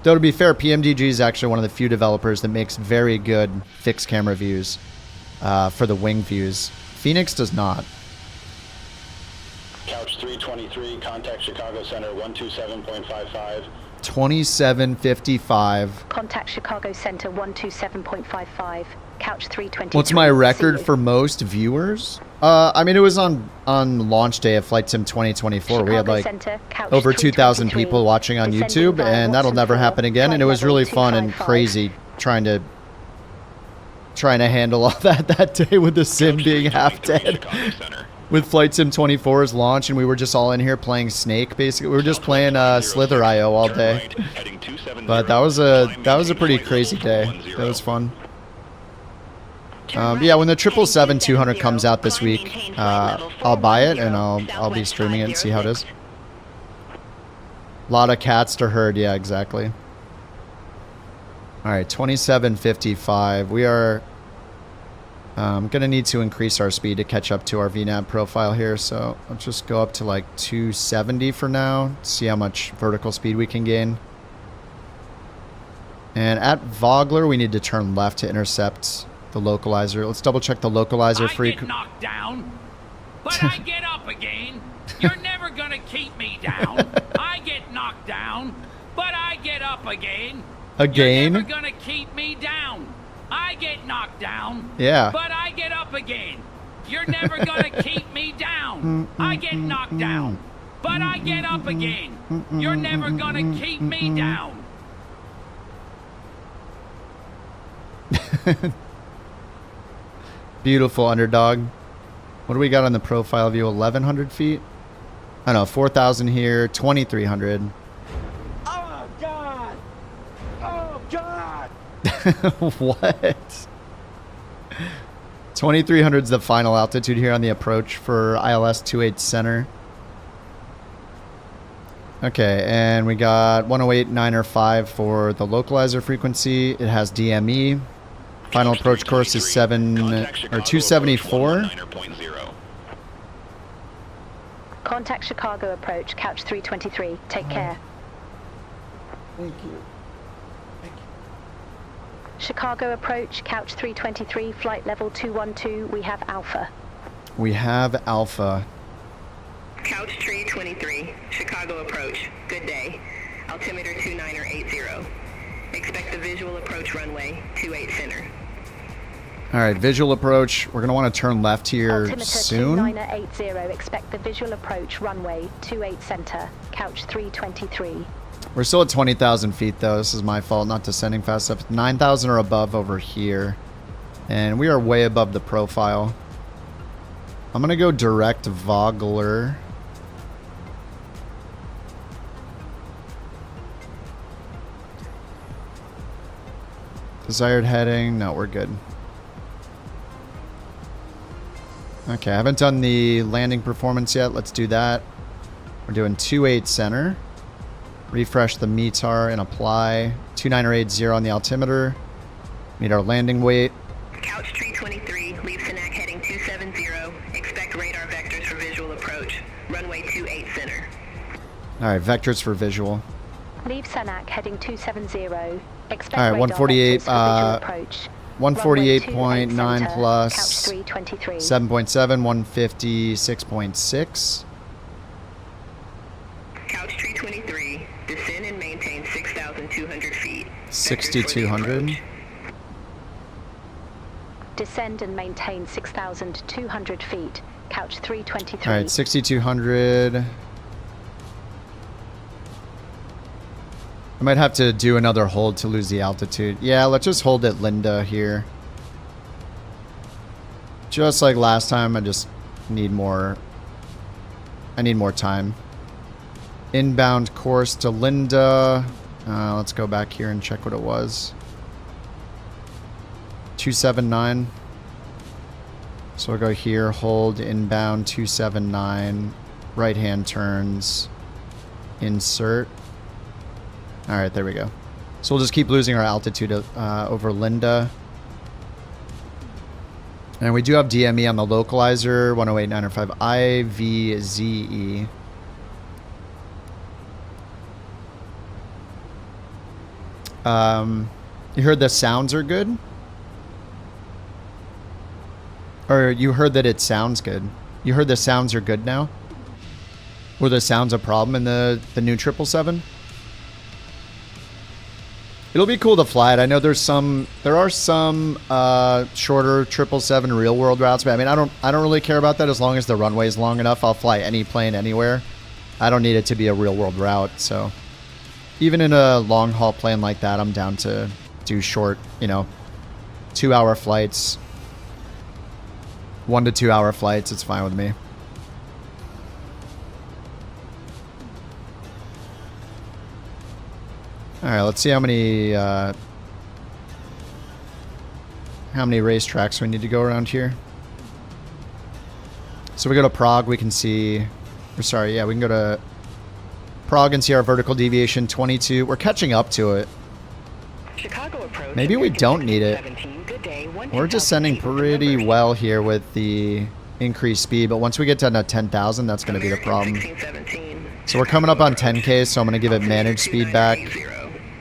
Though to be fair, PMDG is actually one of the few developers that makes very good fixed camera views for the wing views. Fenix does not. Couch 323, contact Chicago Center 127.55. 2755. Contact Chicago Center 127.55. Couch 323. What's my record for most viewers? I mean, it was on launch day of Flight Sim 2024. We had like over 2,000 people watching on YouTube, and that'll never happen again. And it was really fun and crazy trying to handle all that day with the sim being half dead. With Flight Sim 24's launch, and we were just all in here playing Snake. Basically, we were just playing Slither IO all day. But that was a pretty crazy day. That was fun. Yeah, when the 777-200 comes out this week, I'll buy it and I'll be streaming it and see how it is. A lot of cats to herd, yeah, exactly. All right, 2755. We are gonna need to increase our speed to catch up to our VNAV profile here, so let's just go up to like 270 for now, see how much vertical speed we can gain. And at Vogler, we need to turn left to intercept the localizer. Let's double check the localizer I get knocked down, but I get up again. You're never gonna keep me down. I get knocked down, but I get up again. Again? You're never gonna keep me down. I get knocked down. Yeah. But I get up again. You're never gonna keep me down. I get knocked down, but I get up again. You're never gonna keep me down. Beautiful, underdog. What do we got on the profile view? 1,100 feet? I don't know, 4,000 here, 2,300. Oh, God. Oh, God. What? 2,300 is the final altitude here on the approach for ILS 28 center. Okay, and we got 108.905 for the localizer frequency. It has DME. Final approach course is 274. Contact Chicago approach, couch 323. Take care. Thank you. Chicago approach, couch 323, flight level 212. We have Alpha. We have Alpha. Couch 323, Chicago approach. Good day. Altimeter 2980. Expect the visual approach runway 28 center. All right, visual approach. We're going to want to turn left here Altimeter soon. 2980. Expect the visual approach runway 28 center. Couch 323. We're still at 20,000 feet, though. This is my fault, not descending fast enough. 9,000 or above over here. And we are way above the profile. I'm going to go direct Vogler. Desired heading. No, we're good. Okay, I haven't done the landing performance yet. Let's do that. We're doing 28 center. Refresh the METAR and apply. 29080 on the altimeter. Meet our landing weight. Couch 323, leave Senac heading 270. Expect radar vectors for visual approach. Runway 28 center. Alright, vectors for visual. Leave Senac heading 270. Expect Alright, radar 148, vectors for visual approach. 148.9 plus Couch 323. 7.7, 156.6. Couch 323, descend and maintain 6,200 feet. 6,200. Descend and maintain 6,200 feet. Couch 323. Alright, 6,200. I might have to do another hold to lose the altitude. Yeah, let's just hold at Linda here. Just like last time, I just need more. I need more time. Inbound course to Linda. Let's go back here and check what it was. 279. So we'll go here, hold inbound 279, right hand turns, insert. All right, there we go. So we'll just keep losing our altitude over Linda. And we do have DME on the localizer, 108.905 IVZE. You heard the sounds are good? Or you heard that it sounds good? You heard the sounds are good now? Were the sounds a problem in the new 777? It'll be cool to fly it. I know there are some shorter 777 real world routes, but I mean I don't really care about that as long as the runway is long enough. I'll fly any plane anywhere. I don't need it to be a real world route, so even in a long haul plane like that, I'm down to do short, 2-hour flights. 1 to 2 hour flights, it's fine with me. Alright, let's see how how many racetracks we need to go around here. So we go to Prague, we can see, or sorry, yeah, we can go to Prague and see our vertical deviation 22. We're catching up to it. Chicago approach. Maybe we don't need it. We're descending pretty well here with the increased speed, but once we get down to 10,000, that's going to be the problem. So we're coming up on 10K, so I'm going to give it managed speed back.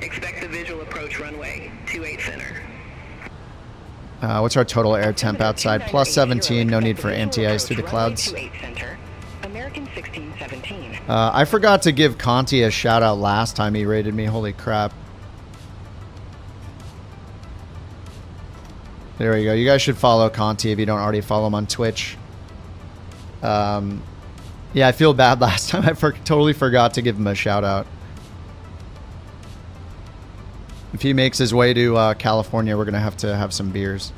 Expect the visual approach runway 28 center. What's our total air temp outside? Plus 17, no need for anti-ice through the clouds. American 1617. I forgot to give Conti a shout out last time he rated me. Holy crap. There we go. You guys should follow Conti if you don't already follow him on Twitch. Yeah, I feel bad last time. I totally forgot to give him a shout out. If he makes his way to California, we're going to have some beers.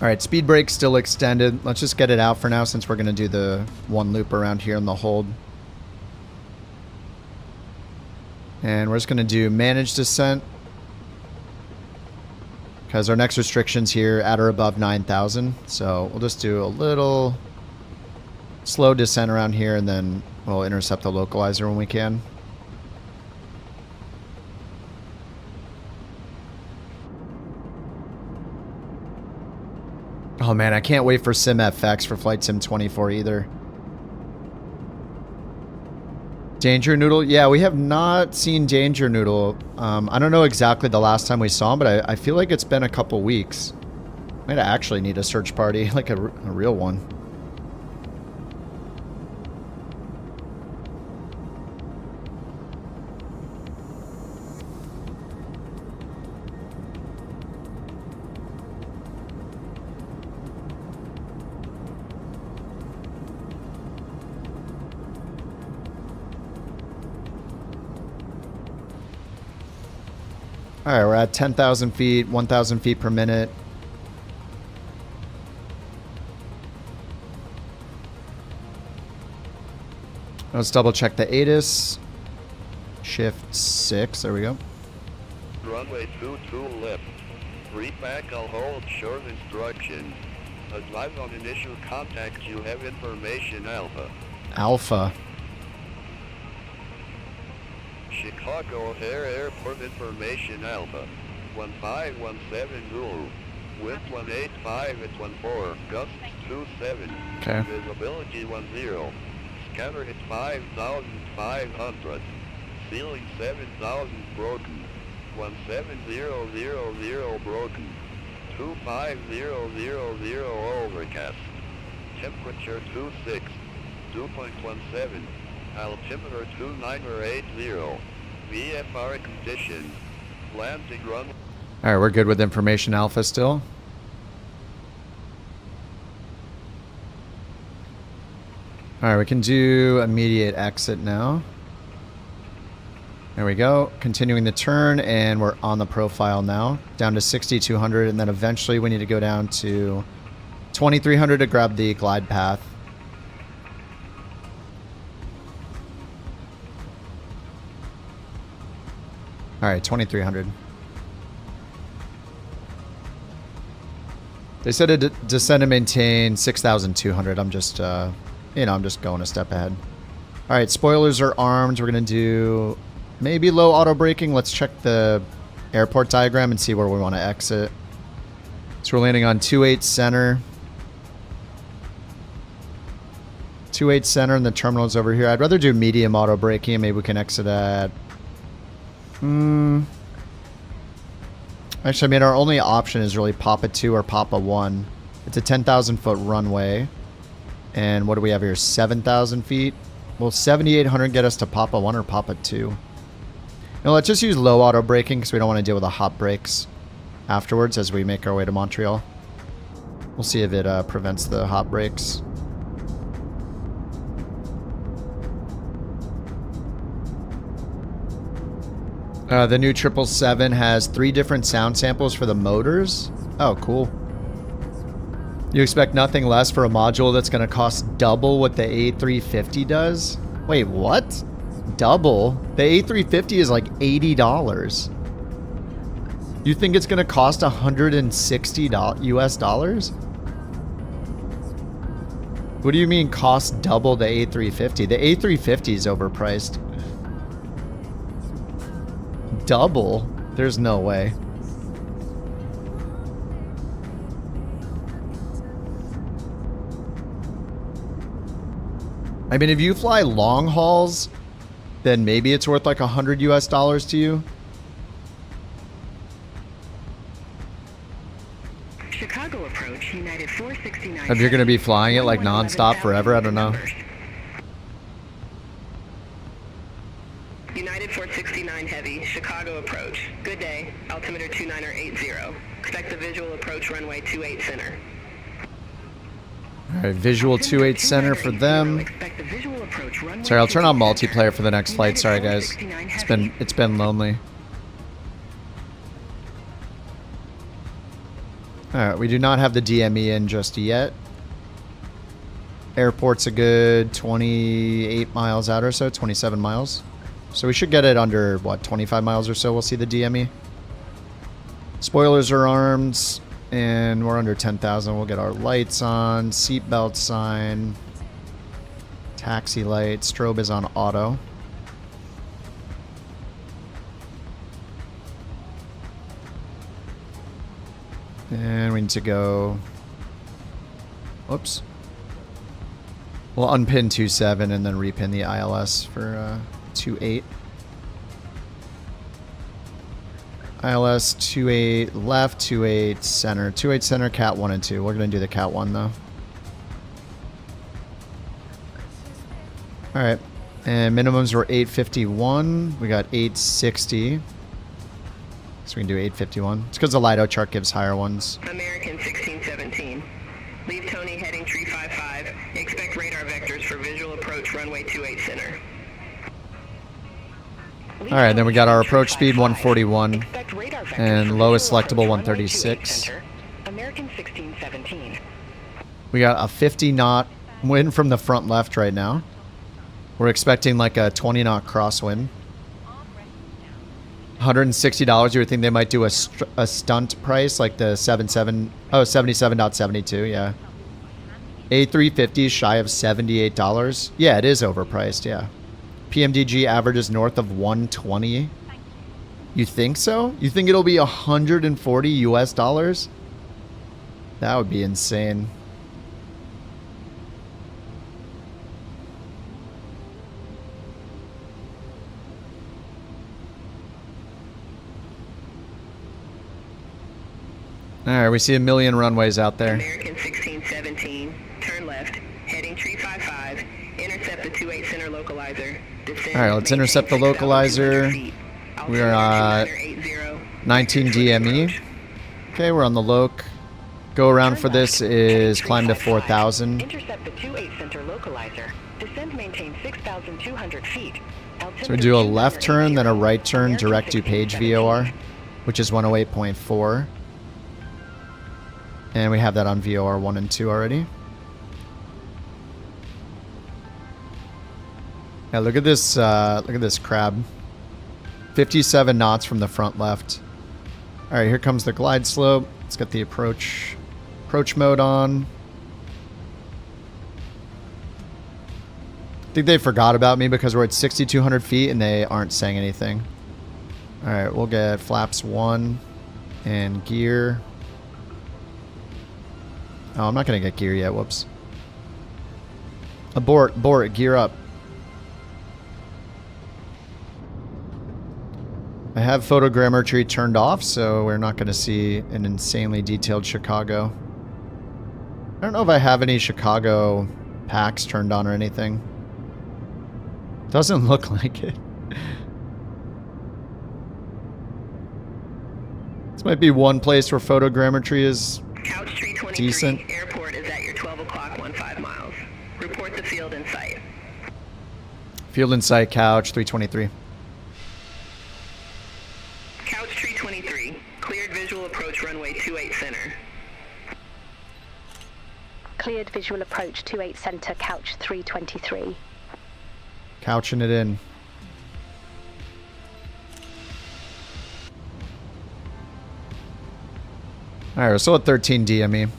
All right, speed brake still extended. Let's just get it out for now since we're going to do the one loop around here in the hold. And we're just going to do managed descent. Because our next restriction's here at or above 9,000. So we'll just do a little slow descent around here and then we'll intercept the localizer when we can. Oh man, I can't wait for SimFX for Flight Sim 24 either. Danger Noodle? Yeah, we have not seen Danger Noodle. I don't know exactly the last time we saw him, but I feel like it's been a couple weeks. Might actually need a search party, like a real one. All right, we're at 10,000 feet, 1,000 feet per minute. Let's double check the ATIS. Shift 6, there we go. Runway 22 left. Repack, I'll hold short instruction. Advise on initial contact, you have information Alpha. Alpha. Chicago O'Hare Airport information Alpha. 1517 Zulu. Wind 185 at 14. Gust 27. Okay. Visibility 10. Scatter hit 5,500. Ceiling 7,000 broken. 17000 broken. 25000 overcast. Temperature 26. 2.17. Altimeter 2980. VFR condition. Landing run. All right, we're good with information Alpha still. All right, we can do immediate exit now. There we go. Continuing the turn, and we're on the profile now. Down to 6,200, and then eventually we need to go down to 2,300 to grab the glide path. All right, 2,300. They said to descend and maintain 6,200. I'm just, I'm just going a step ahead. All right, spoilers are armed. We're going to do maybe low auto braking. Let's check the airport diagram and see where we want to exit. So we're landing on 28 center. 28 center and the terminal's over here. I'd rather do medium auto braking. Maybe we can exit at... Actually, I mean, our only option is really Papa 2 or Papa 1. It's a 10,000 foot runway. And what do we have here? 7,000 feet? Will 7,800 get us to Papa 1 or Papa 2? No, let's just use low auto braking because we don't want to deal with the hot brakes afterwards as we make our way to Montreal. We'll see if it prevents the hot brakes. The new 777 has 3 different sound samples for the motors. Oh, cool. You expect nothing less for a module that's going to cost double what the A350 does? Wait, what? Double? The A350 is like $80. You think it's gonna cost $160 US dollars? What do you mean cost double the A350? The A350 is overpriced. Double? There's no way. I mean, if you fly long hauls, then maybe it's worth like $100 US dollars to you. Chicago approach, United 469. If you're going to be flying it like nonstop forever, I don't know. United 469 Heavy, Chicago approach. Good day, altimeter 2980. Expect the visual approach runway 28 center. Alright, visual 28 center for them. Sorry, I'll turn on multiplayer for the next flight. Sorry guys. It's been lonely. Alright, we do not have the DME in just yet. Airport's a good 28 miles out or so, 27 miles. So we should get it under, what, 25 miles or so, we'll see the DME. Spoilers are armed, and we're under 10,000. We'll get our lights on, seatbelt sign, taxi light, strobe is on auto. And we need to go, whoops. We'll unpin 27 and then repin the ILS for 28. ILS 28 left, 28 center. 28 center, cat 1 and 2. We're going to do the cat 1 though. Alright. And minimums were 851. We got 860. So we can do 851. It's because the Lido chart gives higher ones. American 1617. Leave Tony heading 355. Expect radar vectors for visual approach runway 28 center. Alright, then we got our approach speed 141 and lowest selectable 136. American 1617. We got a 50 knot wind from the front left right now. We're expecting like a 20 knot crosswind. $160. You would think they might do a stunt price like the 77.72, yeah. A350 is shy of $78. Yeah, it is overpriced, yeah. PMDG average is north of 120. You think so? You think it'll be 140 US dollars? That would be insane. Alright, we see a million runways out there. American 1617, turn left, heading 355, intercept the 28 center localizer. Alright, let's intercept the localizer. We are at 19 DME. Okay, we're on the loc. Go around for this is climb to 4,000. Intercept the 28 center localizer. Descend, maintain 6,200 feet. So we do a left turn, then a right turn, direct to page VOR, which is 108.4. And we have that on VOR 1 and 2 already. Yeah, look at this crab. 57 knots from the front left. All right, here comes the glide slope. Let's get the approach mode on. I think they forgot about me because we're at 6,200 feet and they aren't saying anything. All right, we'll get flaps 1 and gear. Oh, I'm not going to get gear yet. Whoops. Abort, gear up. I have photogrammetry turned off, so we're not going to see an insanely detailed Chicago. I don't know if I have any Chicago packs turned on or anything. Doesn't look like it. This might be one place where photogrammetry is decent. Airport is at your 12 o'clock 15 miles. Report the field in sight. Field in sight, couch 323. Couch 323. Cleared visual approach runway 28 center. Cleared visual approach 28 center, couch 323. Couching it in. Alright, we're still at 13 DME.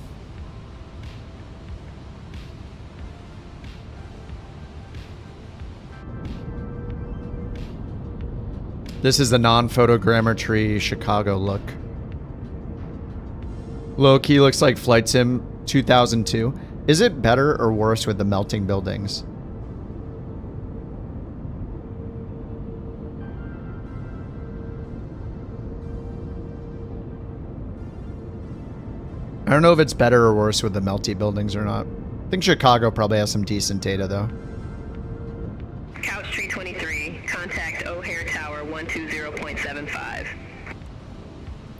This is the non-photogrammetry Chicago look. Low-key looks like Flight Sim 2002. Is it better or worse with the melting buildings? I don't know if it's better or worse with the melty buildings or not. I think Chicago probably has some decent data though. Couch 323, contact O'Hare Tower 120.75.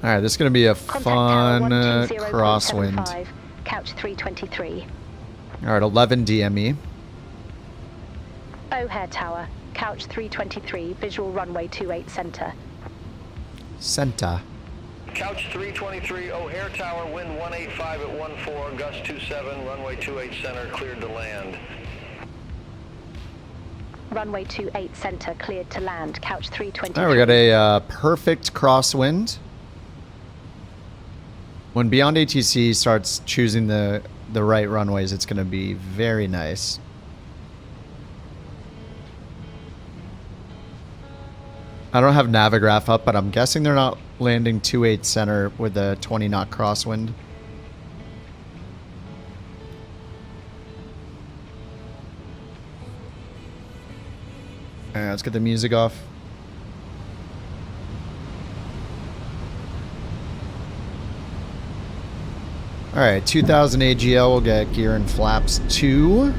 Alright, this is going to be a Contact fun tower crosswind. 120.75, couch 323. Alright, 11 DME. O'Hare Tower, couch 323, visual runway 28 center. Center. Couch 323, O'Hare Tower, wind 185 at 14, gust 27, runway 28 center, cleared to land. Runway 28 center, cleared to land, couch 323. Alright, we got a perfect crosswind. When Beyond ATC starts choosing the right runways, it's going to be very nice. I don't have Navigraph up, but I'm guessing they're not landing 28 center with a 20 knot crosswind. Alright, let's get the music off. Alright, 2000 AGL, we'll get gear and flaps 2.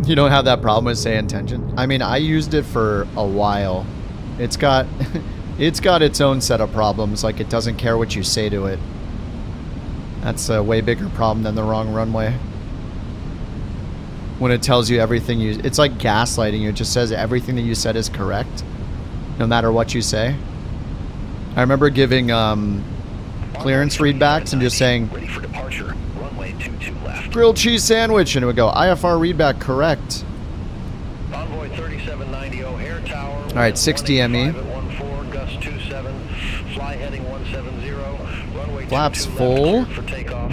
You don't have that problem with say intention? I mean, I used it for a while. It's got its own set of problems, like it doesn't care what you say to it. That's a way bigger problem than the wrong runway. When it tells you everything you... It's like gaslighting you. It just says everything that you said is correct, no matter what you say. I remember giving clearance readbacks and just saying, Ready for departure, runway 22 left. grilled cheese sandwich, and it would go, IFR readback correct. Convoy 3790, O'Hare Tower. Alright, 6 DME. At 14, gust 27, fly heading 170, runway Flaps 22 full. left, cleared for takeoff.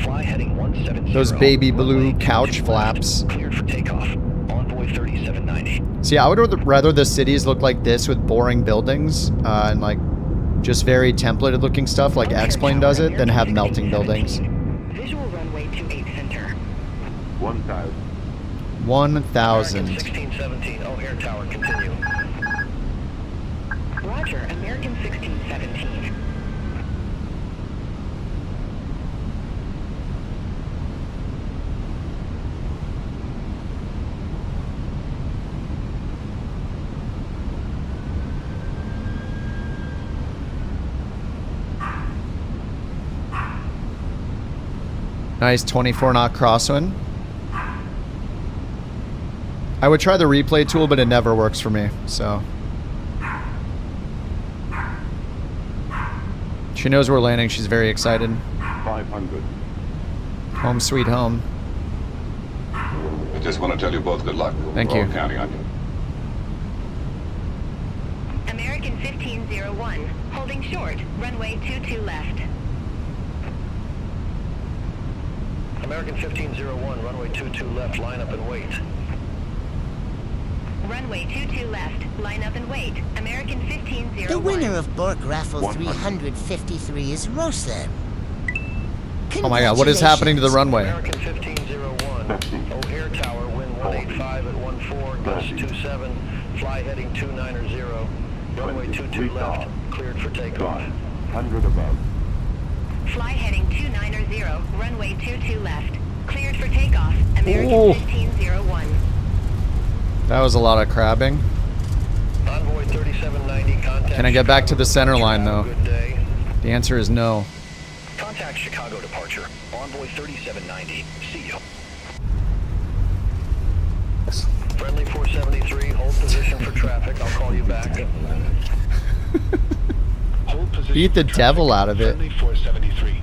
Fly heading 170. Those baby blue couch flaps. Cleared for takeoff. Envoy 3790. See, I would rather the cities look like this with boring buildings and like just very templated looking stuff like X-Plane does it than have melting buildings. Visual runway 28 center. 1,000. 1,000. 1617, O'Hare Tower, continue. Roger, American 1617. Nice 24 knot crosswind. I would try the replay tool, but it never works for me, so. She knows we're landing. She's very excited. 500. Home sweet home. I just want to tell you both good luck. Thank We're you. all counting on you. American 1501, holding short, runway 22 left. American 1501, runway 22 left, line up and wait. Runway 22 left, line up and wait. American 1501. The winner of Bork Raffle 353 is Rosa. Oh my god, what is happening to the runway? American 1501, O'Hare Tower, wind 185 at 14, gust 27, fly heading 290, runway 22 left, cleared for takeoff. 100 above. Fly heading 290, runway 22 left. Cleared for takeoff. American Ooh. 1501. That was a lot of crabbing. Envoy 3790, contact Can I get back to the center line though? Good day. The answer is no. Contact Chicago departure. Envoy 3790. See you. Friendly 473, hold position for traffic. I'll call you back. Beat the devil out of it. Friendly 473.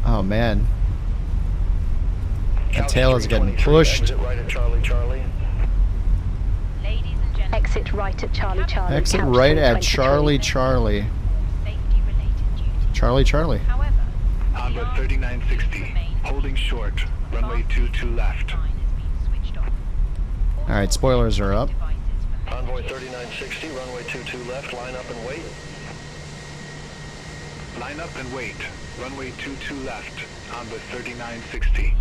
Oh man. The tail is getting pushed. Exit right at Charlie Charlie. Exit right at Charlie Charlie. Exit Couch right at 323. Charlie Charlie. Charlie Charlie. Envoy 3960. Holding short. Runway 22 left. Alright, spoilers are up. Envoy 3960, runway 22 left, line up and wait. Line up and wait. Runway 22 left. Envoy 3960.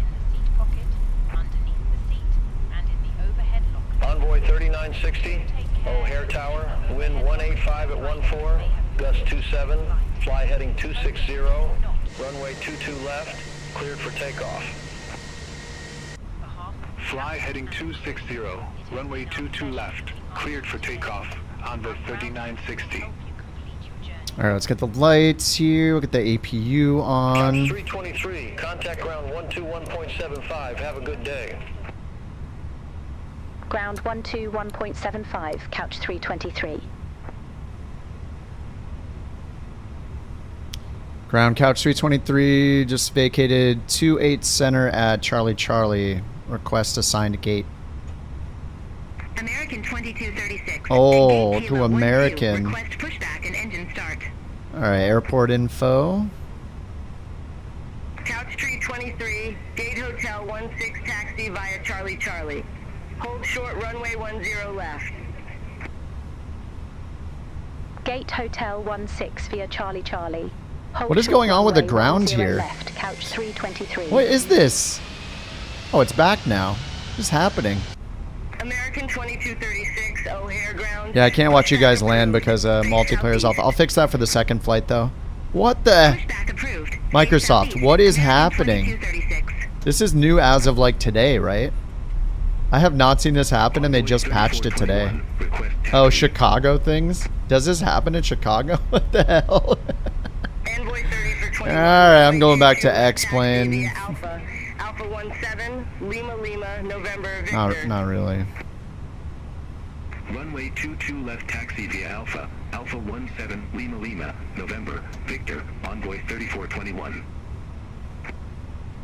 Envoy 3960, O'Hare Tower, wind 185 at 14, gust 27, fly heading 260, runway 22 left, cleared for takeoff. Fly heading 260. Runway 22 left. Cleared for takeoff. Envoy 3960. Alright, let's get the lights here. We'll get the APU on. 323, contact ground 121.75, have a good day. Ground 121.75, couch 323. Ground couch 323 just vacated 28 center at Charlie Charlie. Request assigned gate. American 2236. Oh, to American. Request pushback and engine start. Alright, airport info. Couch 323, Gate Hotel 16 taxi via Charlie Charlie. Hold short runway 10 left. Gate Hotel 16 via Charlie Charlie. Hold What is short going on with the runway ground 10 here? Left, couch 323. What is this? Oh, it's back now. What is happening? American 2236, O'Hare ground. Yeah, I can't watch you guys land because multiplayer's off. I'll fix that for the second flight though. What the? Microsoft, what is happening? This is new as of like today, right? I have not seen this happen and they just patched it today. Oh, Chicago things? Does this happen in Chicago? What the hell? Alright, I'm going back to X-Plane. Alpha 17, Lima Lima, November Victor. Not really. Runway 22 left taxi via Alpha. Alpha 17 Lima Lima, November Victor. Envoy 3421.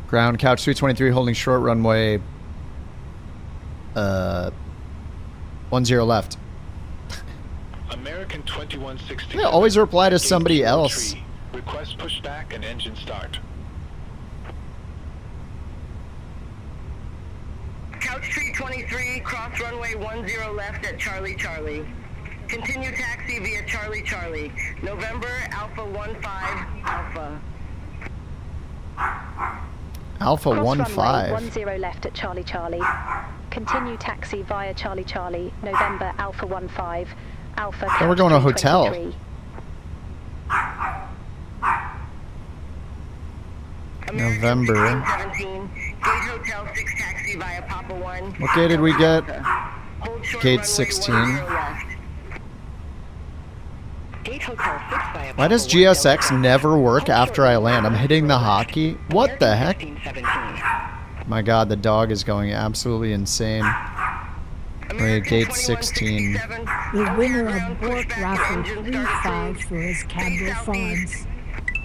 Ground couch 323 holding short runway 10 left. American 2160. They always reply to somebody else. Request pushback and engine start. Couch 323, cross runway 10 left at Charlie Charlie. Continue taxi via Charlie Charlie. November Alpha 15 Alpha. Alpha Cross 15. 10 left at Charlie Charlie. Continue taxi via Charlie Charlie. November Alpha 15 Alpha. Then we're going to a hotel. 323. November. 17, Gate Hotel 6 taxi via Papa 1. What gate did we get? Hold short Gate runway 16. 10 left. Gate Hotel 6 via Why does Papa 1 GSX Delta. never work after I land? I'm hitting the hotkey. What the heck? 1617. My god, the dog is going absolutely insane. We're at gate 16. The winner of Bork Raffle 35 for his Campbell Farms.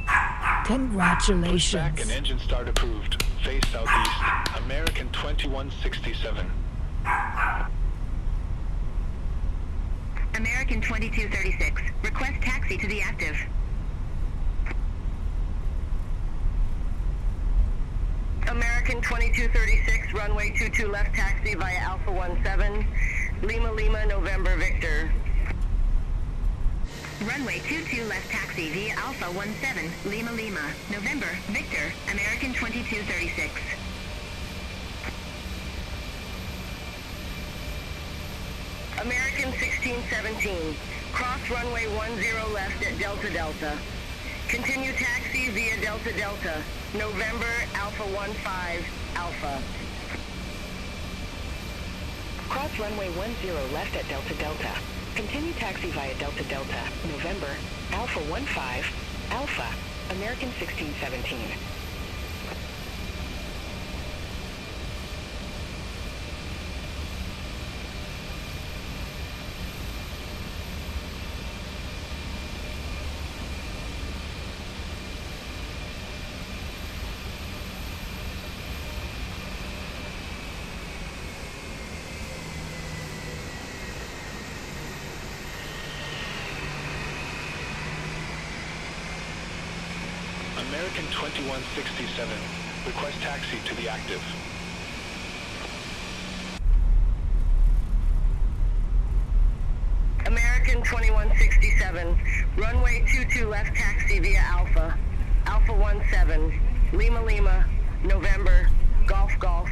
Pushback Congratulations. and engine start approved. Face southeast. American 2167. American 2236, request taxi to the active. American 2236, runway 22 left taxi via Alpha 17, Lima Lima, November Victor. Runway 22 left taxi via Alpha 17, Lima Lima, November Victor, American 2236. American 1617, cross runway 10 left at Delta Delta. Continue taxi via Delta Delta, November Alpha 15 Alpha. Cross runway 10 left at Delta Delta. Continue taxi via Delta Delta, November, Alpha 15, Alpha, American 1617. American 2167. Request taxi to the active. American 2167. Runway 22 left taxi via Alpha. Alpha 17. Lima Lima. November. Golf Golf.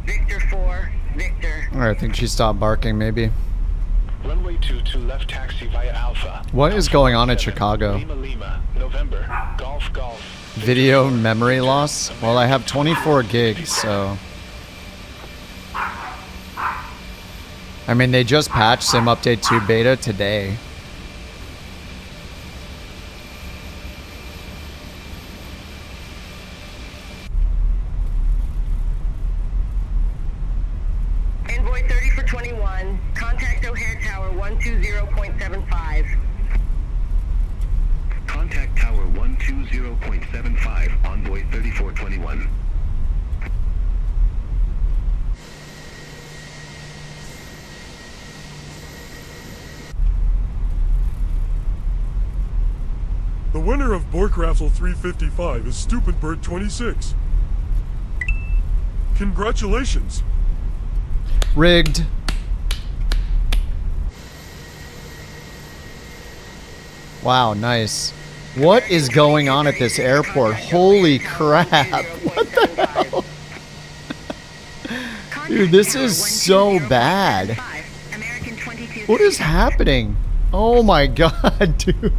Victor 4. Victor. Alright, I think she stopped barking, maybe. Runway 22 left taxi via Alpha. What is going on in Chicago? Lima Lima. November. Golf Golf. Video memory loss? Well, I have 24 gigs, so... I mean, they just patched Sim Update 2 beta today. Envoy 30 for 21. Contact O'Hare Tower 120.75. Contact Tower 120.75, Envoy 3421. The winner of Bork Raffle 355 is Stupid Bird 26. Congratulations. Rigged. Wow, nice. What is going on at this airport? Holy crap. What the hell? Dude, this is so bad. What is happening? Oh my god, dude.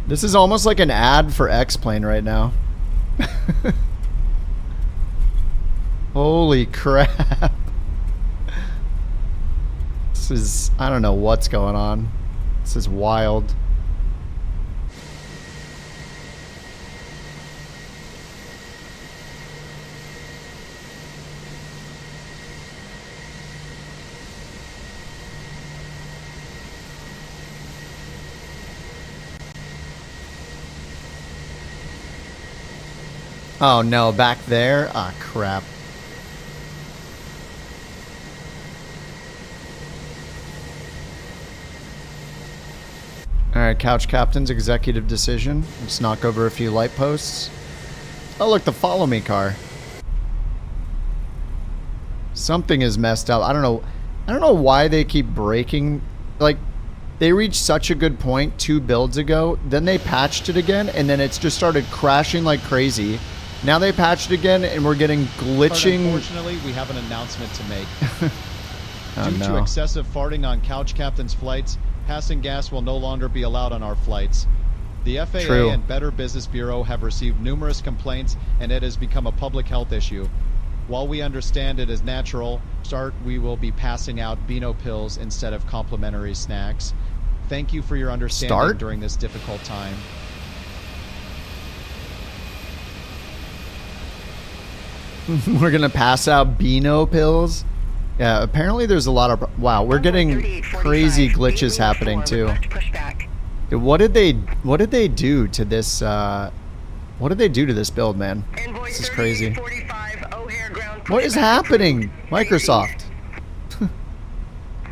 This is almost like an ad for X-Plane right now. Holy crap. This is... I don't know what's going on. This is wild. Oh no, back there? Ah, crap. Alright, Couch Captain's executive decision. Let's knock over a few light posts. Oh look, the follow me car. Something is messed up. I don't know why they keep breaking. Like, they reached such a good point 2 builds ago, then they patched it again, and then it's just started crashing like crazy. Now they patched it again, and we're getting glitching. Unfortunately, we have an announcement to make. Oh, Due to excessive farting on Couch Captain's flights, passing gas will no longer be allowed on our flights. The FAA and Better Business Bureau have received numerous complaints, and it has become a public health issue. While we understand it is natural, we will be passing out Beano pills instead of complimentary snacks. Thank you for your understanding during this difficult time. We're gonna pass out Beano pills. Yeah, apparently there's a lot of... Wow, we're getting crazy glitches happening too. Dude, what did they do to this? What did they do to this build, man? This is crazy. What is happening, Microsoft?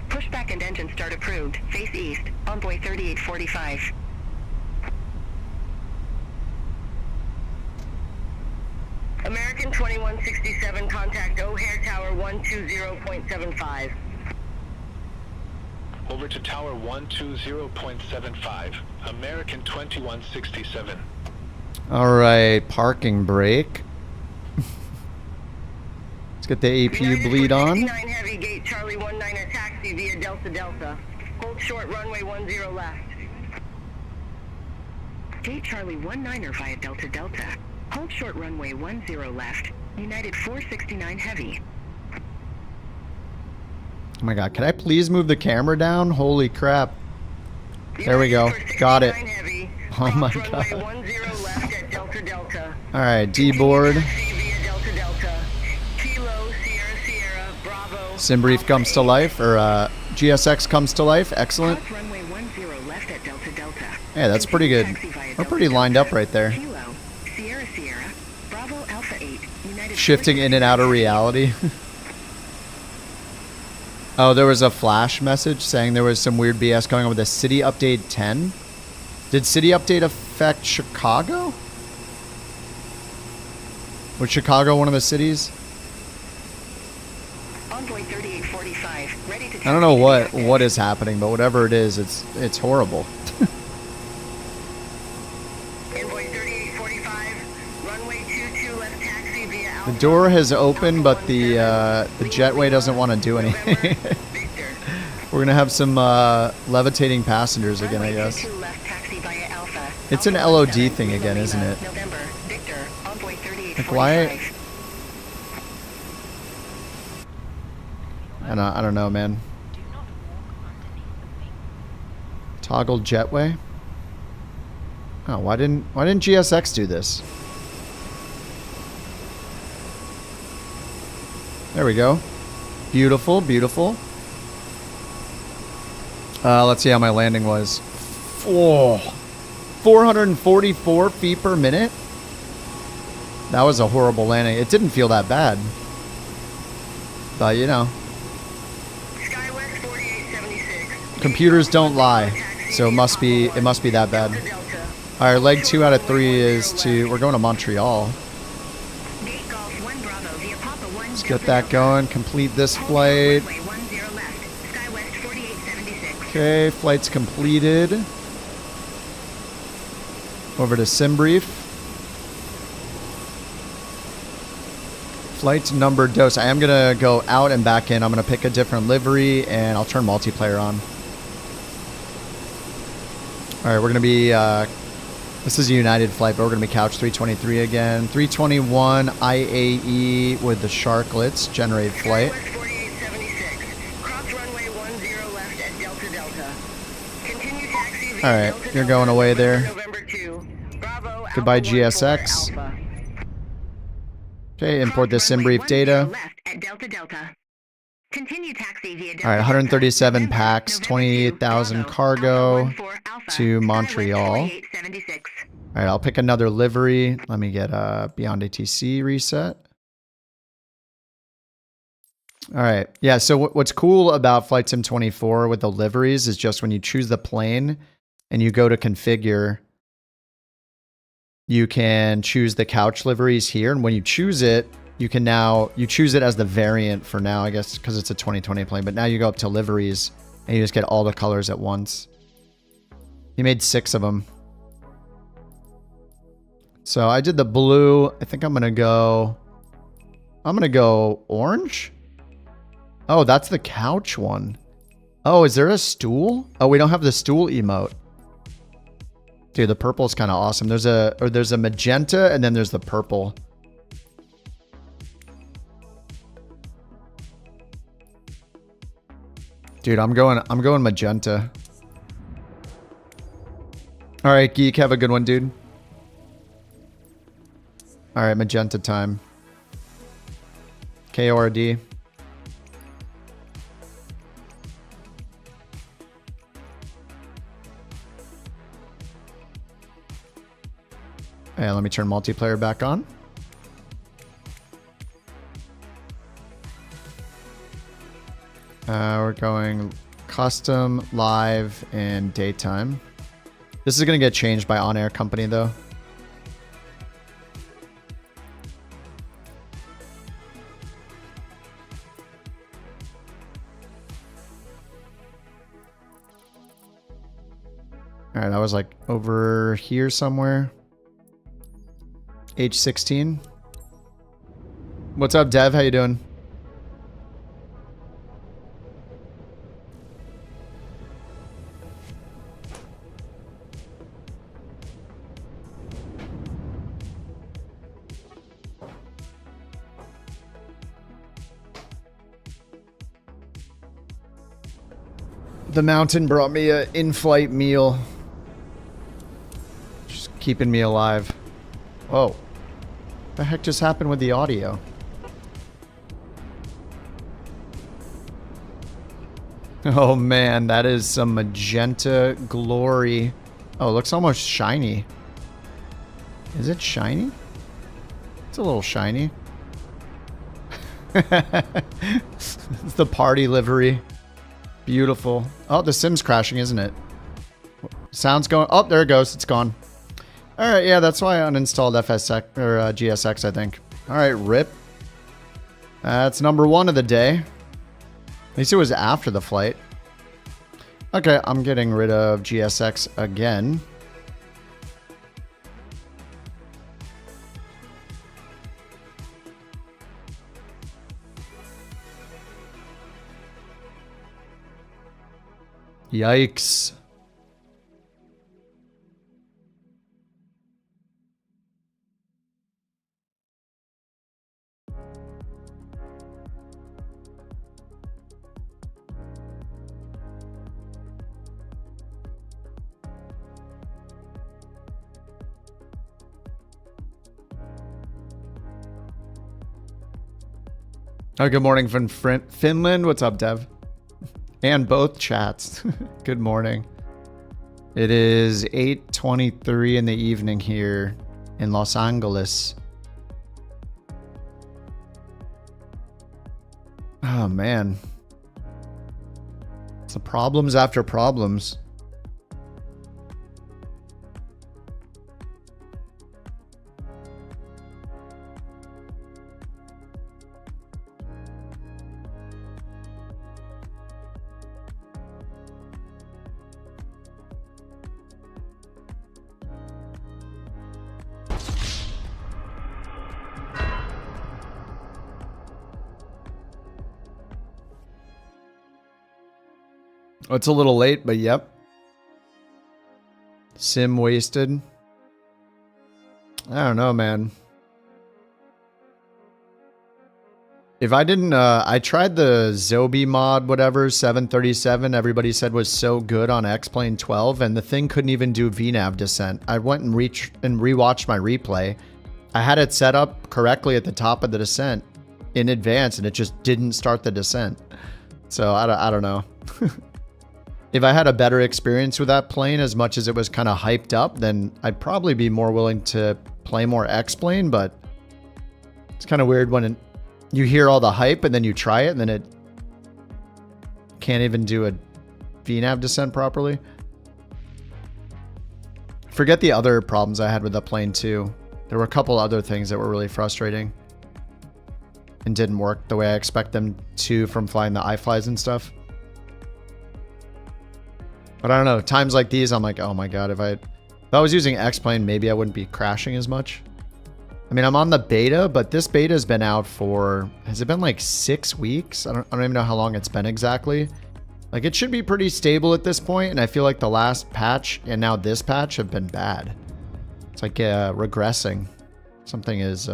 Pushback and engine start approved. Face east. Envoy 3845. American 2167, contact O'Hare Tower 120.75. Over to Tower 120.75, American 2167. Alright, parking brake. Let's get the APU bleed on. 69 heavy, gate Charlie 19er taxi via Delta Delta. Hold short runway 10 left. Gate Charlie 19er via Delta Delta. Hold short runway 10 left. United 469 heavy. Oh my god, can I please move the camera down? Holy crap. There we go. Got it. Oh my god. Alright, D-board. Simbrief comes to life, or GSX comes to life. Excellent. Yeah, that's pretty good. We're pretty lined up right there. Shifting in and out of reality. Oh, there was a flash message saying there was some weird BS going on with the City Update 10. Did city update affect Chicago? Was Chicago one of the cities? Envoy 3845, ready to I don't know what is happening, but whatever it is, it's horrible. Envoy 3845, runway 22 left taxi via Alpha. The door has opened, but the jetway doesn't want to do anything. We're gonna have some levitating passengers again, I guess. It's an LOD thing again, isn't it? Like why? I don't know, man. Toggle jetway. Oh, why didn't GSX do this? There we go. Beautiful, beautiful. Let's see how my landing was. 444 feet per minute. That was a horrible landing. It didn't feel that bad, but you know, computers don't lie, so it must be that bad. All right, leg 2 out of 3 is to. We're going to Montreal. Let's get that going. Complete this flight. Okay, flight's completed. Over to SimBrief. Flight number dose. I am going to go out and back in. I'm going to pick a different livery and I'll turn multiplayer on. Alright, we're going to be... this is a United flight, but we're going to be couch 323 again. 321 IAE with the Sharklets. Generate flight. Alright, you're going away there. Goodbye, GSX. Okay, import the SimBrief data. Alright, 137 packs, 28,000 cargo to Montreal. Alright, I'll pick another livery. Let me get Beyond ATC reset. Alright, yeah, so what's cool about Flight Sim 24 with the liveries is just when you choose the plane and you go to configure, you can choose the couch liveries here. And when you choose it, you choose it as the variant for now, I guess, because it's a 2020 plane. But now you go up to liveries and you just get all the colors at once. He made 6 of them. So I did the blue. I think I'm going to go orange. Oh, that's the couch one. Oh, is there a stool? Oh, we don't have the stool emote. Dude, the purple is kind of awesome. There's a magenta and then there's the purple. Dude, I'm going magenta. All right, Geek, have a good one, dude. All right, magenta time. KORD. Hey, let me turn multiplayer back on. We're going custom, live, and daytime. This is going to get changed by On-Air Company, though. Alright, I was like over here somewhere. H16. What's up, Dev? How you doing? The mountain brought me an in-flight meal. Just keeping me alive. Whoa. What the heck just happened with the audio? Oh man, that is some magenta glory. Oh, it looks almost shiny. Is it shiny? It's a little shiny. It's the party livery. Beautiful. Oh, the Sim's crashing, isn't it? Sound's going. Oh, there it goes. It's gone. All right, yeah, that's why I uninstalled FSX or GSX, I think. All right, rip. That's number 1 of the day. At least it was after the flight. Okay, I'm getting rid of GSX again. Yikes. Oh, good morning from Finland. What's up, Dev? And both chats. Good morning. It is 8:23 in the evening here in Los Angeles. Oh, man. It's the problems after problems. Oh, it's a little late, but yep. Sim wasted. I don't know, man. If I didn't, I tried the Zobi mod, whatever, 737, everybody said was so good on X-Plane 12, and the thing couldn't even do VNAV descent. I went and rewatched my replay. I had it set up correctly at the top of the descent in advance, and it just didn't start the descent. So I don't know. If I had a better experience with that plane, as much as it was kind of hyped up, then I'd probably be more willing to play more X-Plane, but it's kind of weird when you hear all the hype and then you try it and then it can't even do a VNAV descent properly. Forget the other problems I had with the plane too. There were a couple other things that were really frustrating and didn't work the way I expect them to from flying the iFlies and stuff. But I don't know, times like these, I'm like, oh my God, if I was using X-Plane, maybe I wouldn't be crashing as much. I mean, I'm on the beta, but this beta's been out for, has it been like 6 weeks? I don't even know how long it's been exactly. Like, it should be pretty stable at this point, and I feel like the last patch and now this patch have been bad. It's like regressing. Something's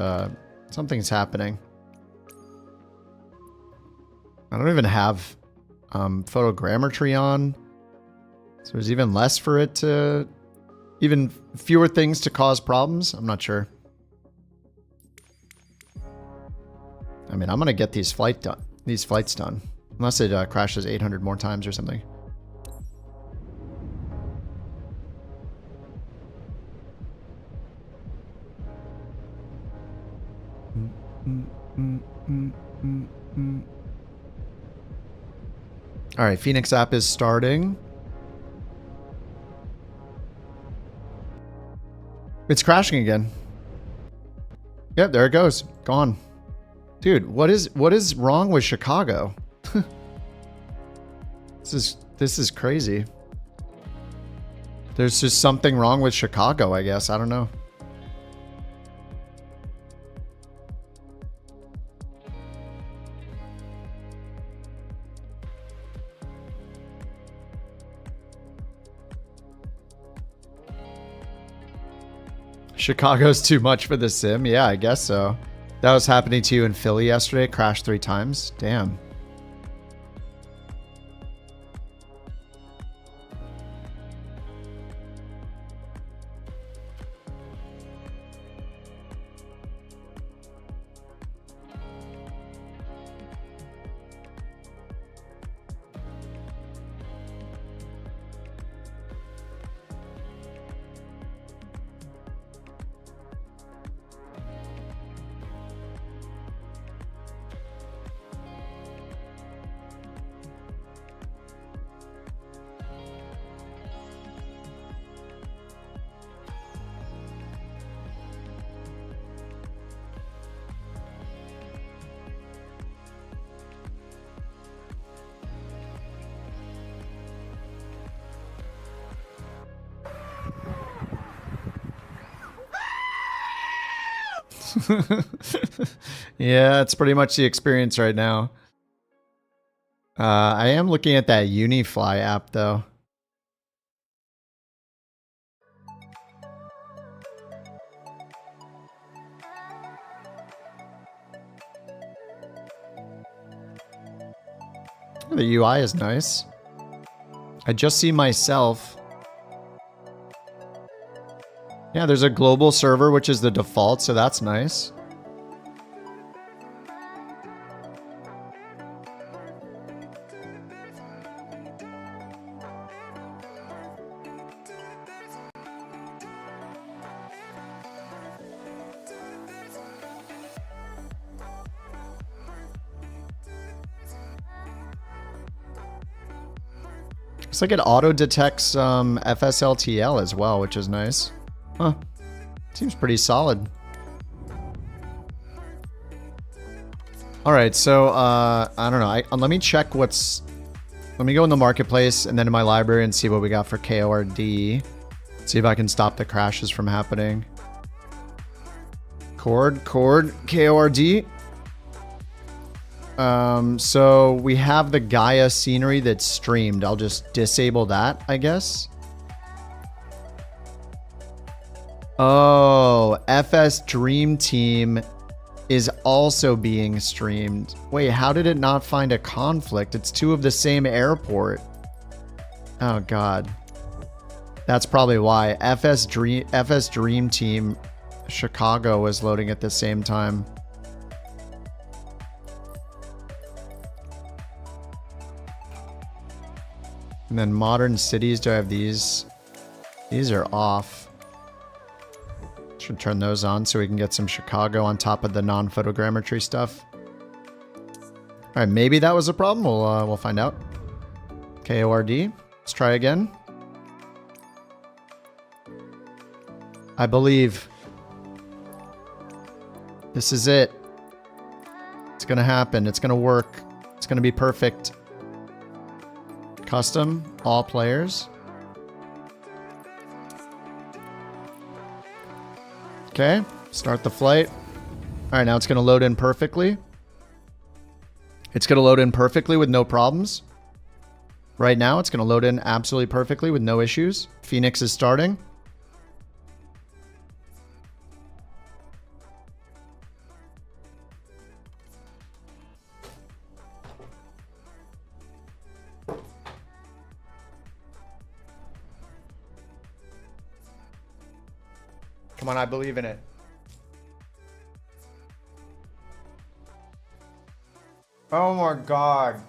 happening. I don't even have photogrammetry on. So there's even less for it to, even fewer things to cause problems. I'm not sure. I mean, I'm gonna get these flights done, unless it crashes 800 more times or something. All right, Fenix app is starting. It's crashing again. Yep, there it goes. Gone. Dude, what is wrong with Chicago? This is crazy. There's just something wrong with Chicago, I guess. I don't know. Chicago's too much for the sim? Yeah, I guess so. That was happening to you in Philly yesterday. Crashed 3 times. Damn. Yeah, it's pretty much the experience right now. I am looking at that Unifly app though. The UI is nice. I just see myself. Yeah, there's a global server, which is the default, so that's nice. Looks like it auto detects FSLTL as well, which is nice. Huh. Seems pretty solid. Alright, so I don't know. Let me check what's... Let me go in the marketplace and then in my library and see what we got for KORD. See if I can stop the crashes from happening. KORD, KORD. So we have the Gaia scenery that's streamed. I'll just disable that, I guess. Oh, FS Dream Team is also being streamed. Wait, how did it not find a conflict? It's two of the same airport. Oh God. That's probably why. FS Dream Team Chicago was loading at the same time. And then Modern Cities, do I have these? These are off. Should turn those on so we can get some Chicago on top of the non-photogrammetry stuff. All right, maybe that was a problem. We'll find out. KORD. Let's try again. I believe. This is it. It's gonna happen. It's gonna work. It's gonna be perfect. Custom, all players. Okay, start the flight. All right, now it's going to load in perfectly. It's going to load in perfectly with no problems. Right now, it's going to load in absolutely perfectly with no issues. Fenix is starting. Come on, I believe in it. Oh my God.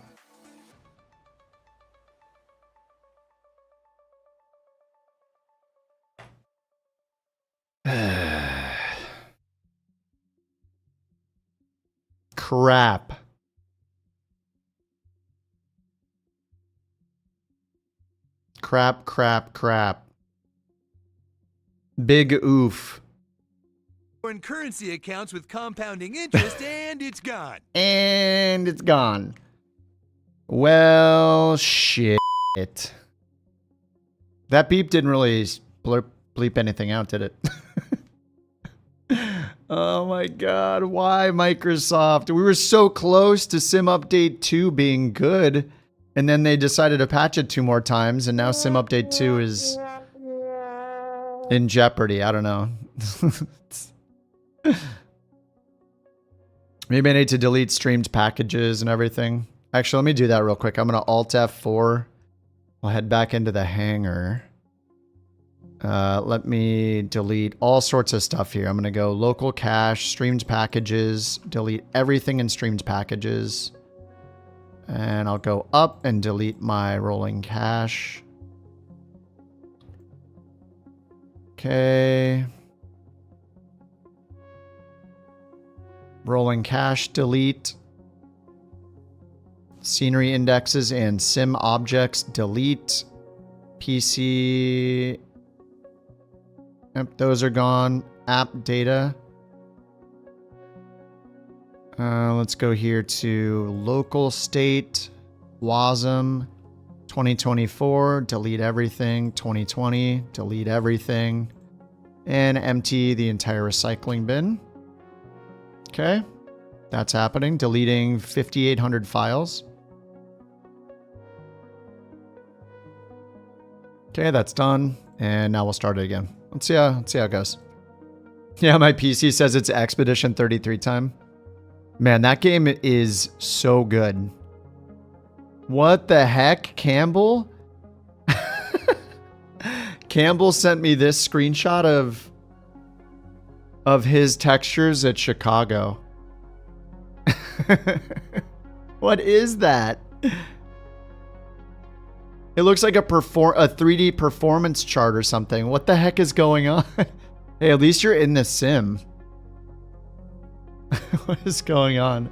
Crap. Crap, crap, crap. Big oof. Foreign currency accounts with compounding interest, and it's gone. And it's gone. Well, shit. That beep didn't really bleep anything out, did it? Oh my God, why Microsoft? We were so close to Sim Update 2 being good, and then they decided to patch it 2 more times, and now Sim Update 2 is in jeopardy. I don't know. Maybe I need to delete streamed packages and everything. Actually, let me do that real quick. I'm going to Alt F4. I'll head back into the hangar. Let me delete all sorts of stuff here. I'm going to go local cache, streamed packages, delete everything in streamed packages. And I'll go up and delete my rolling cache. Okay. Rolling cache, delete. Scenery indexes and sim objects, delete. PC. Yep, those are gone. App data. Let's go here to local state. WASM 2024. Delete everything. 2020. Delete everything. And empty the entire recycling bin. Okay. That's happening. Deleting 5,800 files. Okay, that's done. And now we'll start it again. Let's see how it goes. Yeah, my PC says it's Expedition 33 time. Man, that game is so good. What the heck, Campbell? Campbell sent me this screenshot of his textures at Chicago. What is that? It looks like a 3D performance chart or something. What the heck is going on? Hey, at least you're in the sim. What is going on?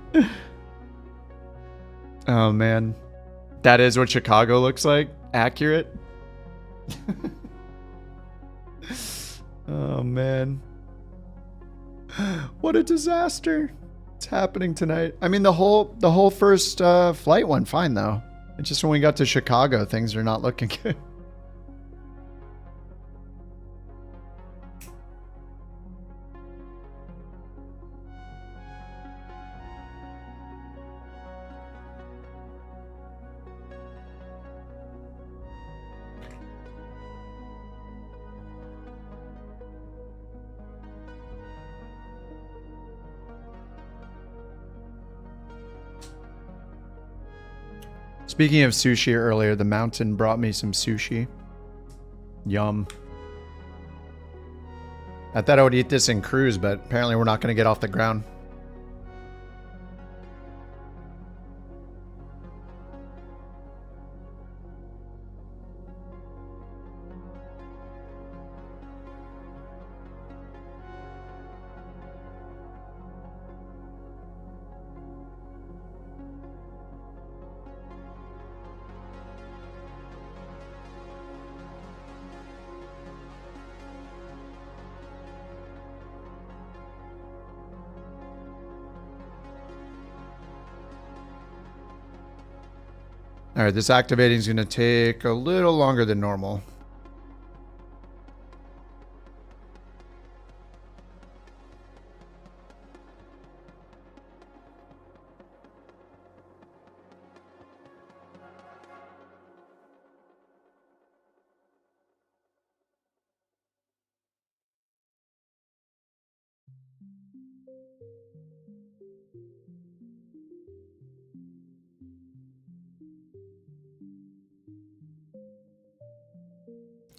Oh man. That is what Chicago looks like? Accurate? Oh man. What a disaster. It's happening tonight. I mean, the whole first flight went fine though. It's just when we got to Chicago, things are not looking good. Speaking of sushi earlier, the mountain brought me some sushi. Yum. I thought I would eat this in cruise, but apparently we're not going to get off the ground. All right, this activating is going to take a little longer than normal.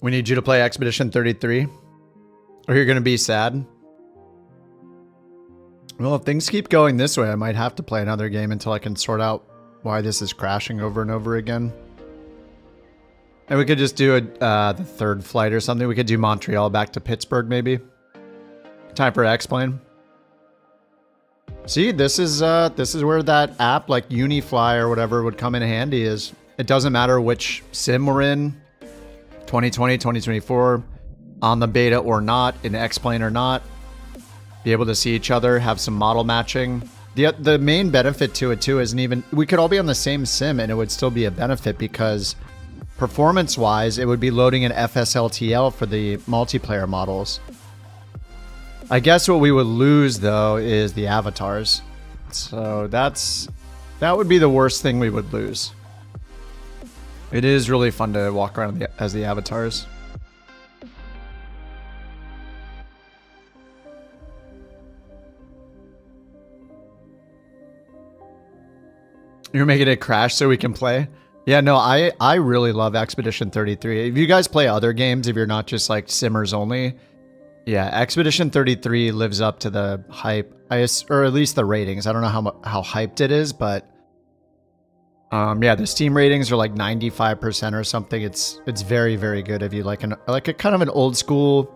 We need you to play Expedition 33, or you're going to be sad. Well, if things keep going this way, I might have to play another game until I can sort out why this is crashing over and over again. And we could just do the third flight or something. We could do Montreal back to Pittsburgh, maybe. Time for X-Plane. See, this is where that app like Unifly or whatever would come in handy. Is it doesn't matter which sim we're in. 2020, 2024, on the beta or not, in X-Plane or not, be able to see each other, have some model matching. The main benefit to it too isn't even, we could all be on the same sim and it would still be a benefit because performance-wise, it would be loading an FSLTL for the multiplayer models. I guess what we would lose though is the avatars. So that would be the worst thing we would lose. It is really fun to walk around as the avatars. You're making it crash so we can play? Yeah, no, I really love Expedition 33. If you guys play other games, if you're not just like simmers only, yeah, Expedition 33 lives up to the hype, or at least the ratings. I don't know how hyped it is, but yeah, the Steam ratings are like 95% or something. It's very, very good. If you like a kind of an old school,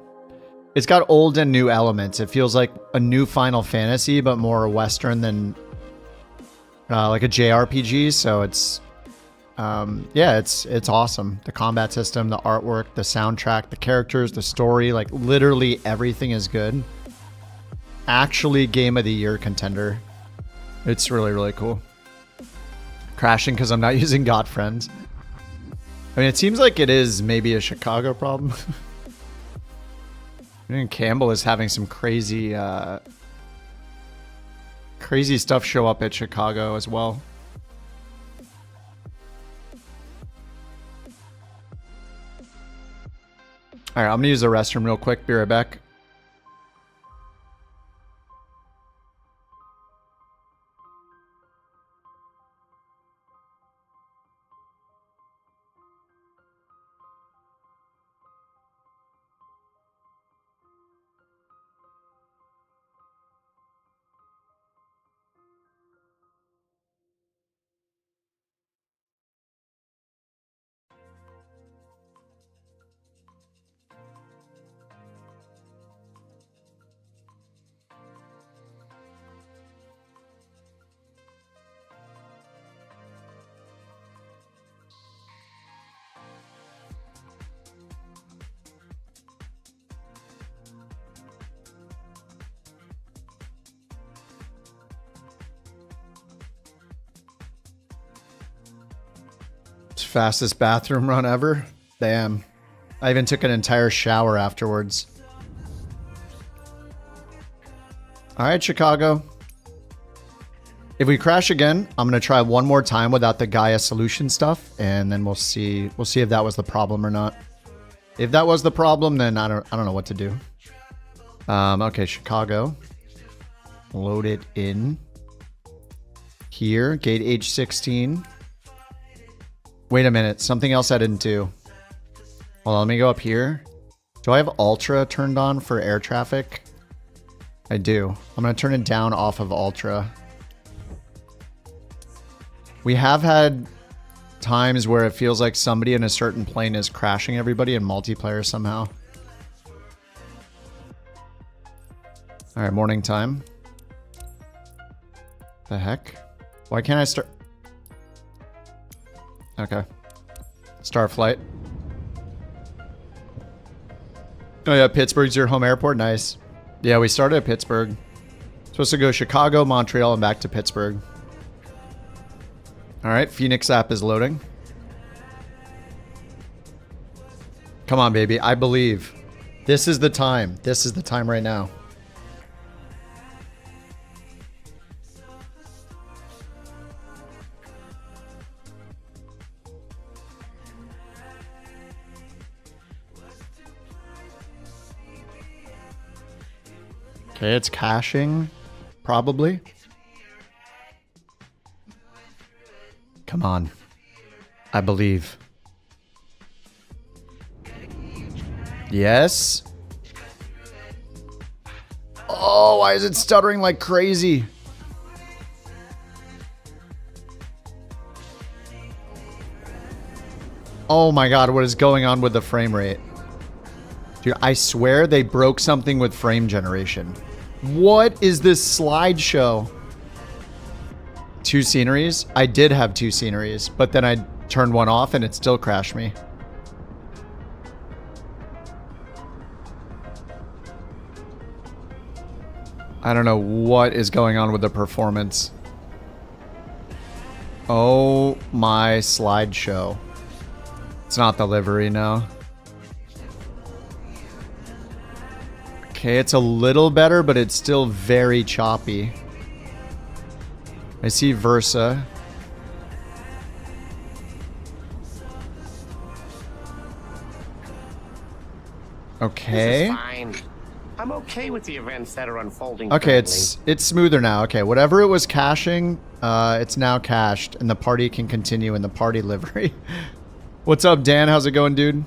it's got old and new elements. It feels like a new Final Fantasy, but more Western than like a JRPG. So it's yeah, it's awesome. The combat system, the artwork, the soundtrack, the characters, the story, like literally everything is good. Actually, Game of the Year contender. It's really, really cool. Crashing because I'm not using God Friends. I mean, it seems like it is maybe a Chicago problem. I mean, Campbell is having some crazy Crazy stuff show up at Chicago as well. All right, I'm gonna use the restroom real quick. Be right back. Fastest bathroom run ever. Damn. I even took an entire shower afterwards. All right, Chicago. If we crash again, I'm going to try one more time without the Gaia solution stuff, and then we'll see if that was the problem or not. If that was the problem, then I don't know what to do. Okay, Chicago. Load it in. Here, gate H16. Wait a minute, something else I didn't do. Hold on, let me go up here. Do I have Ultra turned on for air traffic? I do. I'm going to turn it down off of Ultra. We have had times where it feels like somebody in a certain plane is crashing everybody in multiplayer somehow. All right, morning time. The heck? Why can't I start? Okay. Start flight. Oh yeah, Pittsburgh's your home airport? Nice. Yeah, we started at Pittsburgh. Supposed to go Chicago, Montreal, and back to Pittsburgh. Alright, Fenix app is loading. Come on, baby. I believe. This is the time. This is the time right now. Okay, it's caching, probably. Come on. I believe. Yes. Oh, why is it stuttering like crazy? Oh my god, what is going on with the frame rate? Dude, I swear they broke something with frame generation. What is this slideshow? 2 sceneries? I did have 2 sceneries, but then I turned one off and it still crashed me. I don't know what is going on with the performance. Oh my slideshow. It's not the livery, no. Okay, it's a little better, but it's still very choppy. I see Versa. Okay. This is fine. I'm okay with the events that are unfolding. Okay, currently. it's smoother now. Okay, whatever it was caching, it's now cached, and the party can continue in the party livery. What's up, Dan? How's it going, dude?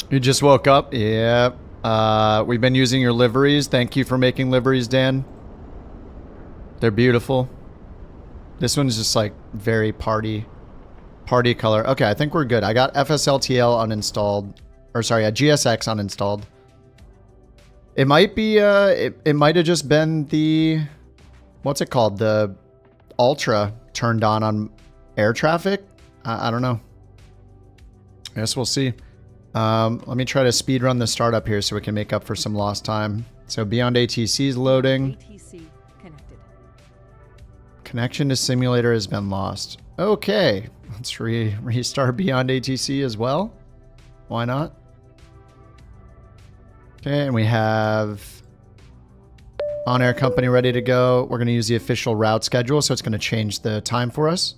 You just woke up? Yeah. We've been using your liveries. Thank you for making liveries, Dan. They're beautiful. This one's just like very party color. Okay, I think we're good. I got FSLTL uninstalled. Or sorry, GSX uninstalled. It might be, it might have just been the, what's it called? The Ultra turned on air traffic? I don't know. I guess we'll see. Let me try to speed run the startup here so we can make up for some lost time. So Beyond ATC is loading. ATC connected. Connection to simulator has been lost. Okay, let's restart Beyond ATC as well. Why not? Okay, and we have on-air company ready to go. We're going to use the official route schedule, so it's going to change the time for us.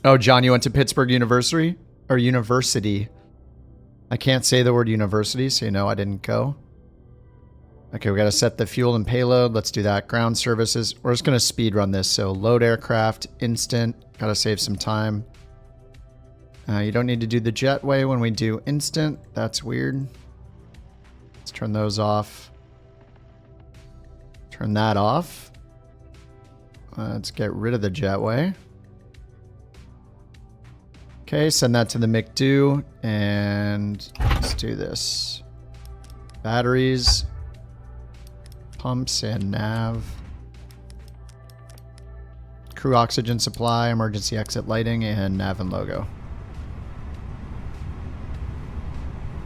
Oh, John, you went to Pittsburgh University? Or University? I can't say the word university, so you know I didn't go. Okay, we got to set the fuel and payload. Let's do that. Ground services. We're just going to speed run this. So load aircraft, instant. Got to save some time. You don't need to do the jetway when we do instant. That's weird. Let's turn those off. Turn that off. Let's get rid of the jetway. Okay, send that to the McDo, and let's do this. Batteries, pumps, and nav. Crew oxygen supply, emergency exit lighting, and nav and logo.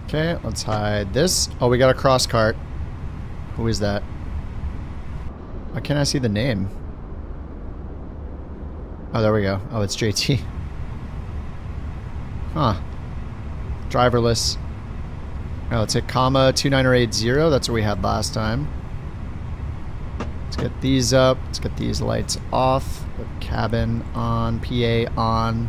Okay, let's hide this. Oh, we got a cross cart. Who is that? Why can't I see the name? Oh, there we go. Oh, it's JT. Huh. Driverless. Oh, let's hit comma 2980. That's what we had last time. Let's get these up. Let's get these lights off. The cabin on. PA on.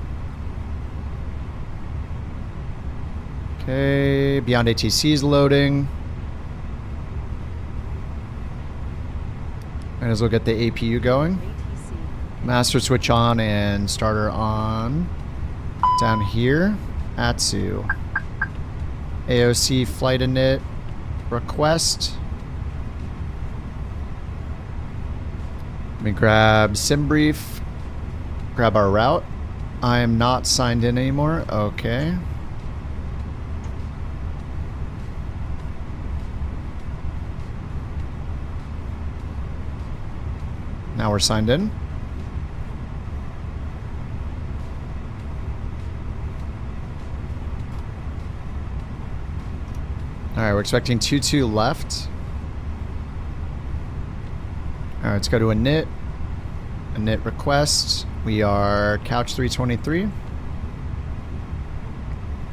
Okay. Beyond ATC is loading. Might as well get the APU going. Master switch on and starter on. Down here, Atsu. AOC flight init request. Let me grab SimBrief. Grab our route. I am not signed in anymore. Okay. Now we're signed in. Alright, we're expecting 2-2 left. Alright, let's go to init. Init request. We are couch 323.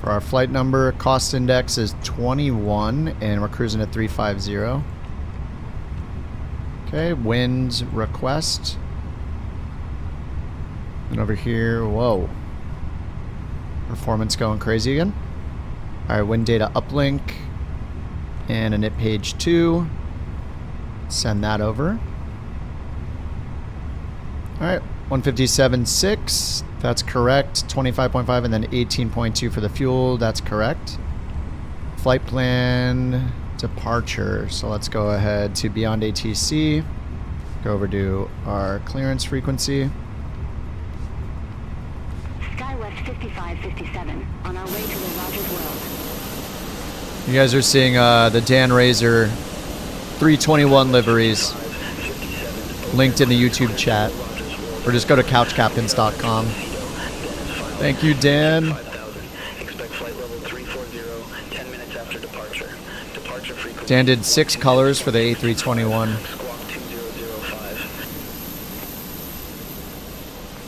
For our flight number, cost index is 21, and we're cruising at 350. Okay, wind request. And over here, whoa. Performance going crazy again. Alright, wind data uplink. And init page 2. Send that over. Alright, 157.6. That's correct. 25.5 and then 18.2 for the fuel. That's correct. Flight plan departure. So let's go ahead to Beyond ATC. Go over to our clearance frequency. SkyWest 5557 on our way to the Rogers World. You guys are seeing the Dan Razor 321 liveries linked in the YouTube chat. Or just go to couchcaptains.com. Thank you, Dan. Dan did 6 colors for the A321.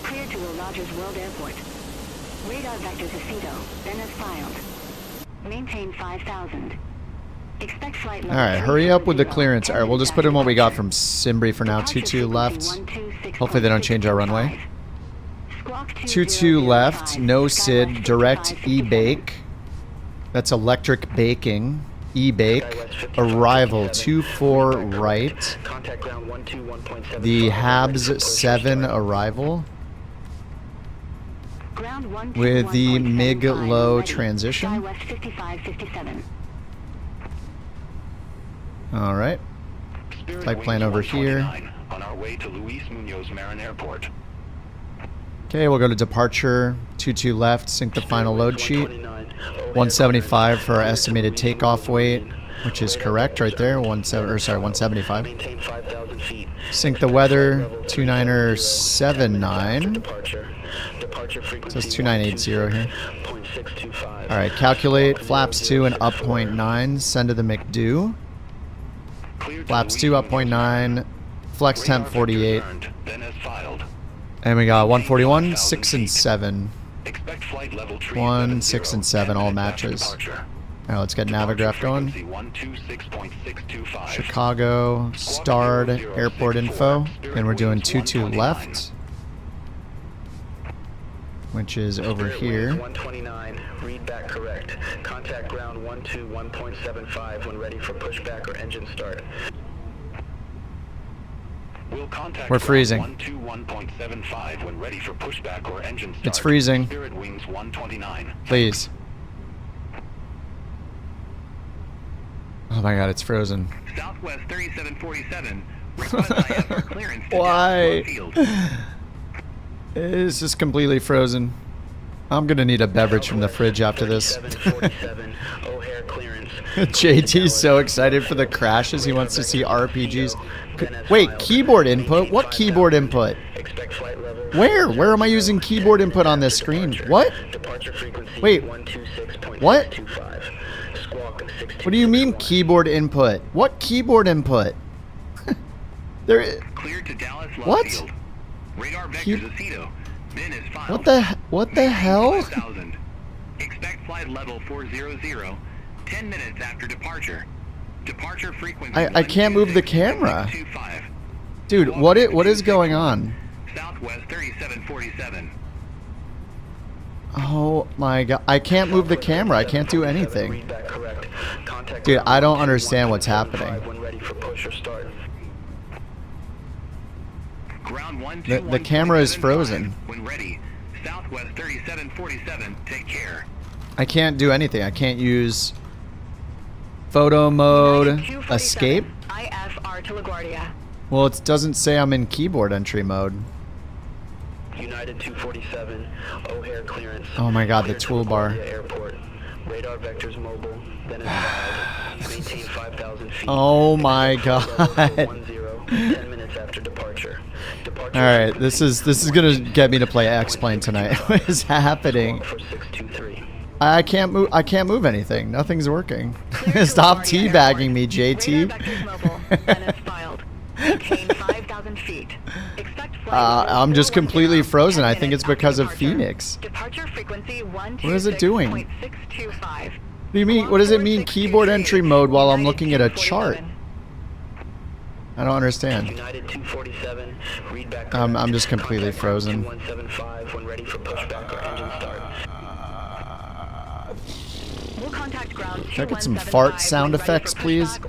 Clear to Rogers World Airport. Radar vector to Cedo, then as filed. Maintain 5,000. Expect flight level. Alright, hurry up with the clearance. Alright, we'll just put in what we got from SimBrief for now. 2-2 left. Hopefully they don't change our runway. 2-2 left. No SID. Direct E-bake. That's electric baking. E-bake. Arrival 2-4 right. The Habs 7 arrival. With the MiG low transition. Alright. Flight plan over here. On our way to Luis Munoz Marin Airport. Okay, we'll go to departure. 2-2 left. Sync the final load sheet. 175 for our estimated takeoff weight, which is correct right there. 175. Sync the weather. 2979. It says 2980 here. 625. All right, calculate flaps 2 and up 0.9. Send to the McDo. Flaps 2 up 0.9. Flex temp 48. And we got 141, 6 and 7. 1, 6 and 7 all matches. All right, let's get Navigraph going. Chicago, starred, airport info. And we're doing 22 left, which is over here. 129, read back correct. Contact ground 121.75 when ready for pushback or engine start. We'll contact We're freezing. 121.75 when ready for pushback or engine start. It's freezing. Spirit Wings 129. Please. Oh my god, it's frozen. Southwest 3747. Request IFR clearance to Why? Field. It's just completely frozen. I'm gonna need a beverage from the fridge after this. JT's so excited for the crashes, he wants to see RPGs. Wait, keyboard input? What keyboard input? Where am I using keyboard input on this screen? What? Wait, what? What do you mean keyboard input? What keyboard input? What? What the hell? Expect flight level 400, 10 minutes after departure. Departure frequency. I can't move the camera. Dude, what is going on? Southwest 3747. Oh my god, I can't move the camera. I can't do anything. Dude, I don't understand what's happening. The camera is frozen. When ready, Southwest 3747, take care. I can't do anything. I can't use photo mode, escape. IFR to LaGuardia. Well, it doesn't say I'm in keyboard entry mode. United 247, O'Hare clearance. Oh my god, the toolbar. Airport. Radar vectors mobile. Then maintain 5,000 feet. Oh my god. 10 minutes after departure. All right, this is gonna get me to play X-Plane tonight. What is happening? I can't move anything. Nothing's working. Stop teabagging me, JT. I'm just completely frozen. I think it's because of Phoenix. What is it doing? What do you mean? What does it mean keyboard entry mode while I'm looking at a chart? I don't understand. United 247, read back. I'm just completely frozen. 2175 when ready for pushback or engine start. We'll contact ground. Can I get some fart sound effects, please?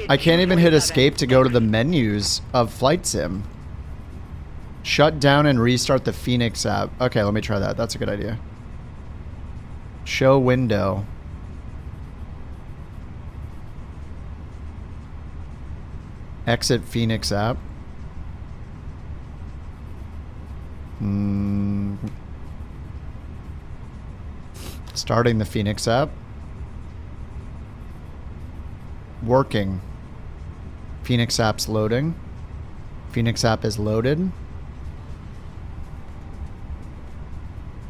I can't even hit escape to go to the menus of Flight Sim. Shut down and restart the Fenix app. Okay, let me try that. That's a good idea. Show window. Exit Fenix app. Starting the Fenix app. Working. Fenix app's loading. Fenix app is loaded.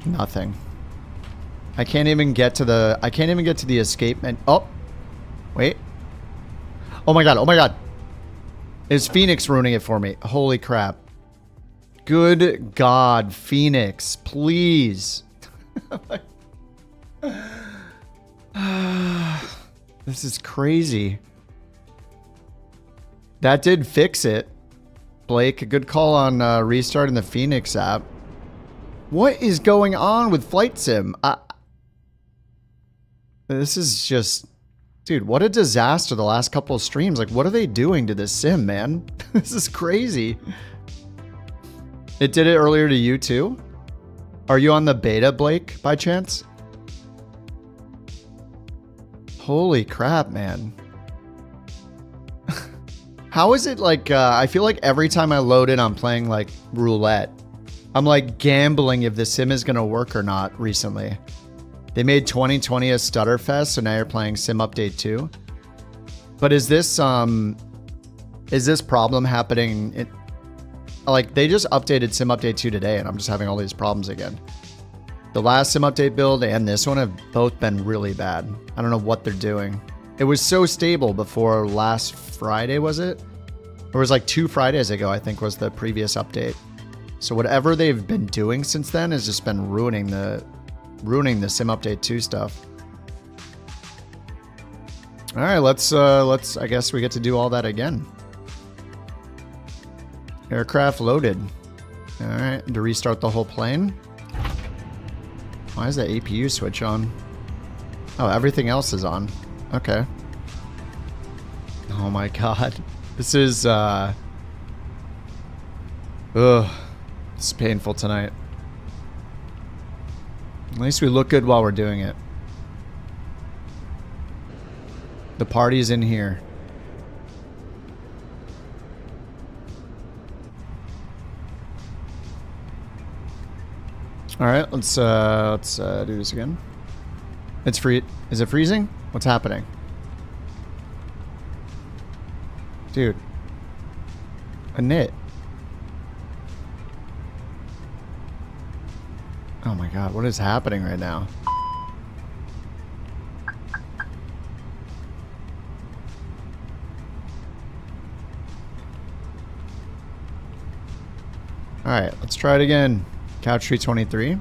Nothing. I can't even get to the escape menu. Oh. Wait. Oh my god. Oh my god. Is Phoenix ruining it for me? Holy crap. Good God, Phoenix, please. This is crazy. That did fix it. Blake, a good call on restarting the Phoenix app. What is going on with Flight Sim? This is just... Dude, what a disaster the last couple of streams. Like, what are they doing to this sim, man? This is crazy. It did it earlier to you, too? Are you on the beta, Blake, by chance? Holy crap, man. How is it like, I feel like every time I load in, I'm playing, like, roulette. I'm, like, gambling if the sim is going to work or not recently. They made 2020 a Stutterfest, so now you're playing Sim Update 2. But is this problem happening? Like, they just updated Sim Update 2 today, and I'm just having all these problems again. The last sim update build and this one have both been really bad. I don't know what they're doing. It was so stable before last Friday, was it? It was like 2 Fridays ago, I think, was the previous update. So whatever they've been doing since then has just been ruining the sim update 2 stuff. All right, let's I guess we get to do all that again. Aircraft loaded. All right, to restart the whole plane. Why is the APU switch on? Oh, everything else is on. Okay. Oh my god. This is ugh. It's painful tonight. At least we look good while we're doing it. The party's in here. All right, let's do this again. It's free. Is it freezing? What's happening? Dude. A knit. Oh my god, what is happening right now? Alright, let's try it again. Couch 323.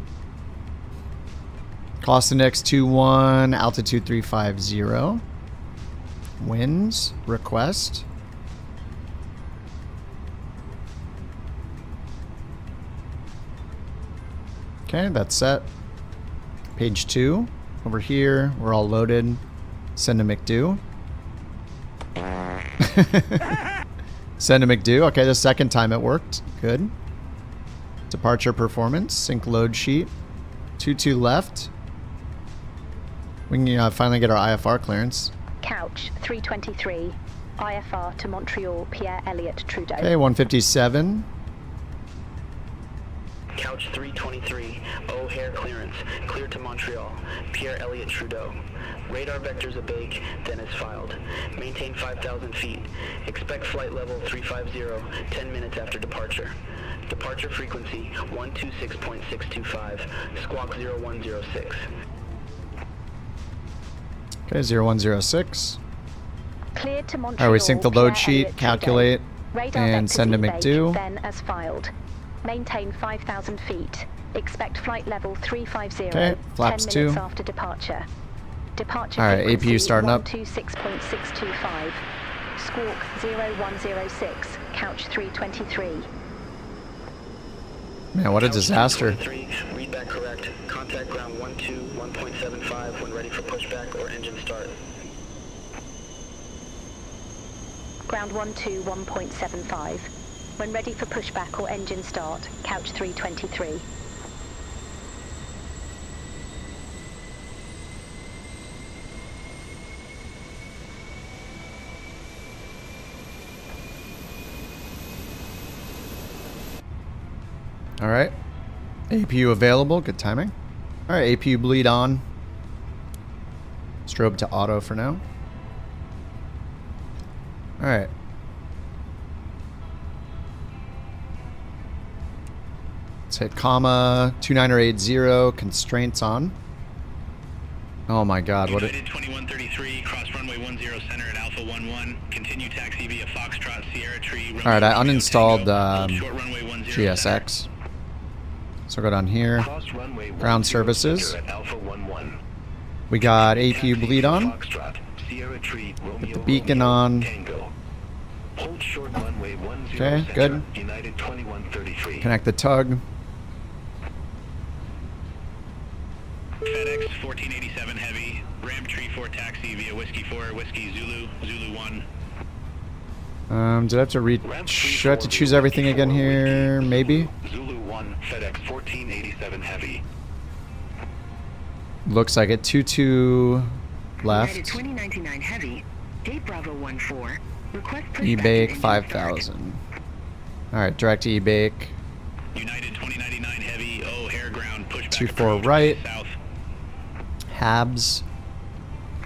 Cost index 21, altitude 350. Winds, request. Okay, that's set. Page 2. Over here, we're all loaded. Send to McDo. Send to McDo. Okay, the second time it worked. Good. Departure performance. Sync load sheet. 22 left. We can finally get our IFR clearance. Couch 323. IFR to Montreal, Pierre Elliott Trudeau. Okay, 157. Couch 323. O'Hare clearance. Clear to Montreal. Pierre Elliott Trudeau. Radar vectors abake, then is filed. Maintain 5,000 feet. Expect flight level 350, 10 minutes after departure. Departure frequency 126.625. Squawk 0106. Okay, 0106. Cleared to Montreal. Alright, we sync the load sheet, Elliott calculate, Radar and send to vectors McDo. abake, then as filed. Maintain 5,000 feet. Expect flight level 350. Okay, flaps 10 2. minutes after departure. Departure Alright, frequency APU starting up. 126.625. Squawk 0106. Couch 323. Man, what a disaster. Read back correct. Contact ground 121.75 when ready for pushback or engine start. Ground 121.75. When ready for pushback or engine start, couch 323. Alright. APU available. Good timing. Alright, APU bleed on. Strobe to auto for now. Alright. Let's hit comma 2980. Constraints on. Oh my god, what United 2133, cross runway 10 center at Alpha 11. Continue taxi via Foxtrot, Sierra Tree. Alright, I uninstalled GSX. So go down here. Ground services. We got APU bleed on. Put the beacon on. Okay, good. Connect the tug. FedEx 1487 heavy. Ram Tree 4 taxi via Whiskey 4, Whiskey Zulu, Zulu 1. Did I have to should I have to choose everything again here? Maybe? Zulu 1, FedEx 1487 heavy. Looks like it. 22 left. United 2099 heavy. Gate Bravo 14. Request pushback. E-bake 5,000. Alright, direct to E-bake. United 2099 heavy. O'Hare ground. Pushback 24 right. South. Habs.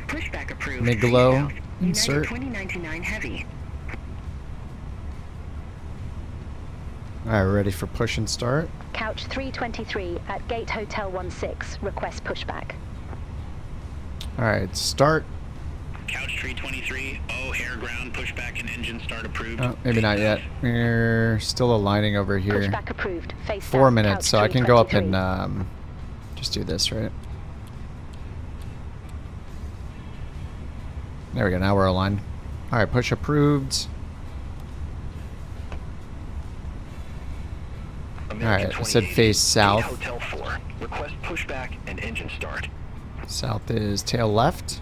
Pushback approved. Miglo. United Insert. 2099 heavy. Alright, we're ready for push and start. Couch 323 at Gate Hotel 16. Request pushback. Alright, start. Couch 323, O'Hare ground, pushback and engine start approved. Oh, maybe not yet. We're still aligning over here. Pushback approved. Face 4 south, minutes, Couch so I can go up 323. and just do this, right? There we go, now we're aligned. Alright, push approved. Alright, I said face south. Hotel 4. Request pushback and engine start. South is tail left.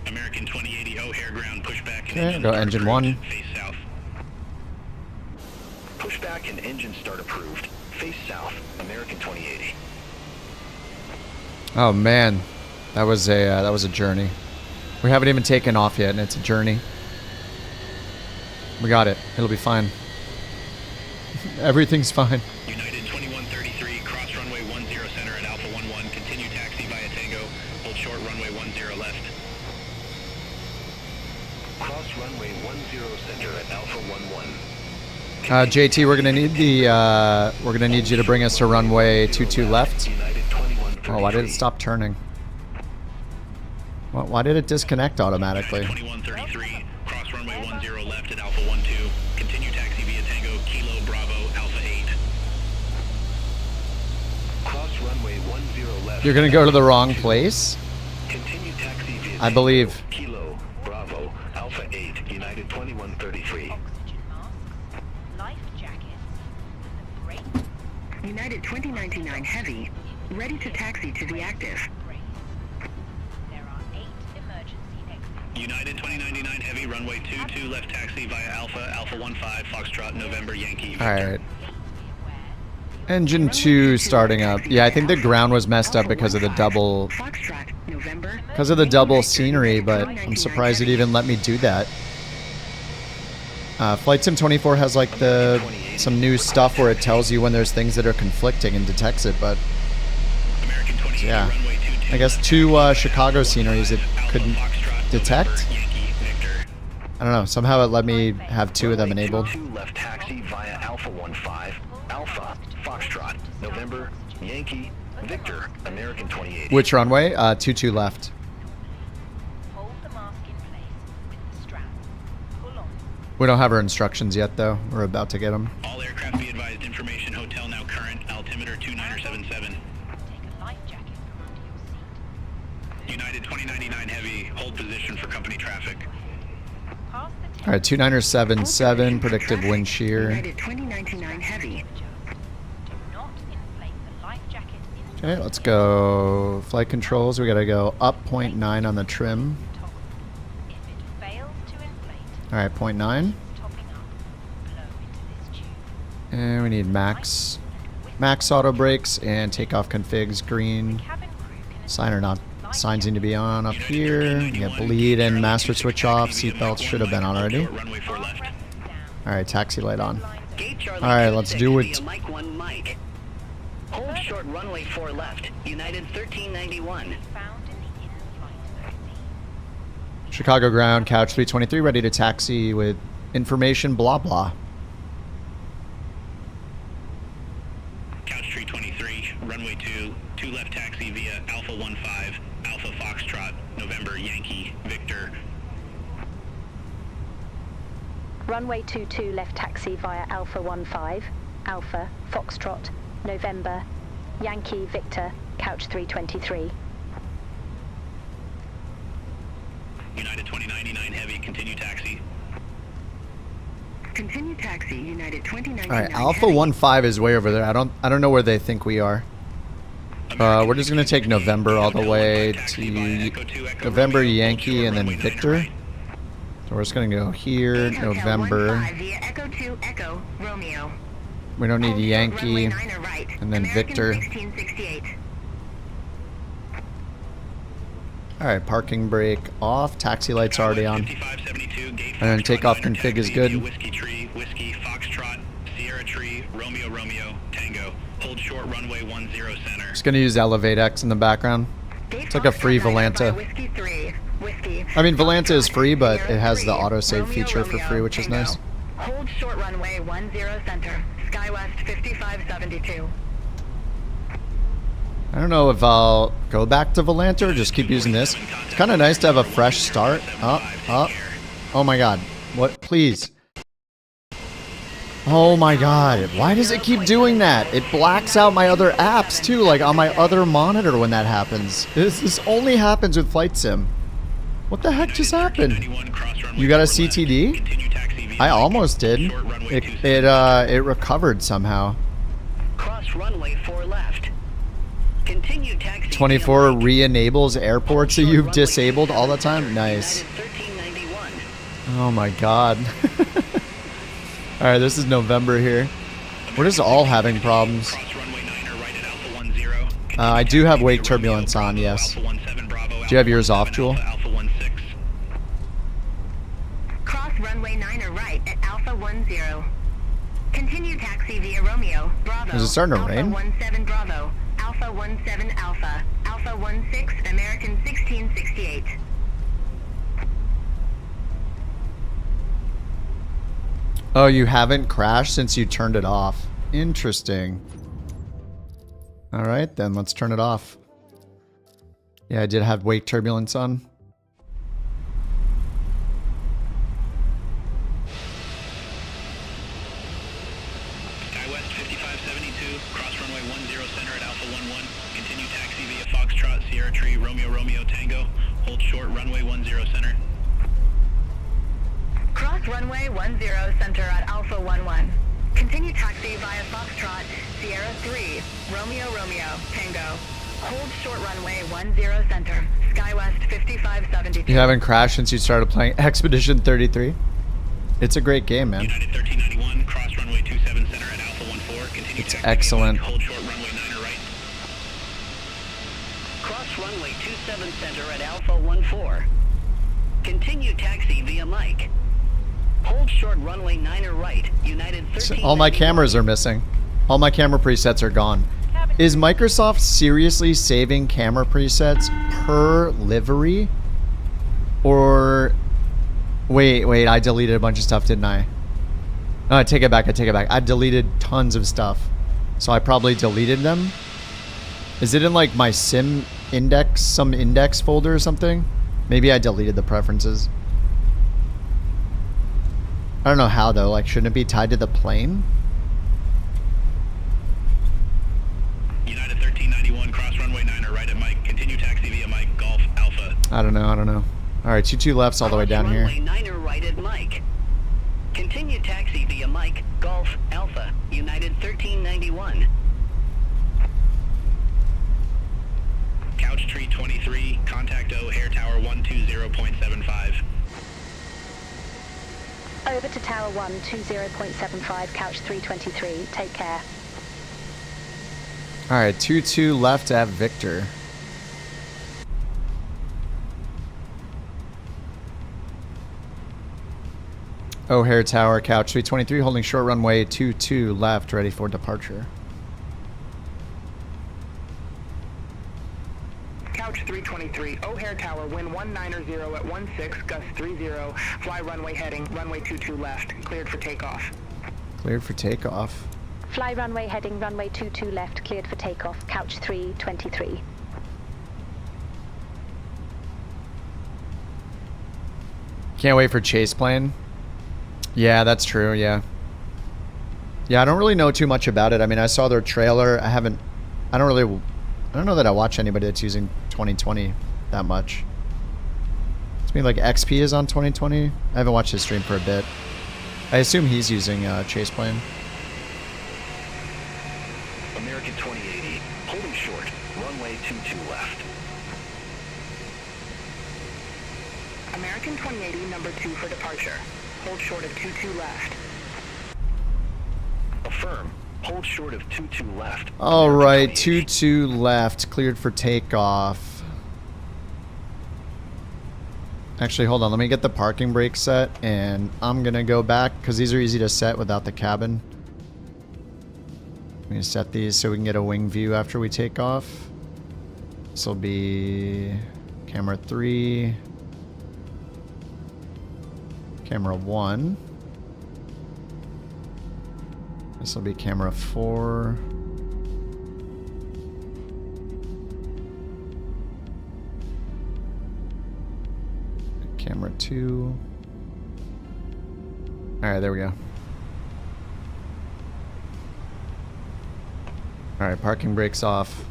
American 2080 O'Hare ground, pushback and Okay, engine go start engine approved. 1. Face south. Pushback and engine start approved. Face south, American 2080. Oh man, that was a journey. We haven't even taken off yet, and it's a journey. We got it. It'll be fine. Everything's fine. United 2133, cross runway 10 center at Alpha 11, continue taxi via Tango, hold short runway 10 left. Cross runway 10 center at Alpha 11. JT, we're gonna need you to bring us to runway 22 left. Oh, why did it stop turning? Why did it disconnect automatically? 2133, cross runway 10 left at Alpha 12, continue taxi via Tango, Kilo Bravo, Alpha 8. Cross runway 10 left. You're gonna go to the wrong place? Continue taxi via I believe. Kilo Bravo, Alpha 8, United 2133. United 2099 Heavy, ready to taxi to the active. United 2099 Heavy, runway 22 left taxi via Alpha, Alpha 15, Foxtrot, November, Yankee. Alright. Engine 2 starting up. Yeah, I think the ground was messed up because of the double... Because of the double scenery, but I'm surprised it even let me do that. Flight Sim 24 has like some new stuff where it tells you when there's things that are conflicting and detects it, but... Yeah. I guess 2 Chicago sceneries it couldn't detect. I don't know. Somehow it let me have 2 of them enabled. 22 left taxi via Alpha 15, Alpha, Foxtrot, November, Yankee, Victor, American 28. Which runway? 22 left. We don't have our instructions yet, though. We're about to get them. All aircraft be advised, information hotel now current, altimeter 2977. United 2099 Heavy, hold position for company traffic. Alright, 2977, predictive wind shear. United 2099 Heavy. Okay, let's go. Flight controls, we gotta go up 0.9 on the trim. Alright, 0.9. And we need max auto brakes and takeoff configs green. Sign or not. Signs need to be on up here. You got bleed and master switch off. Seatbelts should have been on already. Alright, taxi light on. Alright, let's do it. Mike 1 Mike. Hold short runway 4 left. United 1391. Chicago ground, couch 323, ready to taxi with information blah blah. Couch 323, runway 2 left taxi via Alpha 15, Alpha Foxtrot, November, Yankee, Victor. Runway 22 left taxi via Alpha 15, Alpha, Foxtrot, November, Yankee, Victor, couch 323. United 2099 Heavy, continue taxi. Continue taxi, United 2099 Alright, Alpha 15 is way over there. I don't know where they think we are. We're just gonna take November all the way to November, Yankee, and then Victor. So we're just gonna go here, November. Via Echo 2 Echo Romeo. We don't need Yankee, and then Victor. 1668. Alright, parking brake off, taxi lights already on. And then takeoff config is good. Whiskey Tree, Whiskey, Foxtrot, Sierra Tree, Romeo, Romeo, Tango. Hold short runway 10 center. Just gonna use Elevate X in the background. It's like a free Volanta. I mean, Volanta is free, but it has the autosave feature for free, which is nice. Hold short runway 10 center. Skywest 5572. I don't know if I'll go back to Volanta or just keep using this. It's kind of nice to have a fresh start. Oh my god. What? Please. Oh my god. Why does it keep doing that? It blacks out my other apps too, like on my other monitor when that happens. This only happens with Flight Sim. What the heck just happened? You got a CTD? I almost did. It recovered somehow. Cross runway 4 left. Continue taxi. 24 re-enables airports that you've disabled all the time? Nice. Oh my god. Alright, this is November here. We're just all having problems. I do have wake turbulence on, yes. Do you have yours off, Jewel? Cross runway 9 right at Alpha 10. Continue taxi via Romeo, Bravo. Is it starting to rain? Alpha 17 Bravo, Alpha 17 Alpha, Alpha 16 American 1668. Oh, you haven't crashed since you turned it off. Interesting. Alright, then let's turn it off. Yeah, I did have wake turbulence on. Skywest 5572, cross runway 10 center at Alpha 11. Continue taxi via Foxtrot, Sierra Tree, Romeo Romeo Tango. Hold short runway 10 center. Cross runway 10 center at Alpha 11. Continue taxi via Foxtrot, Sierra 3, Romeo Romeo, Tango. Hold short runway 10 center, Skywest 5572. You haven't crashed since you started playing Expedition 33? It's a great game, man. United 1391, cross runway 27 center at Alpha 14. Continue it's taxi excellent. Hold short runway 9 right. Cross runway 27 center at Alpha 14. Continue taxi via Mike. Hold short runway 9 right, United 13. All my cameras are missing. All my camera presets are gone. Is Microsoft seriously saving camera presets per livery? Or... Wait, I deleted a bunch of stuff, didn't I? No, I take it back, I deleted tons of stuff. So I probably deleted them. Is it in like my sim index, some index folder or something? Maybe I deleted the preferences. I don't know how though, like shouldn't it be tied to the plane? United 1391, cross runway 9 right at Mike. Continue taxi via Mike, Golf, Alpha. I don't know. Alright, 22 left's all the way down here. Runway 9 right at Mike. Continue taxi via Mike, Golf, Alpha, United 1391. Couch Tree 23, contact O'Hare Tower 120.75. Over to Tower 120.75, Couch 323. Take care. Alright, 22 left at Victor. O'Hare Tower, Couch 323, holding short runway 22 left, ready for departure. Couch 323, O'Hare Tower, wind 190 at 16, gust 30, fly runway heading, runway 22 left, cleared for takeoff. Cleared for takeoff. Fly runway heading, runway 22 left, cleared for takeoff, Couch 323. Can't wait for chase plane. Yeah, that's true, yeah. Yeah, I don't really know too much about it. I mean, I saw their trailer. I don't know that I watch anybody that's using 2020 that much. It's mean like XP is on 2020. I haven't watched his stream for a bit. I assume he's using chase plane. American 2080, holding short, runway 22 left. American 2080, number 2 for departure. Hold short of 22 left. Affirm. Hold short of 22 left. Alright, 22 left, cleared for takeoff. Actually, hold on, let me get the parking brake set, and I'm gonna go back, because these are easy to set without the cabin. Let me set these so we can get a wing view after we take off. This will be camera 3, camera 1. This will be camera 4. Camera 2. Alright, there we go. Alright, parking brakes off.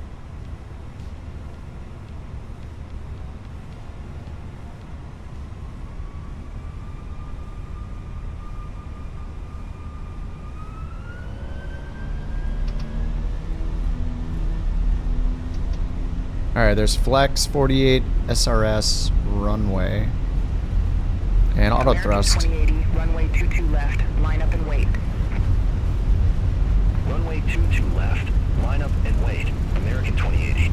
Alright, there's Flex, 48, SRS, runway, and auto thrust. 2080, runway 22 left, line up and wait. Runway 22 left, line up and wait. American 2080.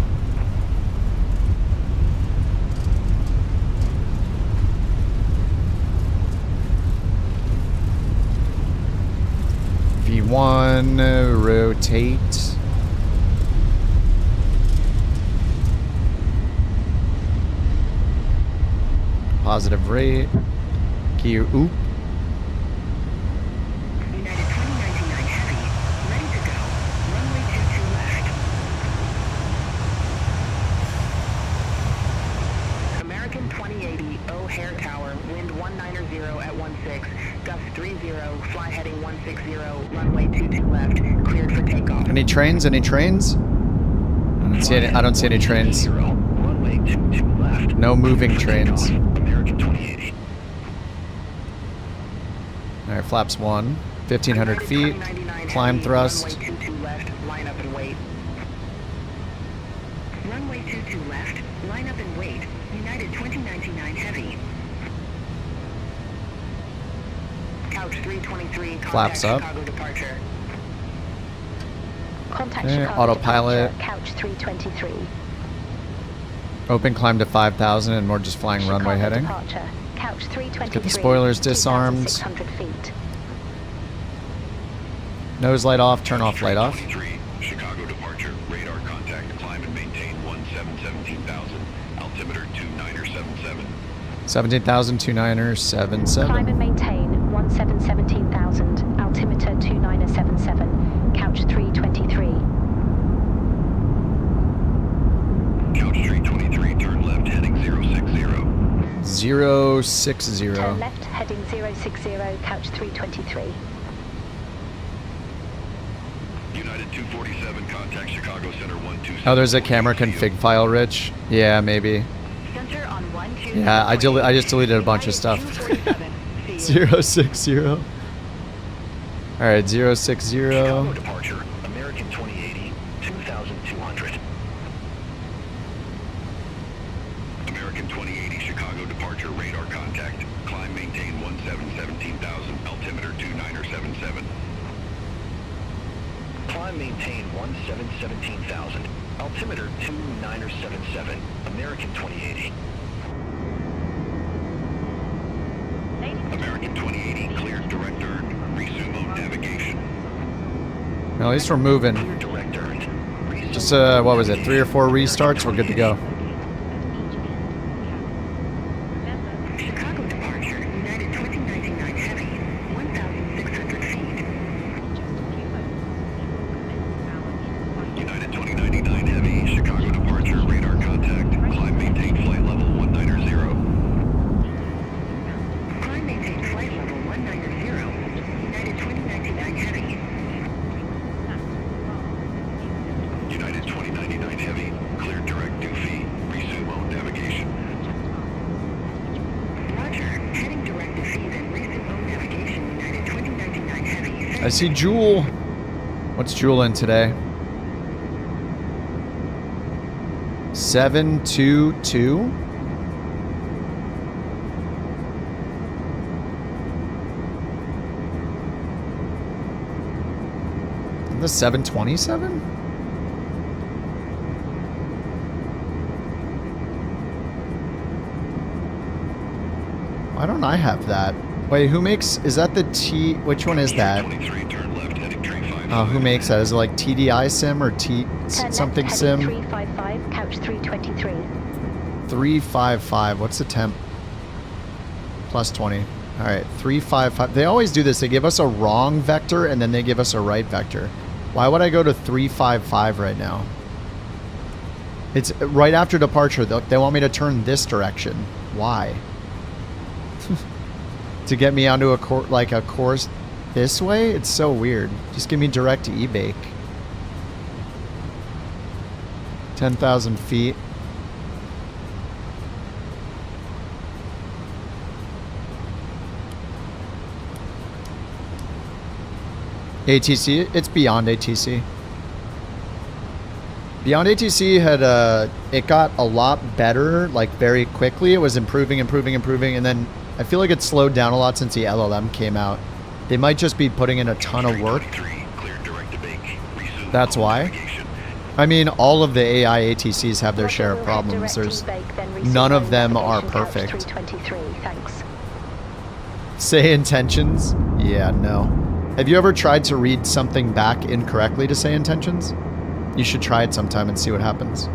V1, rotate. Positive rate. Gear oop. United 2099 Heavy, ready to go. Runway 22 left. American 2080, O'Hare Tower, wind 190 at 16, gust 30, fly heading 160, runway 22 left, cleared for takeoff. Any trains? Any trains? I don't see any trains. Runway 22 left. No moving trains. American 2080. Alright, flaps 1. 1,500 feet. Climb thrust. Runway 22 left, line up and wait. Runway 22 left, line up and wait. United 2099 Heavy. Couch 323, contact Flaps up. Chicago departure. Contact Okay, Chicago autopilot. departure, Couch 323. Open climb to 5,000 and we're just flying runway Chicago heading. Departure, Couch 323. Get the spoilers disarmed. 2,600 feet. Nose light off, turn off light off. 23, Chicago departure, radar contact, climb and maintain 17,000, altimeter 2977. 17,000, 2977. Climb and maintain 17,000, altimeter 2977, Couch 323. Couch 323, turn left, heading 060. 060. Turn left, heading 060, Couch 323. United 247, contact Chicago Center 127. Oh, there's a camera config file, Rich. Yeah, maybe. Center on 127. Yeah, I just deleted a bunch of stuff. 060. Alright, 060. Chicago departure, American 2080, 2,200. American 2080, Chicago departure, radar contact, climb, maintain 17,000, altimeter 2977. Climb, maintain 17,000, altimeter 2977, American 2080. American 2080, cleared direct earned, resume mode navigation. At least we're moving. Direct earned. Just, what was it, 3 or 4 restarts? We're good to go. Chicago departure, United 2099 Heavy, 1,600 feet. United 2099 Heavy, Chicago departure, radar contact, climb, maintain flight level 190. Climb maintain flight level 190, United 2099 Heavy. United 2099 Heavy, cleared direct due feet, resume mode navigation. Roger, heading direct to feed and resume mode navigation, United 2099 Heavy. I see Jewel. What's Jewel in today? 722. The 727? Why don't I have that? Wait, who makes... Is that the T... Which one is that? 23, turn left, heading 35. Oh, who makes that? Is it like TDI sim or T... Turn something left, sim? heading 355, Couch 323. 355. What's the temp? Plus 20. All right, 355. They always do this. They give us a wrong vector and then they give us a right vector. Why would I go to 355 right now? It's right after departure. They want me to turn this direction. Why? To get me onto a course this way? It's so weird. Just give me direct to E-bake. 10,000 feet. ATC? It's beyond ATC. Beyond ATC had it got a lot better, like very quickly. It was improving, and then I feel like it slowed down a lot since the LLM came out. They might just be putting in a ton of work. That's why. I mean, all of the AI ATCs have their share of problems. There's none of them are perfect. Say intentions? Yeah, no. Have you ever tried to read something back incorrectly to say intentions? You should try it sometime and see what happens.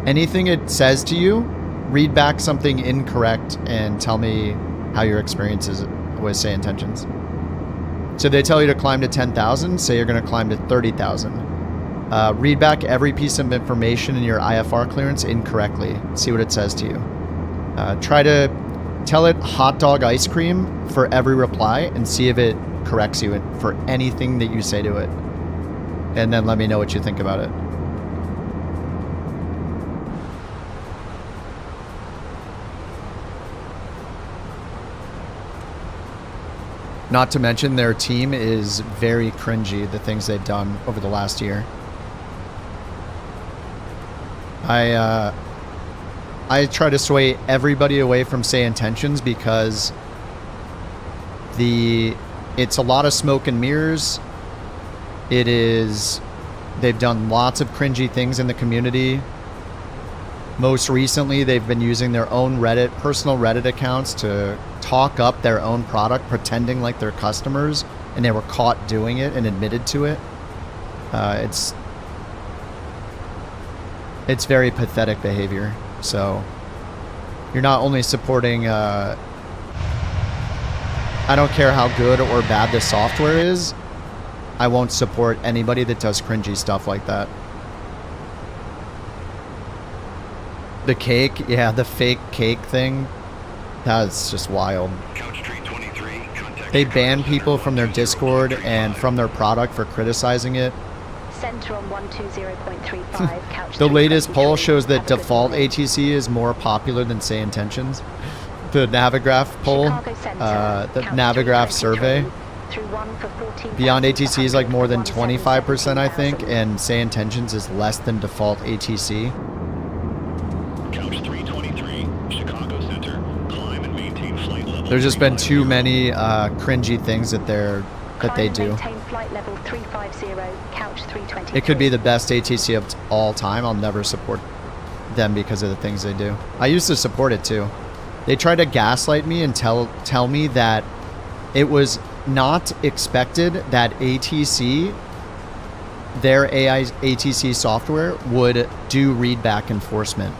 Anything it says to you, read back something incorrect and tell me how your experience is with say intentions. So they tell you to climb to 10,000, say you're going to climb to 30,000. Read back every piece of information in your IFR clearance incorrectly. See what it says to you. Try to tell it hot dog ice cream for every reply and see if it corrects you for anything that you say to it. And then let me know what you think about it. Not to mention their team is very cringy, the things they've done over the last year. I try to sway everybody away from say intentions because it's a lot of smoke and mirrors. They've done lots of cringy things in the community. Most recently, they've been using their own personal Reddit accounts to talk up their own product, pretending like they're customers, and they were caught doing it and admitted to it. It's very pathetic behavior. So you're not only supporting, I don't care how good or bad the software is, I won't support anybody that does cringy stuff like that. The cake, yeah, the fake cake thing, that's just wild. They ban people from their Discord and from their product for criticizing it. Center on 120.35, couch The latest poll shows that default ATC is more popular than say intentions. The Navigraph poll, the Navigraph survey. Beyond ATC is like more than 25%, I think, and say intentions is less than default ATC. Couch 323, Chicago Center, climb and maintain flight level. There's just been too many cringy things that they do. Flight level 350, couch 323. It could be the best ATC of all time. I'll never support them because of the things they do. I used to support it too. They try to gaslight me and tell me that it was not expected that ATC, their AI ATC software, would do readback enforcement.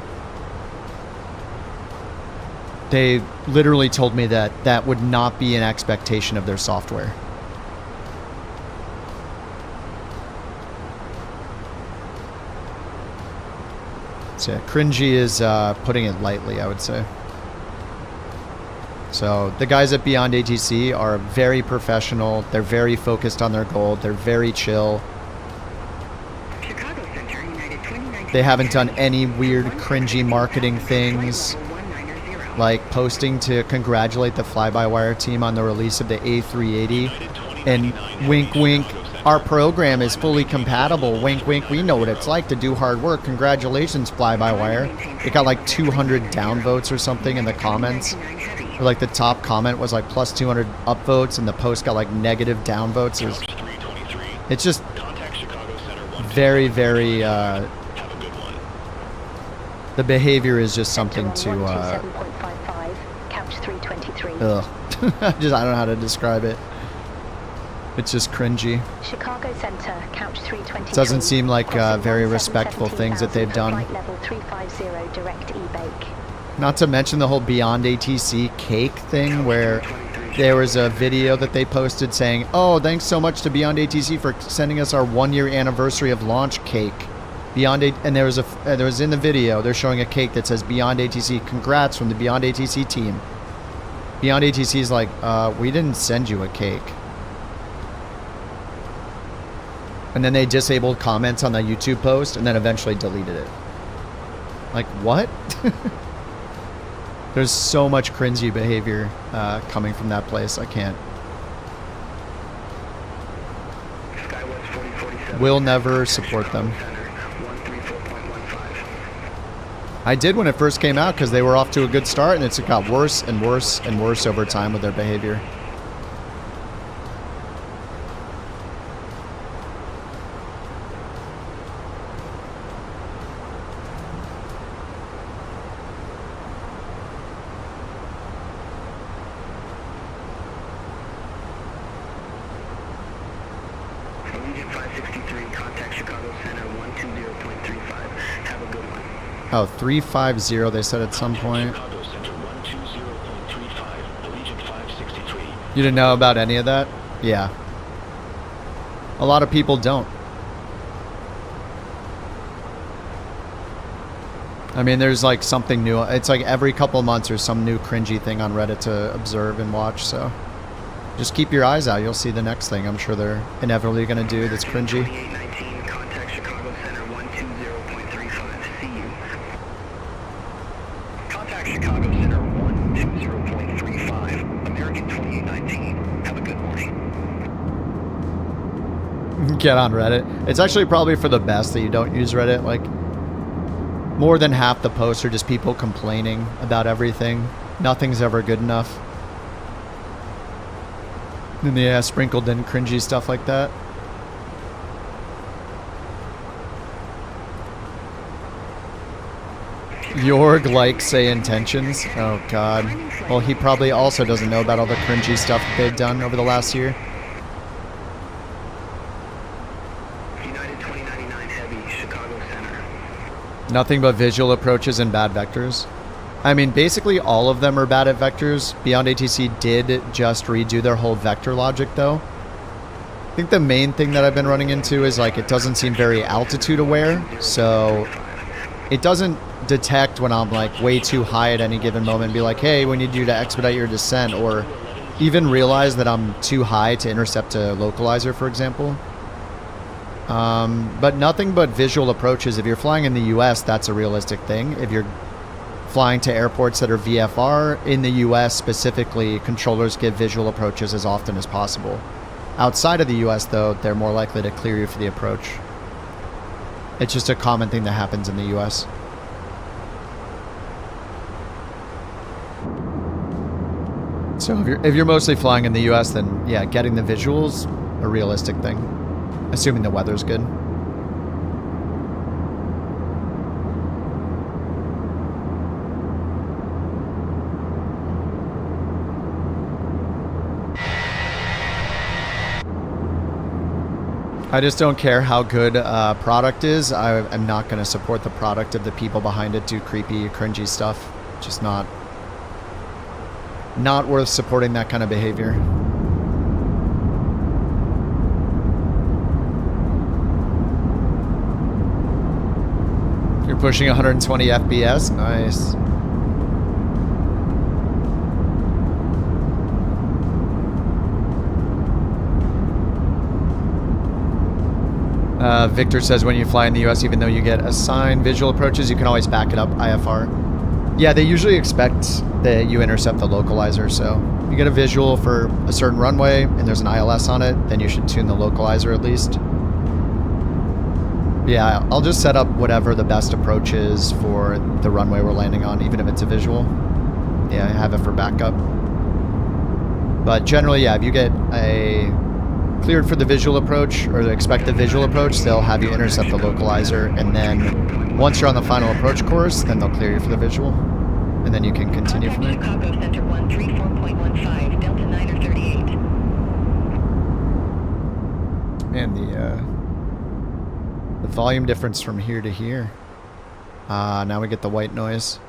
They literally told me that that would not be an expectation of their software. So yeah, cringy is putting it lightly, I would say. So the guys at Beyond ATC are very professional. They're very focused on their goal. They're very chill. They haven't done any weird cringy marketing things, like posting to congratulate the fly-by-wire team on the release of the A380 and wink wink, our program is fully compatible, wink wink, we know what it's like to do hard work, congratulations fly-by-wire. It got like 200 downvotes or something in the comments. Or like the top comment was like plus 200 upvotes and the post got like negative downvotes. It's just very, very, the behavior is just something to, couch 323. ugh. I don't know how to describe it. It's just cringy. Chicago Center, couch 323. Doesn't seem like very respectful things that they've done. Flight level 350, direct E-bake. Not to mention the whole Beyond ATC cake thing where there was a video that they posted saying, "Oh, thanks so much to Beyond ATC for sending us our 1-year anniversary of launch cake." Beyond and there was in the video they're showing a cake that says Beyond ATC. Congrats from the Beyond ATC team. Beyond ATC is like, we didn't send you a cake. And then they disabled comments on the YouTube post and then eventually deleted it. Like, what? There's so much cringy behavior coming from that place. I can't. Will never support them. I did when it first came out because they were off to a good start, and it got worse and worse and worse over time with their behavior. Allegiant 563, contact Chicago Center 120.35. Have a good one. Oh, 350 they said at some point. You didn't know about any of that? Yeah. A lot of people don't. I mean, there's like something new. It's like every couple of months there's some new cringy thing on Reddit to observe and watch, so just keep your eyes out. You'll see the next thing I'm sure they're inevitably going to do that's cringy. Contact Chicago Center 120.35. See you. Contact Chicago Center 120.35. American 2819. Have a good morning. Get on Reddit. It's actually probably for the best that you don't use Reddit. Like, more than half the posts are just people complaining about everything. Nothing's ever good enough. And yeah, sprinkled in cringy stuff like that. Jorg likes say intentions. Oh god. Well, he probably also doesn't know about all the cringy stuff that they've done over the last year. United 2099 Heavy, Chicago Center. Nothing but visual approaches and bad vectors. I mean, basically all of them are bad at vectors. Beyond ATC did just redo their whole vector logic, though. I think the main thing that I've been running into is, like, it doesn't seem very altitude aware. So it doesn't detect when I'm, like, way too high at any given moment and be like, hey, we need you to expedite your descent, or even realize that I'm too high to intercept a localizer, for example. But nothing but visual approaches. If you're flying in the US, that's a realistic thing. If you're flying to airports that are VFR in the US specifically, controllers give visual approaches as often as possible. Outside of the US, though, they're more likely to clear you for the approach. It's just a common thing that happens in the US. So if you're mostly flying in the US, then yeah, getting the visuals a realistic thing, assuming the weather's good. I just don't care how good a product is. I'm not going to support the product if the people behind it do creepy, cringy stuff. Just not worth supporting that kind of behavior. You're pushing 120 FPS? Nice. Victor says when you fly in the US, even though you get assigned visual approaches, you can always back it up IFR. Yeah, they usually expect that you intercept the localizer, so if you get a visual for a certain runway and there's an ILS on it, then you should tune the localizer at least. Yeah, I'll just set up whatever the best approach is for the runway we're landing on, even if it's a visual. Yeah, I have it for backup. But generally, yeah, if you get a cleared for the visual approach, or the expected visual approach, they'll have you intercept the localizer, and then once you're on the final approach course, then they'll clear you for the visual, and then you can continue from there. Chicago Center 134.15, Delta 9er 38. And the volume difference from here to here. Now we get the white noise.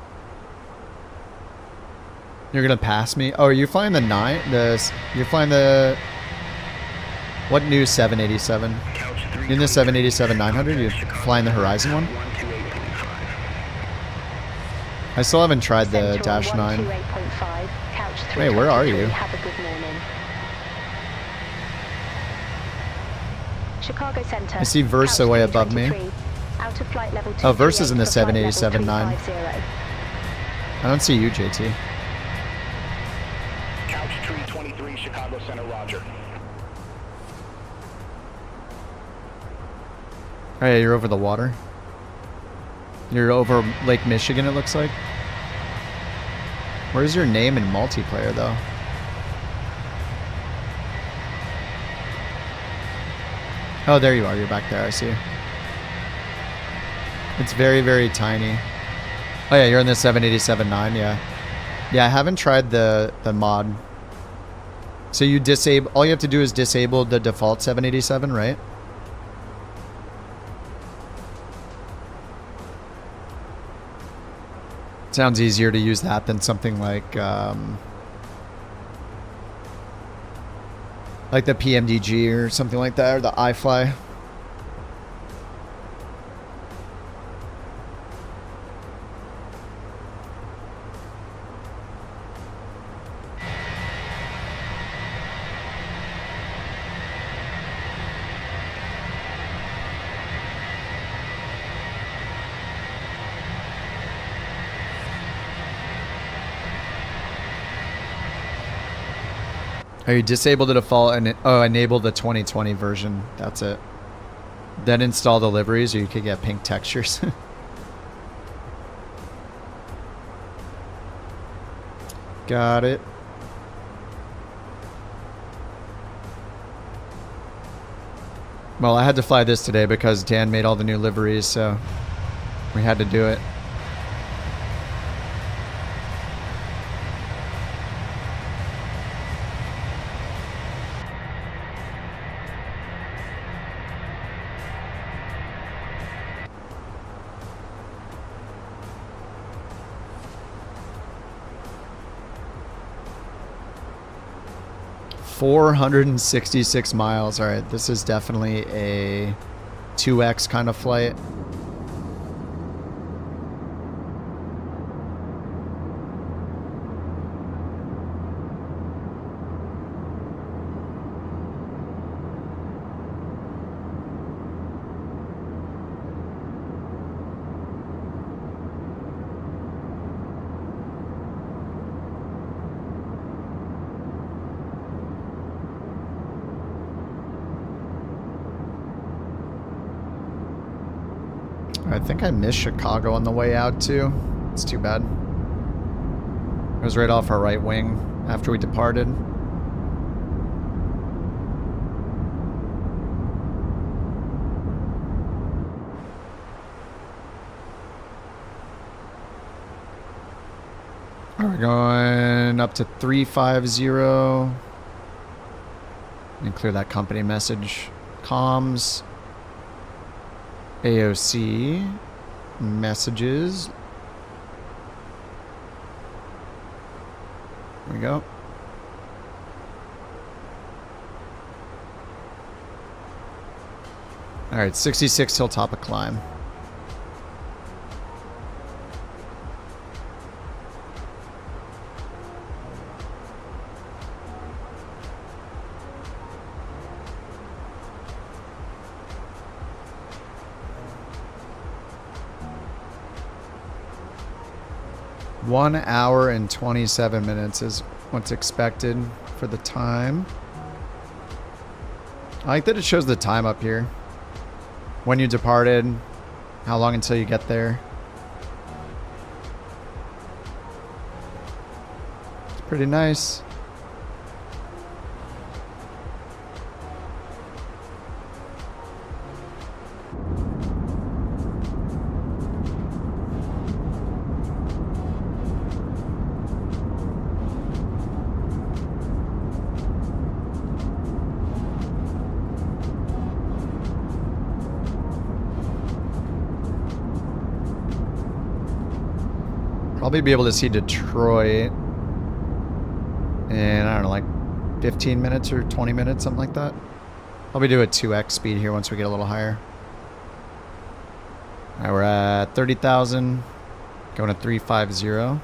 You're gonna pass me? Oh, are you flying the 9? You're flying the... What new 787? In the 787-900, you're flying the Horizon one? I still haven't tried the Dash 9. Wait, where are you? Have a good morning. Chicago Center. I see Versa way above me. Out of flight level Oh, Versa's in the 787-9. I don't see you, JT. Couch Tree 23, Chicago Center, roger. Oh yeah, you're over the water. You're over Lake Michigan, it looks like. Where's your name in multiplayer, though? Oh, there you are. You're back there. I see you. It's very, very tiny. Oh yeah, you're in the 787-9, yeah. Yeah, I haven't tried the mod. So you disable... All you have to do is disable the default 787, right? Sounds easier to use that than something like the PMDG or something like that, or the iFly. Oh, you disable the default and enable the 2020 version. That's it. Then install the liveries, or you could get pink textures. Got it. Well, I had to fly this today because Dan made all the new liveries, so we had to do it. $466 miles. All right, this is definitely a 2x kind of flight. I think I missed Chicago on the way out too. It's too bad. It was right off our right wing after we departed. We're going up to 350. And clear that company message. Comms. AOC. Messages. There we go. Alright, 66 till top of climb. One hour and 27 minutes is what's expected for the time. I like that it shows the time up here. When you departed, how long until you get there. It's pretty nice. Probably be able to see Detroit. in, I don't know, like 15 minutes or 20 minutes, something like that. Probably do a 2x speed here once we get a little higher. All right, we're at 30,000, going to 350.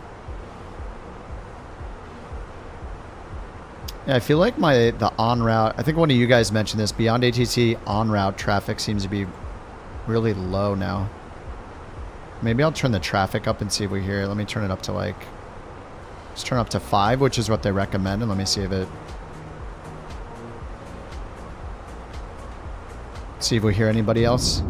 Yeah, I feel like the en route, I think one of you guys mentioned this, beyond ATC en route traffic seems to be really low now. Maybe I'll turn the traffic up and see if we hear it. Let me turn it up to like, let's turn up to 5, which is what they recommend, and let me see if it, see if we hear anybody else.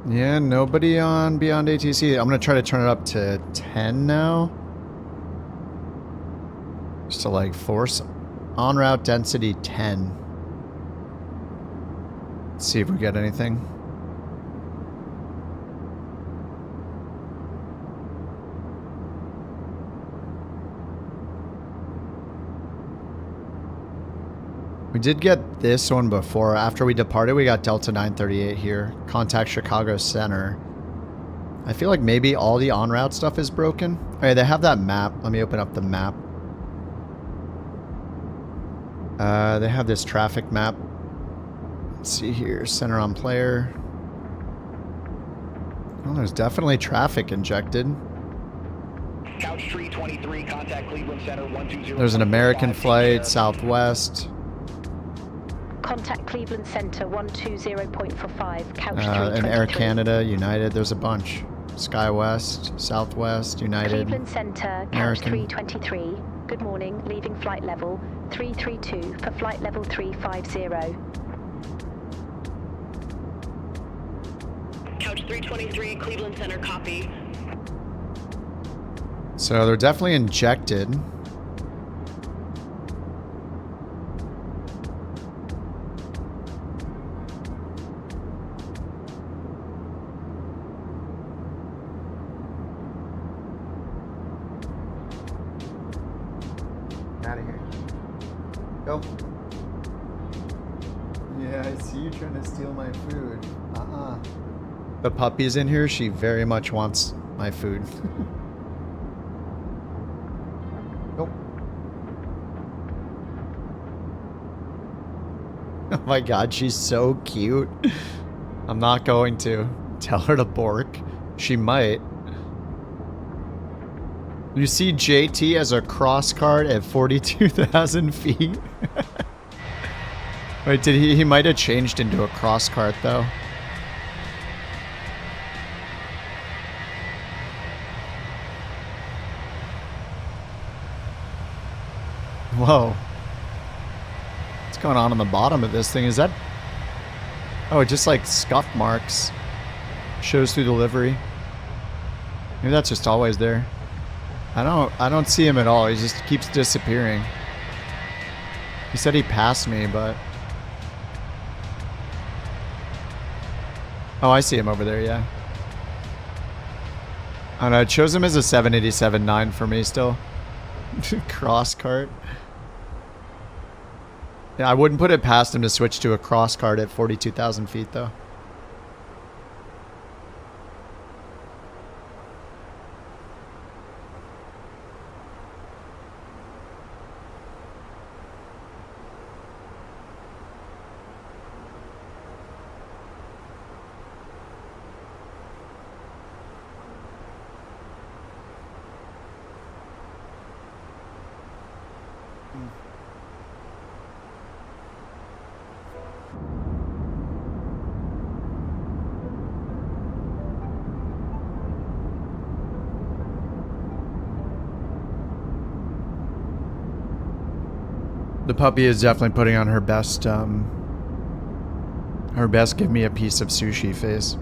Yeah, nobody on Beyond ATC. I'm going to try to turn it up to 10 now. Just to like force en route density 10. Let's see if we get anything. We did get this one before. After we departed, we got Delta 938 here. Contact Chicago Center. I feel like maybe all the en route stuff is broken. All right, they have that map. Let me open up the map. They have this traffic map. Let's see here. Center on player. Oh, there's definitely traffic injected. Couch 323, contact Cleveland Center 120. There's an American flight, Southwest. Contact Cleveland Center 120.45, couch 323. And Air Canada, United, there's a bunch. SkyWest, Southwest, United. Cleveland Center, couch 323. Good morning, leaving flight level 332 for flight level 350. Couch 323, Cleveland Center, copy. So they're definitely injected. Out of here. Go. Yeah, I see you trying to steal my food. The puppy's in here. She very much wants my food. Go. Oh my god, she's so cute. I'm not going to tell her to bork. She might. You see JT as a cross card at 42,000 feet? Wait, did he might have changed into a cross cart though. Whoa. What's going on the bottom of this thing? Is that... Oh, it just like scuff marks. Shows through the livery. Maybe that's just always there. I don't see him at all. He just keeps disappearing. He said he passed me, but... Oh, I see him over there, yeah. I don't know, it shows him as a 787-9 for me still. Cross cart. Yeah, I wouldn't put it past him to switch to a cross cart at 42,000 feet, though. The puppy is definitely putting on her best give me a piece of sushi face.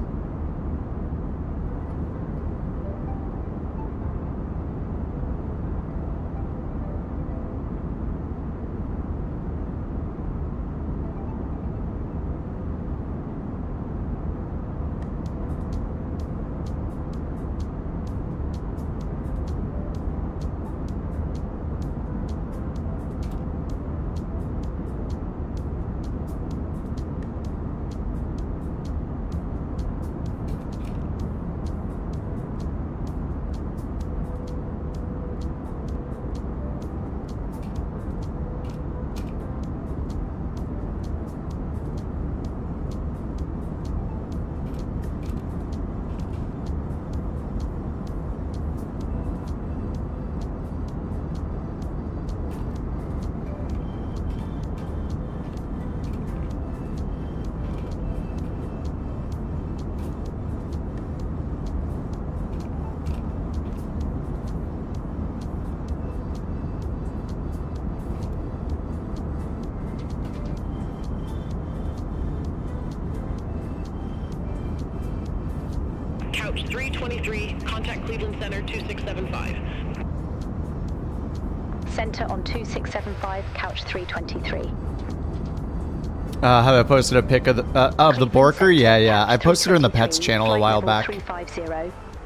Couch 323, contact Cleveland Center 2675. Center on 2675, couch 323. Have I posted a pic of the Borker? Yeah. I posted her in the pets channel a while back.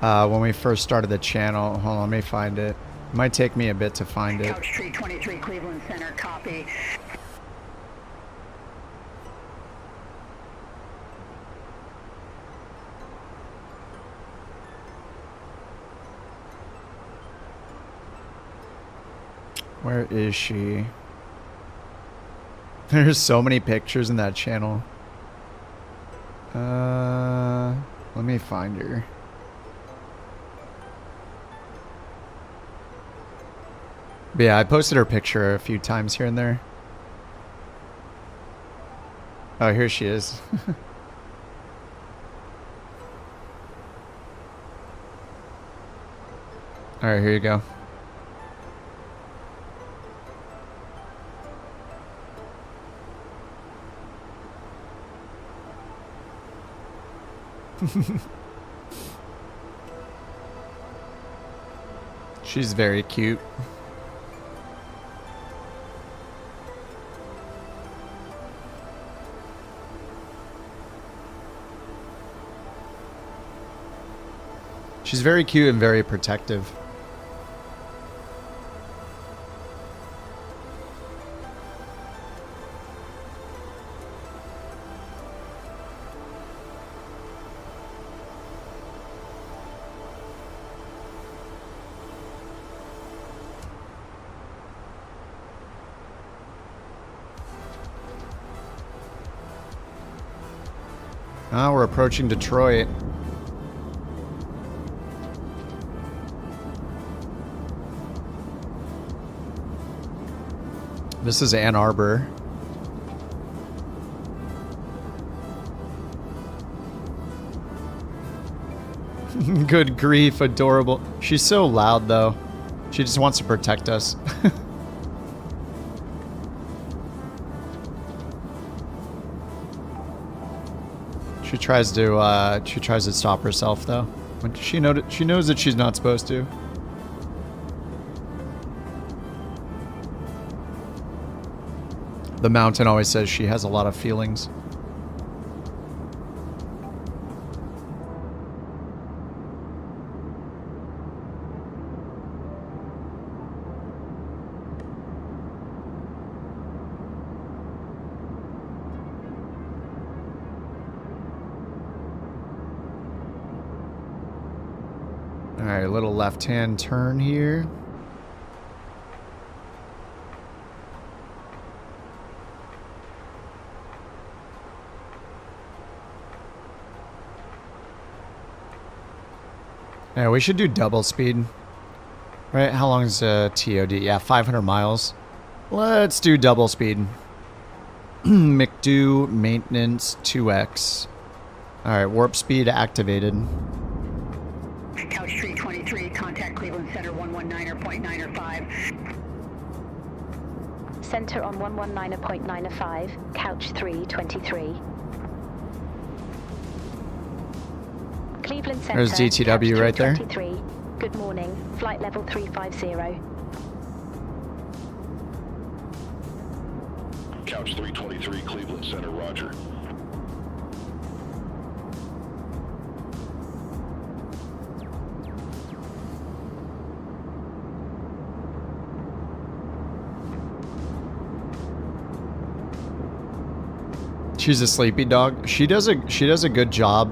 When we first started the channel. Hold on, let me find it. It might take me a bit to find it. Couch 323, Cleveland Center, copy. Where is she? There's so many pictures in that channel. Let me find her. But yeah, I posted her picture a few times here and there. Oh, here she is. Alright, here you go. She's very cute. She's very cute and very protective. Ah, we're approaching Detroit. This is Ann Arbor. Good grief, adorable. She's so loud though. She just wants to protect us. She tries to stop herself though. When she knows that she's not supposed to. The mountain always says she has a lot of feelings. Alright, a little left-hand turn here. Yeah, we should do double speed. Right, how long is TOD? Yeah, 500 miles. Let's do double speed. McDo maintenance 2x. Alright, warp speed activated. Couch 323, contact Cleveland Center 119.9 or 5. Center on 119.95, couch 323. Cleveland Center. There's DTW couch right there. 323. Good morning. Flight level 350. Couch 323, Cleveland Center, roger. She's a sleepy dog. She does a good job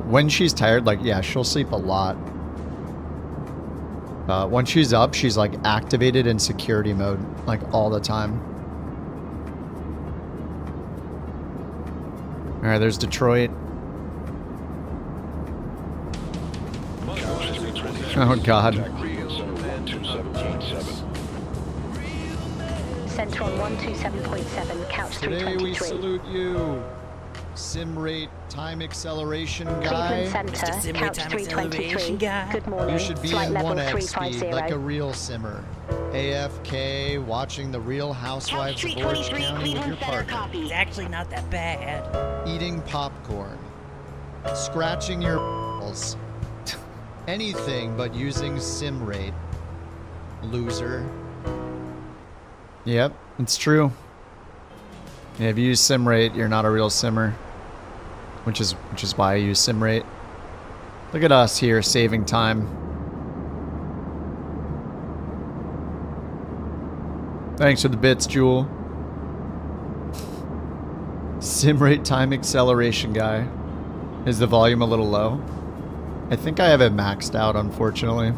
when she's tired. Like, yeah, she'll sleep a lot. When she's up, she's like activated in security mode like all the time. All right, there's Detroit. Oh God. Center on 127.7, couch 323. Today we salute you, sim rate time acceleration guy. Cleveland Center, couch 323. Good morning. You should be Flight in level 1x 350. speed like a real simmer. AFK, watching the Real Housewives of Orange County with your partner. It's actually not that bad. Eating popcorn. Scratching your balls. Anything but using sim rate. Loser. Yep, it's true. Yeah, if you use sim rate, you're not a real simmer. Which is why I use sim rate. Look at us here saving time. Thanks for the bits, Jewel. Sim rate time acceleration guy. Is the volume a little low? I think I have it maxed out, unfortunately.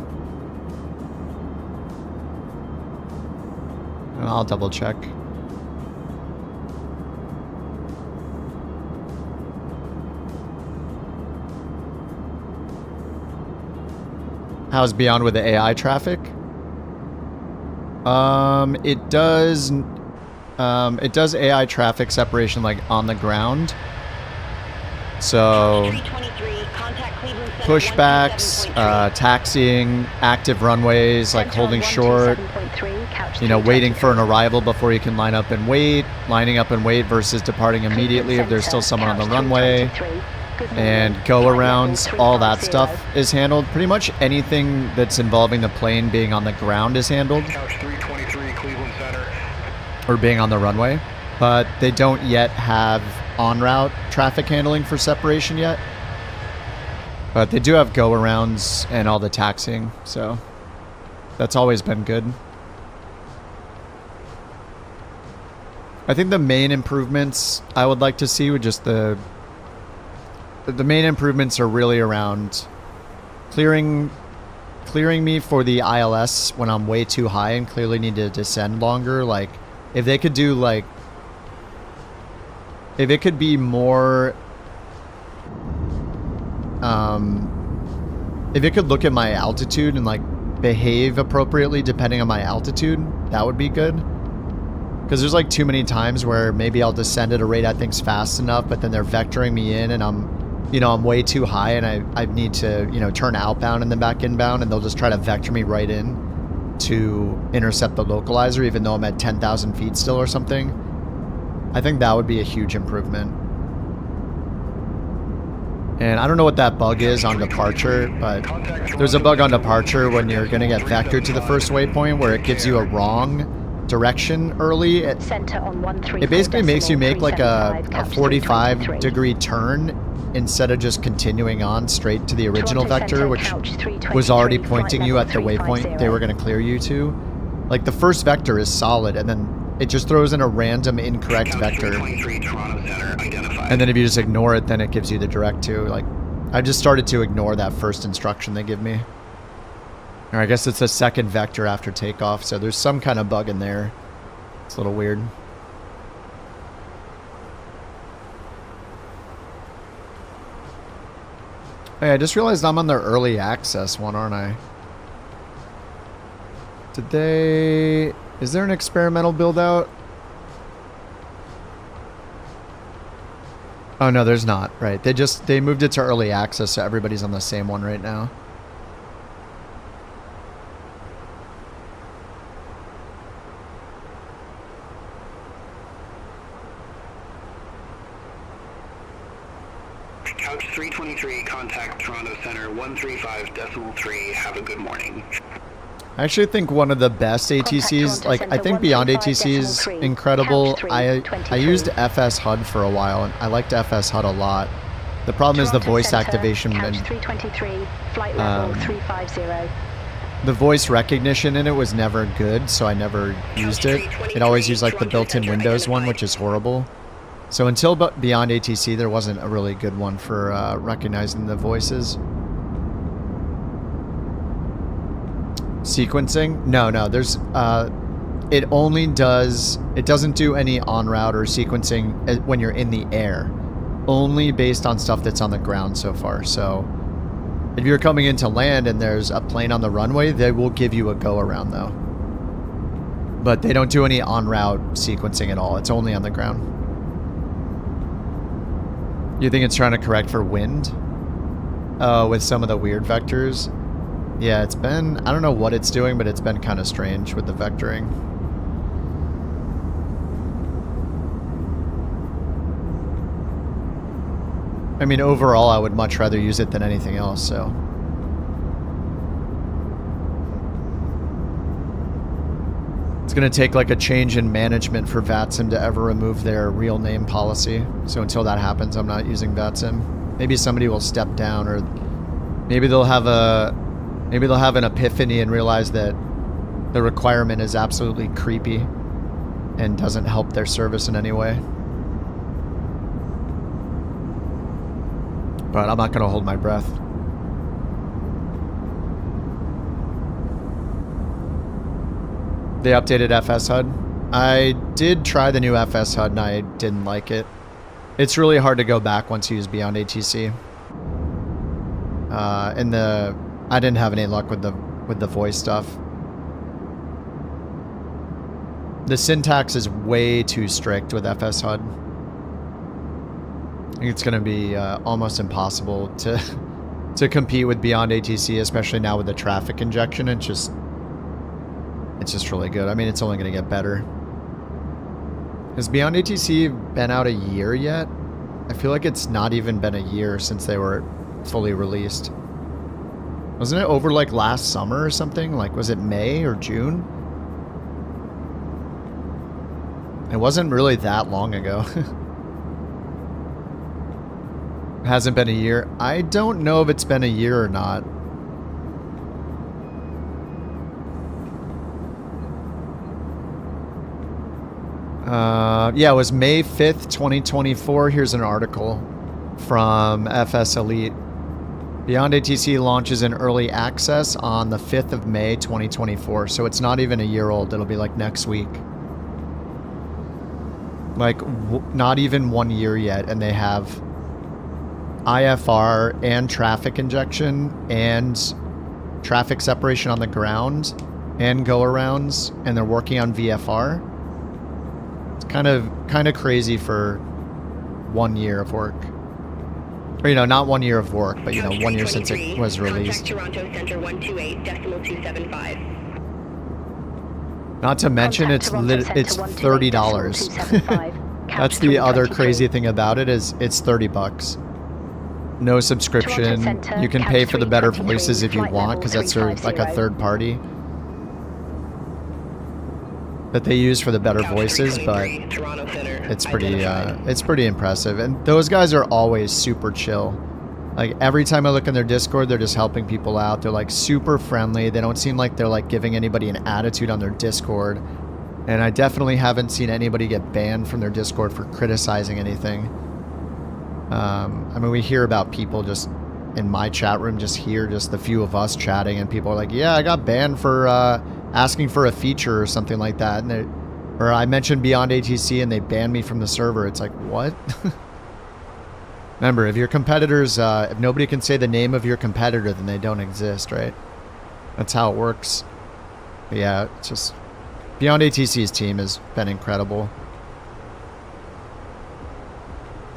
I'll double check. How's Beyond with the AI traffic? It does AI traffic separation like on the ground. So pushbacks, taxiing, active runways, like holding short, you know, waiting for an arrival before you can line up and wait, lining up and wait versus departing immediately if there's still someone on the runway, and go arounds, all that stuff is handled. Pretty much anything that's involving the plane being on the ground is handled. Couch 323, Cleveland Center. Or being on the runway, but they don't yet have en route traffic handling for separation yet. But they do have go-arounds and all the taxiing, so that's always been good. I think the main improvements I would like to see would just the main improvements are really around clearing me for the ILS when I'm way too high and clearly need to descend longer. Like, if they could do like, if it could be more, if it could look at my altitude and like behave appropriately depending on my altitude, that would be good. Because there's like too many times where maybe I'll descend at a rate I think's fast enough, but then they're vectoring me in and I'm way too high and I need to, turn outbound and then back inbound, and they'll just try to vector me right in to intercept the localizer even though I'm at 10,000 feet still or something. I think that would be a huge improvement. And I don't know what that bug is on departure, but there's a bug on departure when you're going to get vectored to the first waypoint where it gives you a wrong direction early. It basically makes you make like a 45-degree turn instead of just continuing on straight to the original vector, which was already pointing you at the waypoint they were going to clear you to. Like, the first vector is solid, and then it just throws in a random incorrect vector. And then if you just ignore it, then it gives you the direct to. Like, I just started to ignore that first instruction they give me. Or I guess it's the second vector after takeoff, so there's some kind of bug in there. It's a little weird. Hey, I just realized I'm on their early access one, aren't I? Did they... Is there an experimental build out? Oh no, there's not. Right. They moved it to early access, so everybody's on the same one right now. Couch 323, contact Toronto Center 135.3. Have a good morning. I actually think one of the best ATCs, like I think Beyond ATC is incredible. I used FS HUD for a while and I liked FS HUD a lot. The problem is the voice activation and the voice recognition in it was never good, so I never used it. It always used like the built-in Windows one, which is horrible. So until Beyond ATC, there wasn't a really good one for recognizing the voices. Sequencing? No, there's, it only does, it doesn't do any on-route or sequencing when you're in the air. Only based on stuff that's on the ground so far. So if you're coming into land and there's a plane on the runway, they will give you a go-around though. But they don't do any on-route sequencing at all. It's only on the ground. You think it's trying to correct for wind? With some of the weird vectors? Yeah, it's been, I don't know what it's doing, but it's been kind of strange with the vectoring. I mean, overall, I would much rather use it than anything else, so. It's going to take like a change in management for VATSIM to ever remove their real name policy. So until that happens, I'm not using VATSIM. Maybe somebody will step down, or maybe they'll have an epiphany and realize that the requirement is absolutely creepy and doesn't help their service in any way. But I'm not going to hold my breath. They updated FS HUD. I did try the new FS HUD and I didn't like it. It's really hard to go back once you use Beyond ATC. I didn't have any luck with the voice stuff. The syntax is way too strict with FS HUD. I think it's going to be almost impossible to compete with Beyond ATC, especially now with the traffic injection. It's just really good. I mean, it's only going to get better. Has Beyond ATC been out a year yet? I feel like it's not even been a year since they were fully released. Wasn't it over like last summer or something? Like, was it May or June? It wasn't really that long ago. Hasn't been a year. I don't know if it's been a year or not. Yeah, it was May 5th, 2024. Here's an article from FS Elite. Beyond ATC launches in early access on the 5th of May, 2024. So it's not even a year old. It'll be like next week. Like, not even 1 year yet. And they have IFR and traffic injection and traffic separation on the ground and go-arounds. And they're working on VFR. It's kind of crazy for 1 year of work. Or, you know, not 1 year of work, but, you know, 1 year since it was released. Toronto Center 128.275. Not to mention, it's $30. That's the other crazy thing about it, is it's $30. No subscription. You can pay for the better voices if you want, because that's like a third party that they use for the better voices, but it's pretty impressive. And those guys are always super chill. Like, every time I look in their Discord, they're just helping people out. They're like super friendly. They don't seem like they're like giving anybody an attitude on their Discord. And I definitely haven't seen anybody get banned from their Discord for criticizing anything. I mean, we hear about people just in my chat room, just the few of us chatting, and people are like, yeah, I got banned for asking for a feature or something like that. And or I mentioned Beyond ATC and they banned me from the server. It's like, what? Remember, if your competitors, if nobody can say the name of your competitor, then they don't exist, right? That's how it works. But yeah, it's just, Beyond ATC's team has been incredible.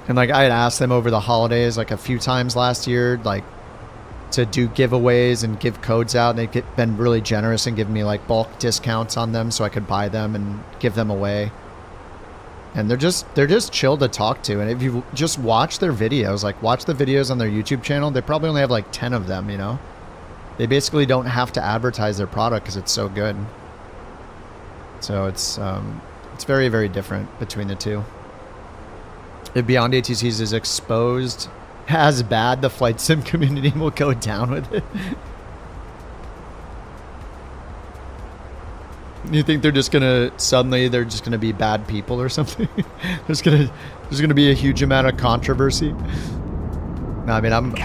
And like, I had asked them over the holidays, like a few times last year, like, to do giveaways and give codes out, and they've been really generous and given me like bulk discounts on them so I could buy them and give them away. And they're just chill to talk to. And if you just watch their videos, like watch the videos on their YouTube channel, they probably only have like 10 of them, you know? They basically don't have to advertise their product because it's so good. So it's very, very different between the two. If Beyond ATCs is exposed as bad, the flight sim community will go down with it. You think they're just gonna suddenly they're just gonna be bad people or something? there's gonna be a huge amount of controversy. No, I mean I'm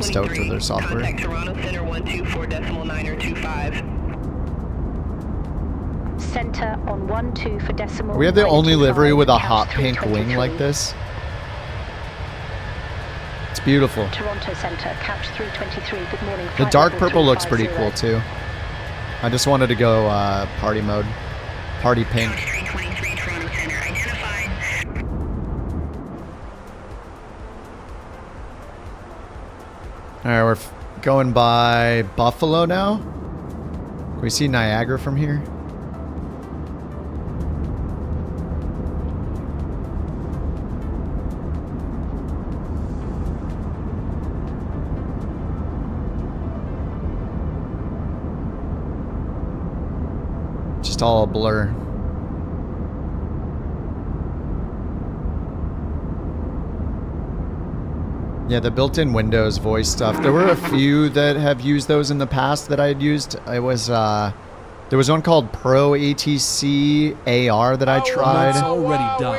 stoked with their software. Contact Toronto Center 124.925. Center on 12 for decimal. We have the only 925, livery with a couch hot pink 323. wing like this. It's beautiful. Toronto Center, couch 323. Good morning. The flight dark level purple looks pretty 350. cool too. I just wanted to go party mode. Party pink. Couch 323 Toronto Center identified. Alright, we're going by Buffalo now. Can we see Niagara from here? Just all a blur. Yeah, the built-in Windows voice stuff. There were a few that have used those in the past that I had used. It was there was one called Pro ATC AR that I tried. It's already done.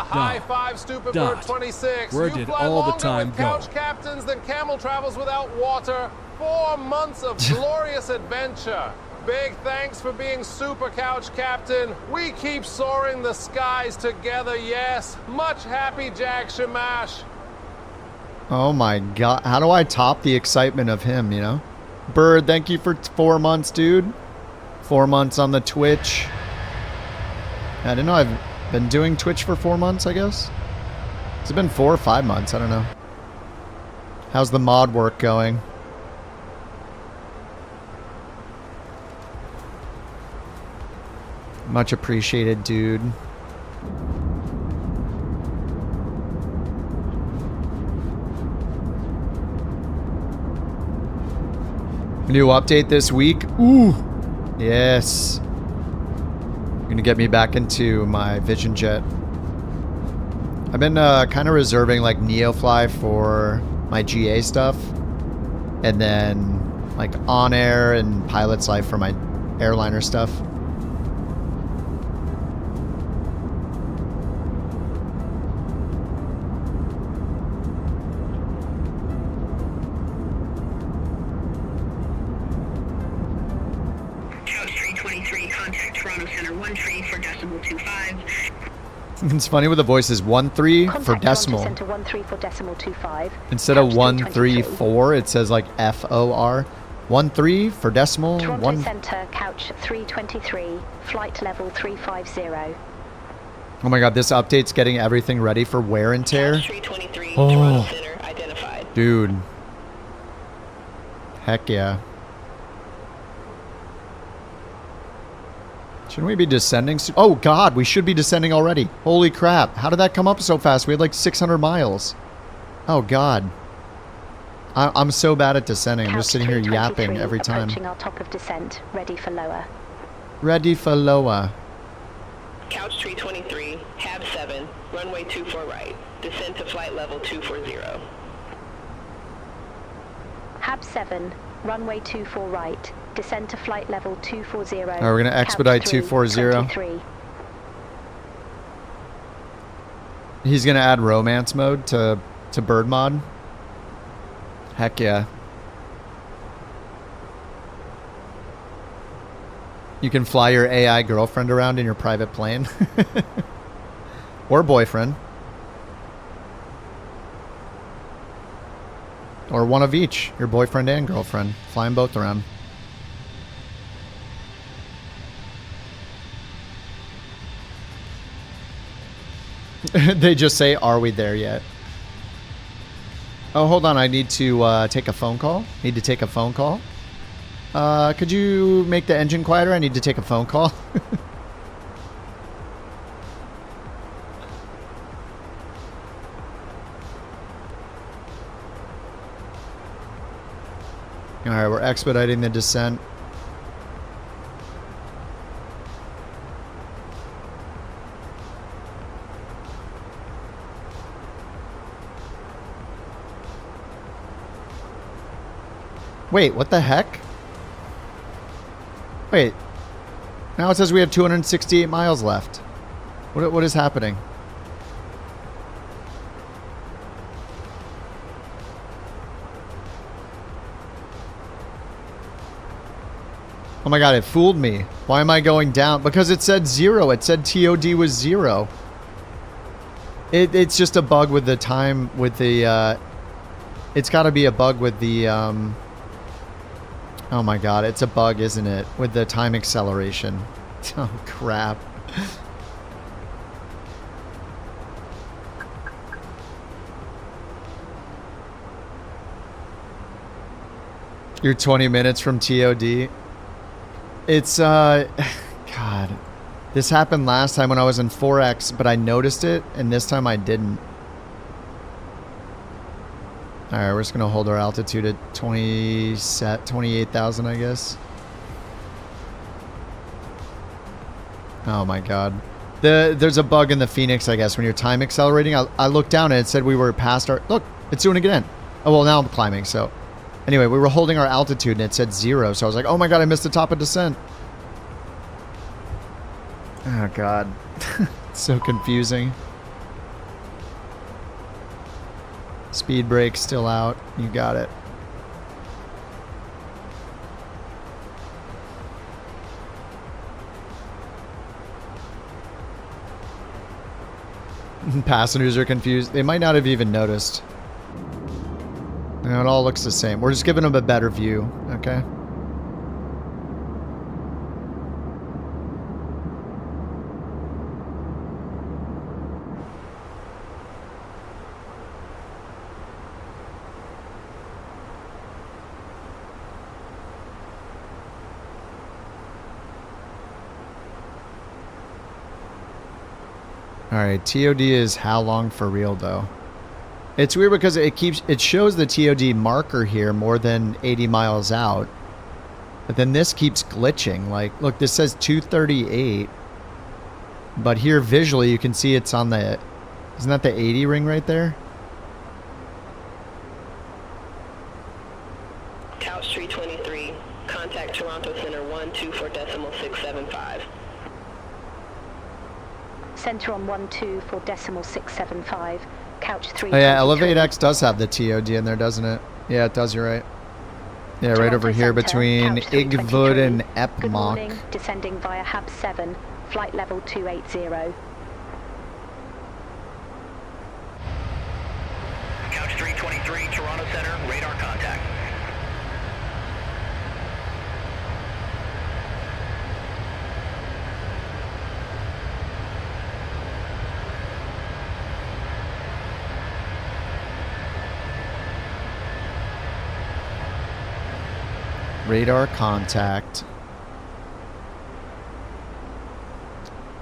High five, stupid Dot. bird 26. Where you did fly all the longer time with go? couch captains than camel travels without water. 4 months of glorious adventure. Big thanks for being super couch captain. We keep soaring the skies together, yes. Much happy Jack Shamash. Oh my god. How do I top the excitement of him, you know? Bird, thank you for 4 months, dude. 4 months on the Twitch. I didn't know I've been doing Twitch for 4 months, I guess. It's been 4 or 5 months, I don't know. How's the mod work going? Much appreciated, dude. New update this week. Ooh. Yes. Gonna get me back into my Vision Jet. I've been kind of reserving like Neofly for my GA stuff. And then like On Air and Pilot's Life for my airliner stuff. It's funny with the voices 1-3 for decimal. Center 13 for decimal 25. Instead of 1-3-4, it says like FOR. 1-3 for decimal. Toronto Center, couch 323, flight level 350. Oh my god, this update's getting everything ready for wear and tear. Oh, dude. Heck yeah. Shouldn't we be descending? Oh god, we should be descending already. Holy crap. How did that come up so fast? We had like 600 miles. Oh god. I'm so bad at descending. I'm just sitting here yapping every time. Approaching our top of descent, ready for lower. Ready for lower. Couch 323, HAB 7, runway 24 right. Descend to flight level 240. HAB 7, runway 24 right. Descend to flight level 240. Alright, we're gonna expedite 240. He's gonna add romance mode to bird mod. Heck yeah. You can fly your AI girlfriend around in your private plane. Or boyfriend. Or one of each. Your boyfriend and girlfriend. Fly them both around. They just say, are we there yet? Oh, hold on. I need to take a phone call. Need to take a phone call. Could you make the engine quieter? I need to take a phone call. Alright, we're expediting the descent. Wait, what the heck? Wait. Now it says we have 268 miles left. What is happening? Oh my god, it fooled me. Why am I going down? Because it said 0. It said TOD was 0. It's just a bug with the time, with the, it's gotta be a bug with the, oh my god, it's a bug, isn't it? With the time acceleration. Oh crap. You're 20 minutes from TOD. It's, God. This happened last time when I was in 4X, but I noticed it, and this time I didn't. Alright, we're just going to hold our altitude at 28,000, I guess. Oh my god. There's a bug in the Fenix, I guess, when you're time accelerating. I looked down and it said we were past our... Look, it's doing it again. Oh, well, now I'm climbing, so... Anyway, we were holding our altitude and it said 0, so I was like, oh my god, I missed the top of descent. Oh god. It's so confusing. Speed brake still out. You got it. Passengers are confused. They might not have even noticed. You know, it all looks the same. We're just giving them a better view, okay? Alright, TOD is how long for real though? It's weird because it shows the TOD marker here more than 80 miles out. But then this keeps glitching. Like, look, this says 238. But here visually you can see it's on the... Isn't that the 80 ring right there? Couch 323, contact Toronto Center 124.675. Center on 124.675. Couch 3. Oh yeah, Elevate X does have the TOD in there, doesn't it? Yeah, it does, you're right. Yeah, right over here between Igvud and Epmok. Good morning, descending via Hab 7, flight level 280. Couch 323, Toronto Center, radar contact. Radar contact.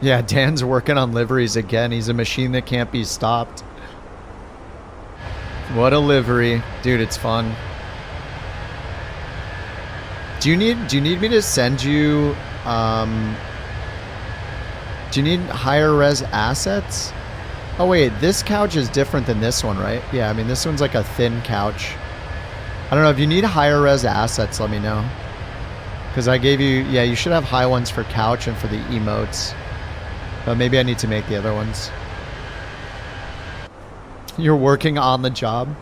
Yeah, Dan's working on liveries again. He's a machine that can't be stopped. What a livery. Dude, it's fun. Do you need me to send you do you need higher res assets? Oh wait, this couch is different than this one, right? Yeah, I mean this one's like a thin couch. I don't know, if you need higher res assets, let me know. Because I gave you, yeah, you should have high ones for couch and for the emotes. But maybe I need to make the other ones. You're working on the job?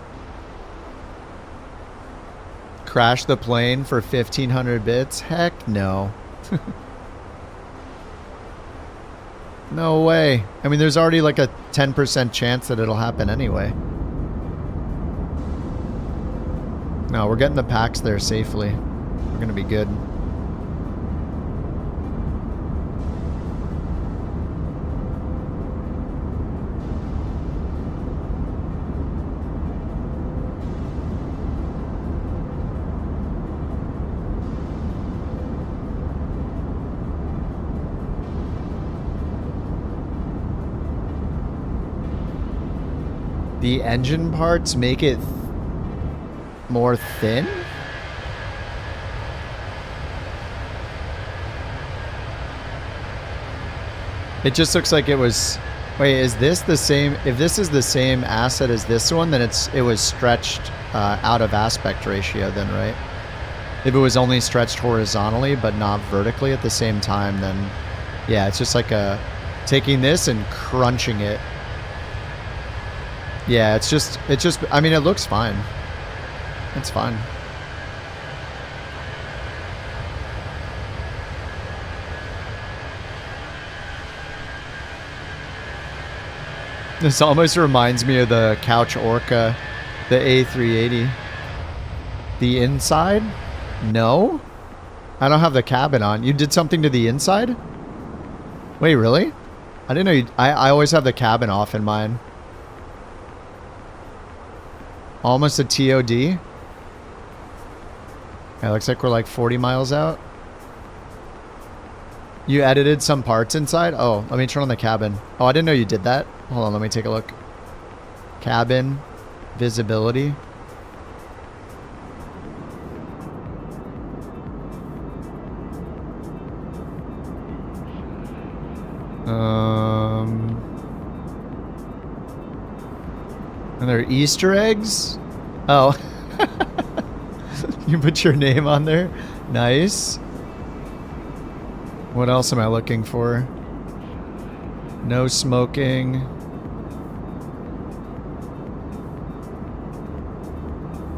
Crash the plane for 1,500 bits? Heck no. No way. I mean, there's already like a 10% chance that it'll happen anyway. No, we're getting the packs there safely. We're gonna be good. The engine parts make it more thin? It just looks like it was... Wait, is this the same... If this is the same asset as this one, then it was stretched out of aspect ratio then, right? If it was only stretched horizontally but not vertically at the same time, then... Yeah, it's just like taking this and crunching it. Yeah, it's just... I mean, it looks fine. It's fine. This almost reminds me of the Couch Orca, the A380. The inside? No? I don't have the cabin on. You did something to the inside? Wait, really? I didn't know you... I always have the cabin off in mine. Almost a TOD? Yeah, looks like we're like 40 miles out. You edited some parts inside? Oh, let me turn on the cabin. Oh, I didn't know you did that. Hold on, let me take a look. Cabin. Visibility. And there are Easter eggs? Oh. You put your name on there? Nice. What else am I looking for? No smoking.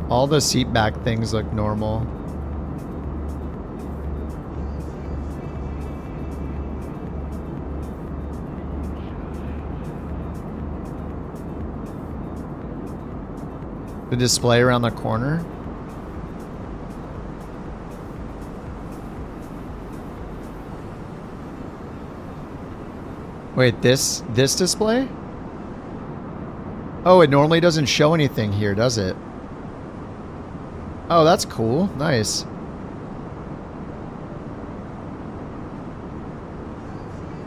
All the seat back things look normal. The display around the corner. Wait, this display? Oh, it normally doesn't show anything here, does it? Oh, that's cool. Nice.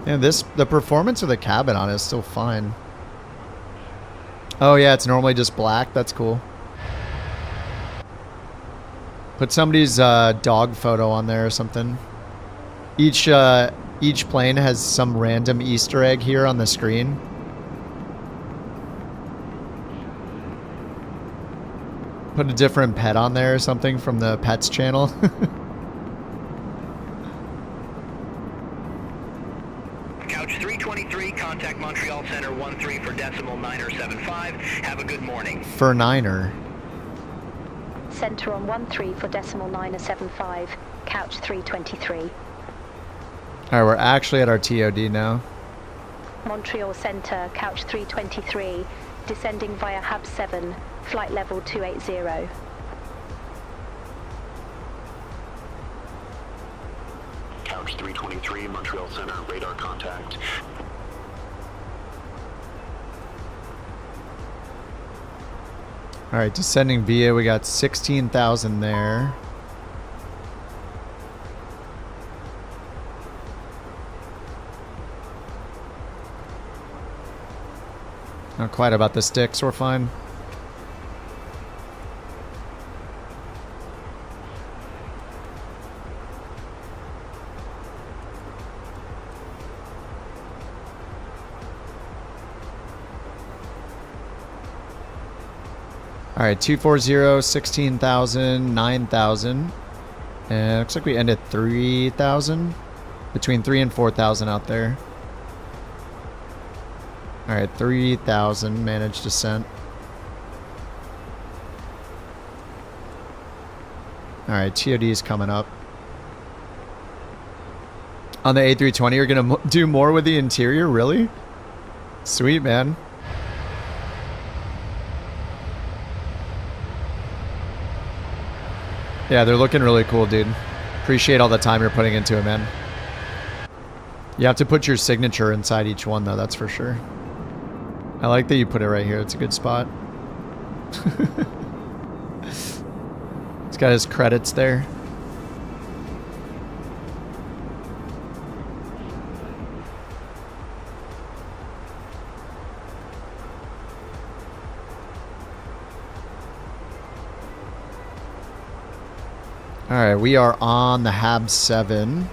And the performance of the cabin on it is still fine. Oh yeah, it's normally just black. That's cool. Put somebody's dog photo on there or something. Each plane has some random Easter egg here on the screen. Put a different pet on there or something from the pets channel. Couch 323, contact Montreal Center 13 for decimal 9er75. Have a good morning. For Niner. Center on 13 for decimal 9er75. Couch 323. Alright, we're actually at our TOD now. Montreal Center, Couch 323. Descending via Hub 7. Flight level 280. Couch 323, Montreal Center, radar contact. Alright, descending via, we got 16,000 there. Not quite about the sticks, we're fine. Alright, 240, 16,000, 9,000. And it looks like we ended 3,000. Between 3 and 4,000 out there. Alright, 3,000 managed descent. Alright, TOD is coming up. On the A320, you're going to do more with the interior? Really? Sweet, man. Yeah, they're looking really cool, dude. Appreciate all the time you're putting into it, man. You have to put your signature inside each one, though, that's for sure. I like that you put it right here. It's a good spot. It's got his credits there. Alright, we are on the HAB 7.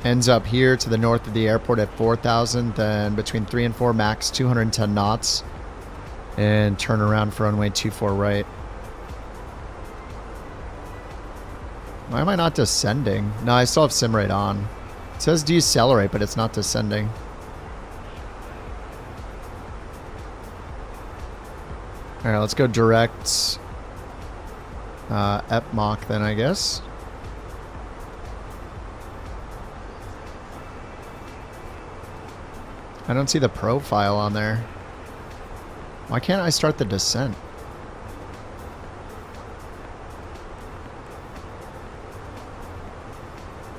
ends up here to the north of the airport at 4,000, then between 3 and 4 max 210 knots, and turn around for runway 24 right. Why am I not descending? No, I still have sim rate on. It says decelerate, but it's not descending. All right, let's go direct Mach then, I guess. I don't see the profile on there. Why can't I start the descent?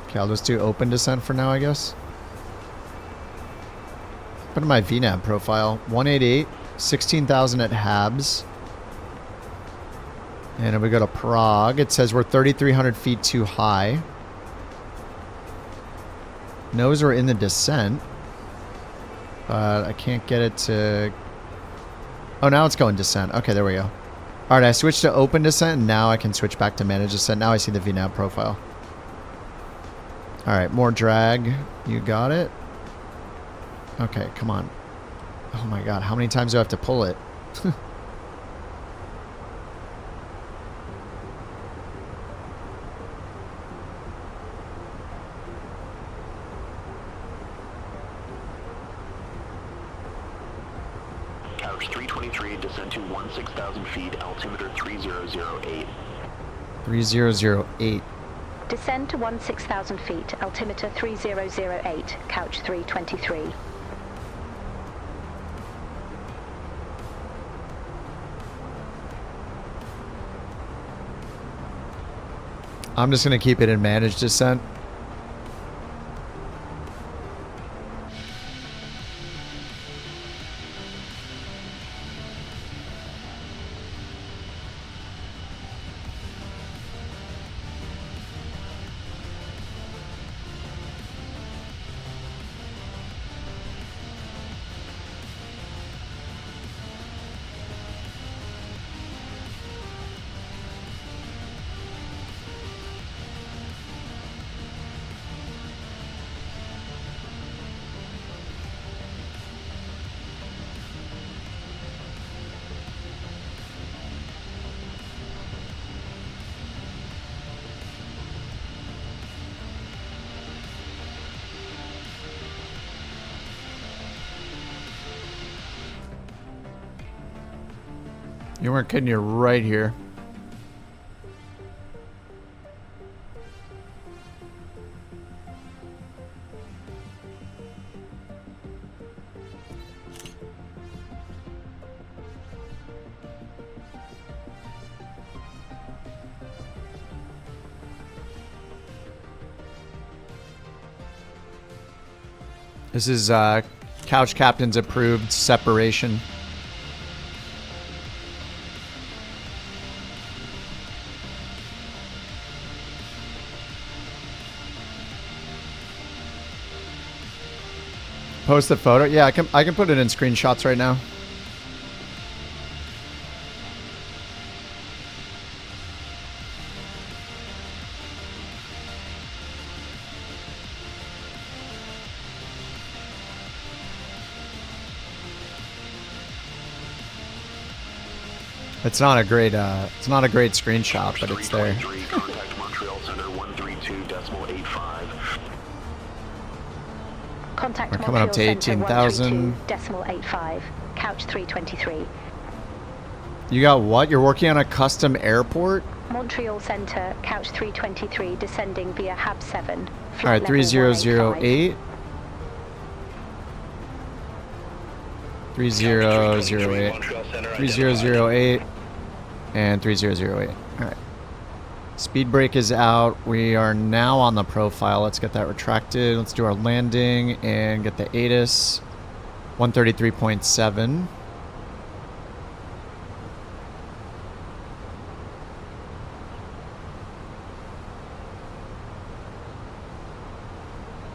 Okay, I'll just do open descent for now, I guess. Put in my VNAV profile. 188, 16,000 at Habs. And if we go to Prague, it says we're 3,300 feet too high. Knows we're in the descent. But I can't get it to... Oh, now it's going descent. Okay, there we go. Alright, I switched to open descent, and now I can switch back to manage descent. Now I see the VNAV profile. Alright, more drag. You got it? Okay, come on. Oh my god, how many times do I have to pull it? Couch 323, descend to 16,000 feet, altimeter 3008. 3008. Descend to 16,000 feet, altimeter 3008, couch 323. I'm just going to keep it in managed descent. You weren't kidding, you're right here. This is Couch Captain's approved separation. Post the photo? Yeah, I can put it in screenshots right now. It's not a great screenshot, but it's there. Contact Montreal Center 132.85. Contact We're coming up to 18,000. 132.85, couch 323. You got what? You're working on a custom airport? Montreal Center, couch 323, descending via Hab 7. All right, 3008. 3008. 3008 and 3008. All right. Speed brake is out. We are now on the profile. Let's get that retracted. Let's do our landing and get the ATIS. 133.7.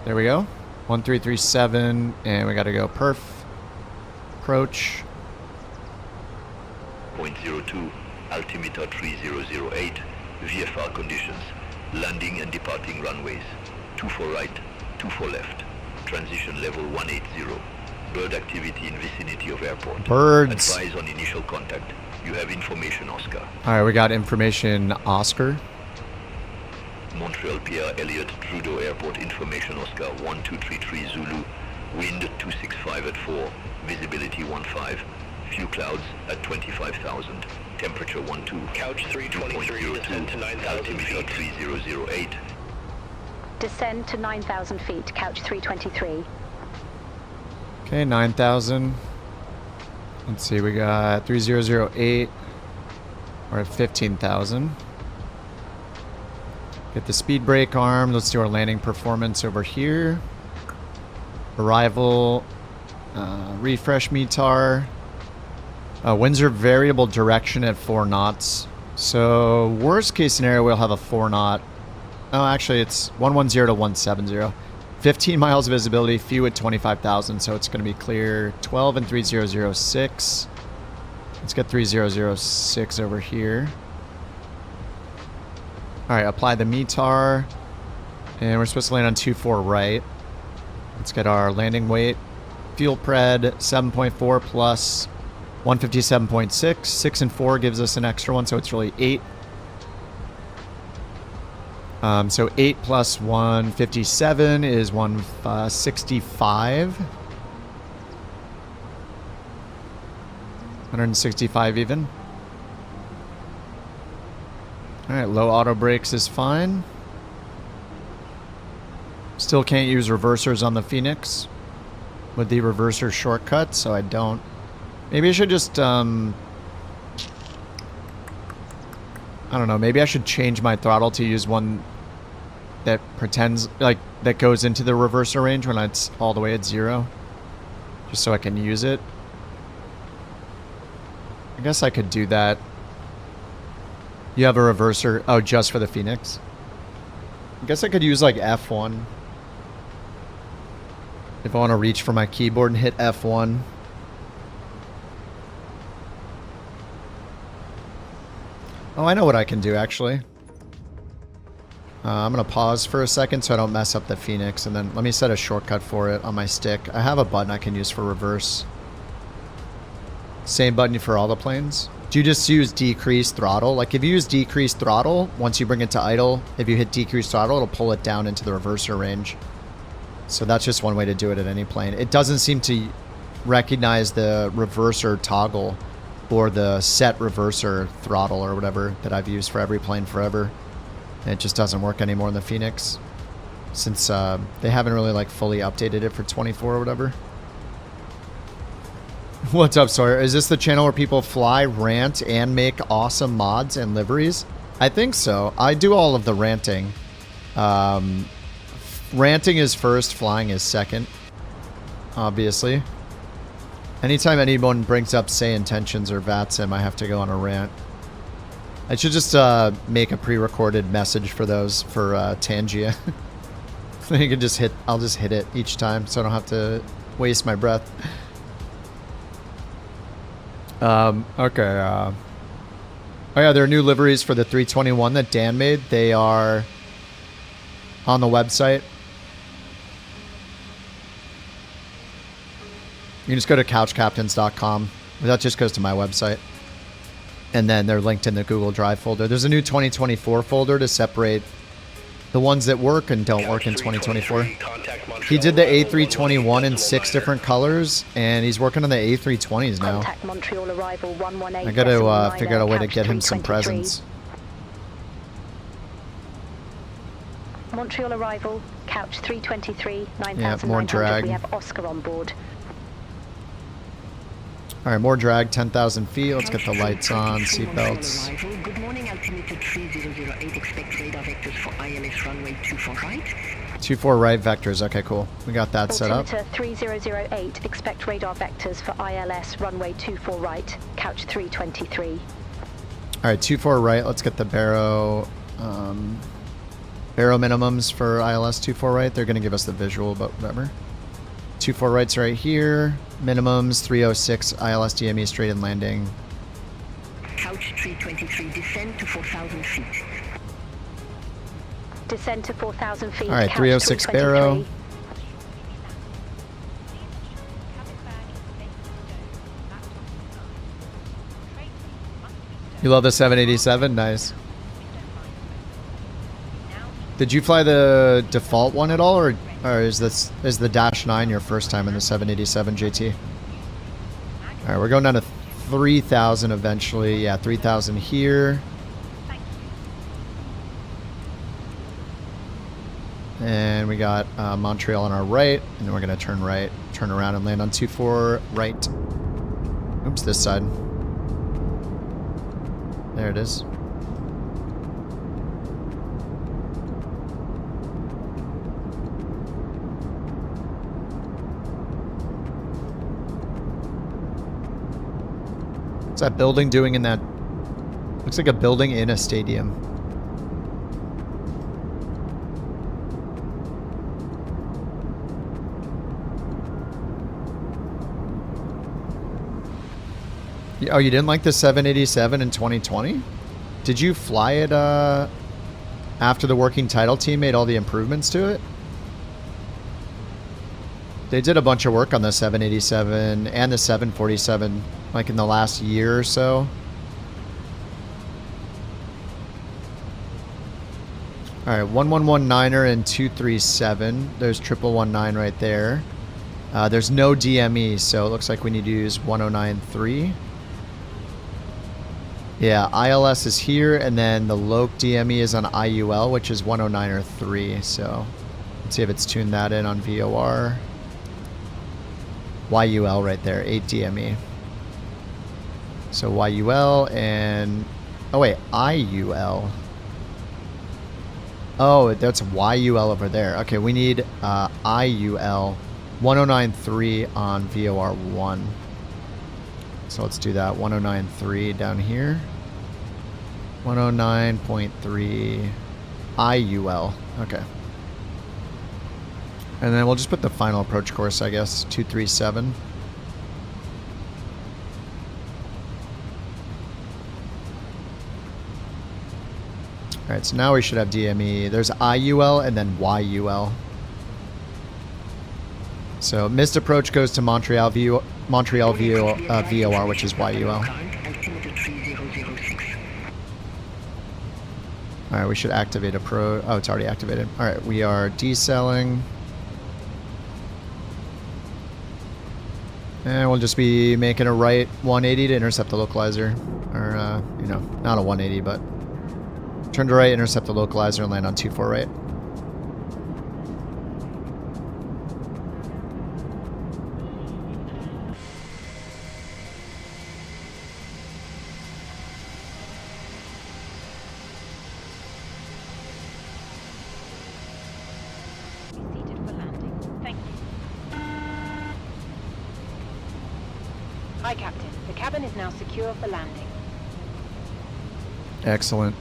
There we go. 1337, and we got to go perf. Approach. 0.02, altimeter 3008, VFR conditions, landing and departing runways, 24 right, 24 left. Transition level 180. Bird activity in vicinity of airport. Birds. Advise on initial contact. You have information, Oscar. Alright, we got information, Oscar. Montreal Pierre Elliott Trudeau Airport information, Oscar 1233 Zulu. Wind 265 at 4. Visibility 15. Few clouds at 25,000. Temperature 12. Couch 323, descend to 9,000 feet. 3008. Descend to 9,000 feet, couch 323. Okay, 9,000. Let's see, we got 3008. We're at 15,000. Get the speed brake arm. Let's do our landing performance over here. Arrival. Refresh METAR. Winds are variable direction at 4 knots. So, worst case scenario, we'll have a 4 knot. Oh, actually, it's 110 to 170. 15 miles visibility, few at 25,000, so it's going to be clear. 12 and 3006. Let's get 3006 over here. Alright, apply the METAR. And we're supposed to land on 24 right. Let's get our landing weight. Fuel pred, 7.4 plus 157.6. 6 and 4 gives us an extra one, so it's really 8. So 8 plus 157 is 165. 165 even. Alright, low auto brakes is fine. Still can't use reversers on the Fenix with the reverser shortcut, so I don't. Maybe I should just, I don't know, maybe I should change my throttle to use one that pretends, like, that goes into the reverser range when it's all the way at 0. Just so I can use it. I guess I could do that. You have a reverser, oh, just for the Fenix? I guess I could use, like, F1. If I want to reach for my keyboard and hit F1. Oh, I know what I can do, actually. I'm going to pause for a second so I don't mess up the Fenix, and then let me set a shortcut for it on my stick. I have a button I can use for reverse. Same button for all the planes. Do you just use decreased throttle? Like, if you use decreased throttle, once you bring it to idle, if you hit decreased throttle, it'll pull it down into the reverser range. So that's just one way to do it at any plane. It doesn't seem to recognize the reverser toggle or the set reverser throttle or whatever that I've used for every plane forever. And it just doesn't work anymore in the Fenix since they haven't really like fully updated it for 24 or whatever. What's up, Sawyer? Is this the channel where people fly, rant, and make awesome mods and liveries? I think so. I do all of the ranting. Ranting is first, flying is second, obviously. Anytime anyone brings up Say Intentions or VATSIM, I have to go on a rant. I should just make a pre-recorded message for those for Tangia. You can just hit. I'll just hit it each time, so I don't have to waste my breath. Okay. Oh yeah, there are new liveries for the 321 that Dan made. They are on the website. You can just go to couchcaptains.com. That just goes to my website. And then they're linked in the Google Drive folder. There's a new 2024 folder to separate the ones that work and don't work in 2024. He did the A321 in 6 different colors, and he's working on the A320s now. I gotta figure out a way to get him some presents. Montreal arrival, couch 323, 9,900. Yeah, more drag. We have Oscar on board. Alright, more drag, 10,000 feet. Let's get the lights on, seatbelts. Good morning, altimeter 3008. Expect radar vectors for ILS runway 24 right. 24 right vectors. Okay, cool. We got that set up. Altimeter 3008. Expect radar vectors for ILS runway 24 right. Couch 323. Alright, 24 right. Let's get the Barrow minimums for ILS 24 right. They're going to give us the visual, but whatever. 24 right's right here. Minimums 306 ILS DME straight in landing. Couch 323, descend to 4,000 feet. Descend to 4,000 feet. Alright, 306 Barrow. You love the 787? Nice. Did you fly the default one at all, or is the Dash 9 your first time in the 787 JT? All right, we're going down to 3,000 eventually. Yeah, 3,000 here. And we got Montreal on our right, and then we're gonna turn right, turn around and land on 24 right. Oops, this side. There it is. What's that building doing in that? Looks like a building in a stadium. Oh, you didn't like the 787 in 2020? Did you fly it after the working title team made all the improvements to it? They did a bunch of work on the 787 and the 747 like in the last year or so. All right, 1119er and 237. There's 1119 right there. There's no DME, so it looks like we need to use 1093. Yeah, ILS is here, and then the Loc DME is on IUL, which is 109 or 3. So let's see if it's tuned that in on VOR. YUL right there, 8 DME. So YUL and... oh wait, IUL. Oh, that's YUL over there. Okay, we need IUL 1093 on VOR 1. So let's do that. 1093 down here. 109.3 IUL. Okay. And then we'll just put the final approach course, I guess. 237. Alright, so now we should have DME. There's IUL and then YUL. So missed approach goes to Montreal VOR, which is YUL. Alright, we should activate approach. Oh, it's already activated. Alright, we are decelling. And we'll just be making a right 180 to intercept the localizer. Or, you know, not a 180, but turn to right, intercept the localizer, and land on 24 right. Hi, Captain. The cabin is now secure for landing. Excellent.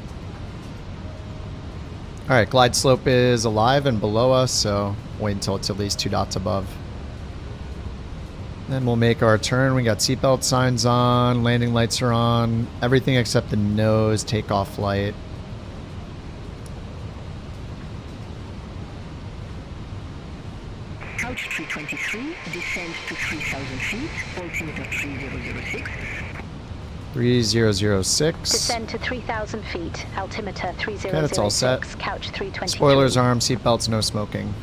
Alright, glide slope is alive and below us, so wait until it's at least 2 dots above. Then we'll make our turn. We got seatbelt signs on, landing lights are on, everything except the nose takeoff light. Couch 323 descends to 3,000 feet, altimeter 3006. 3006. Descend to 3,000 feet, altimeter 3006. Okay, that's all set. Couch 323. Spoilers armed, seatbelts, no smoking.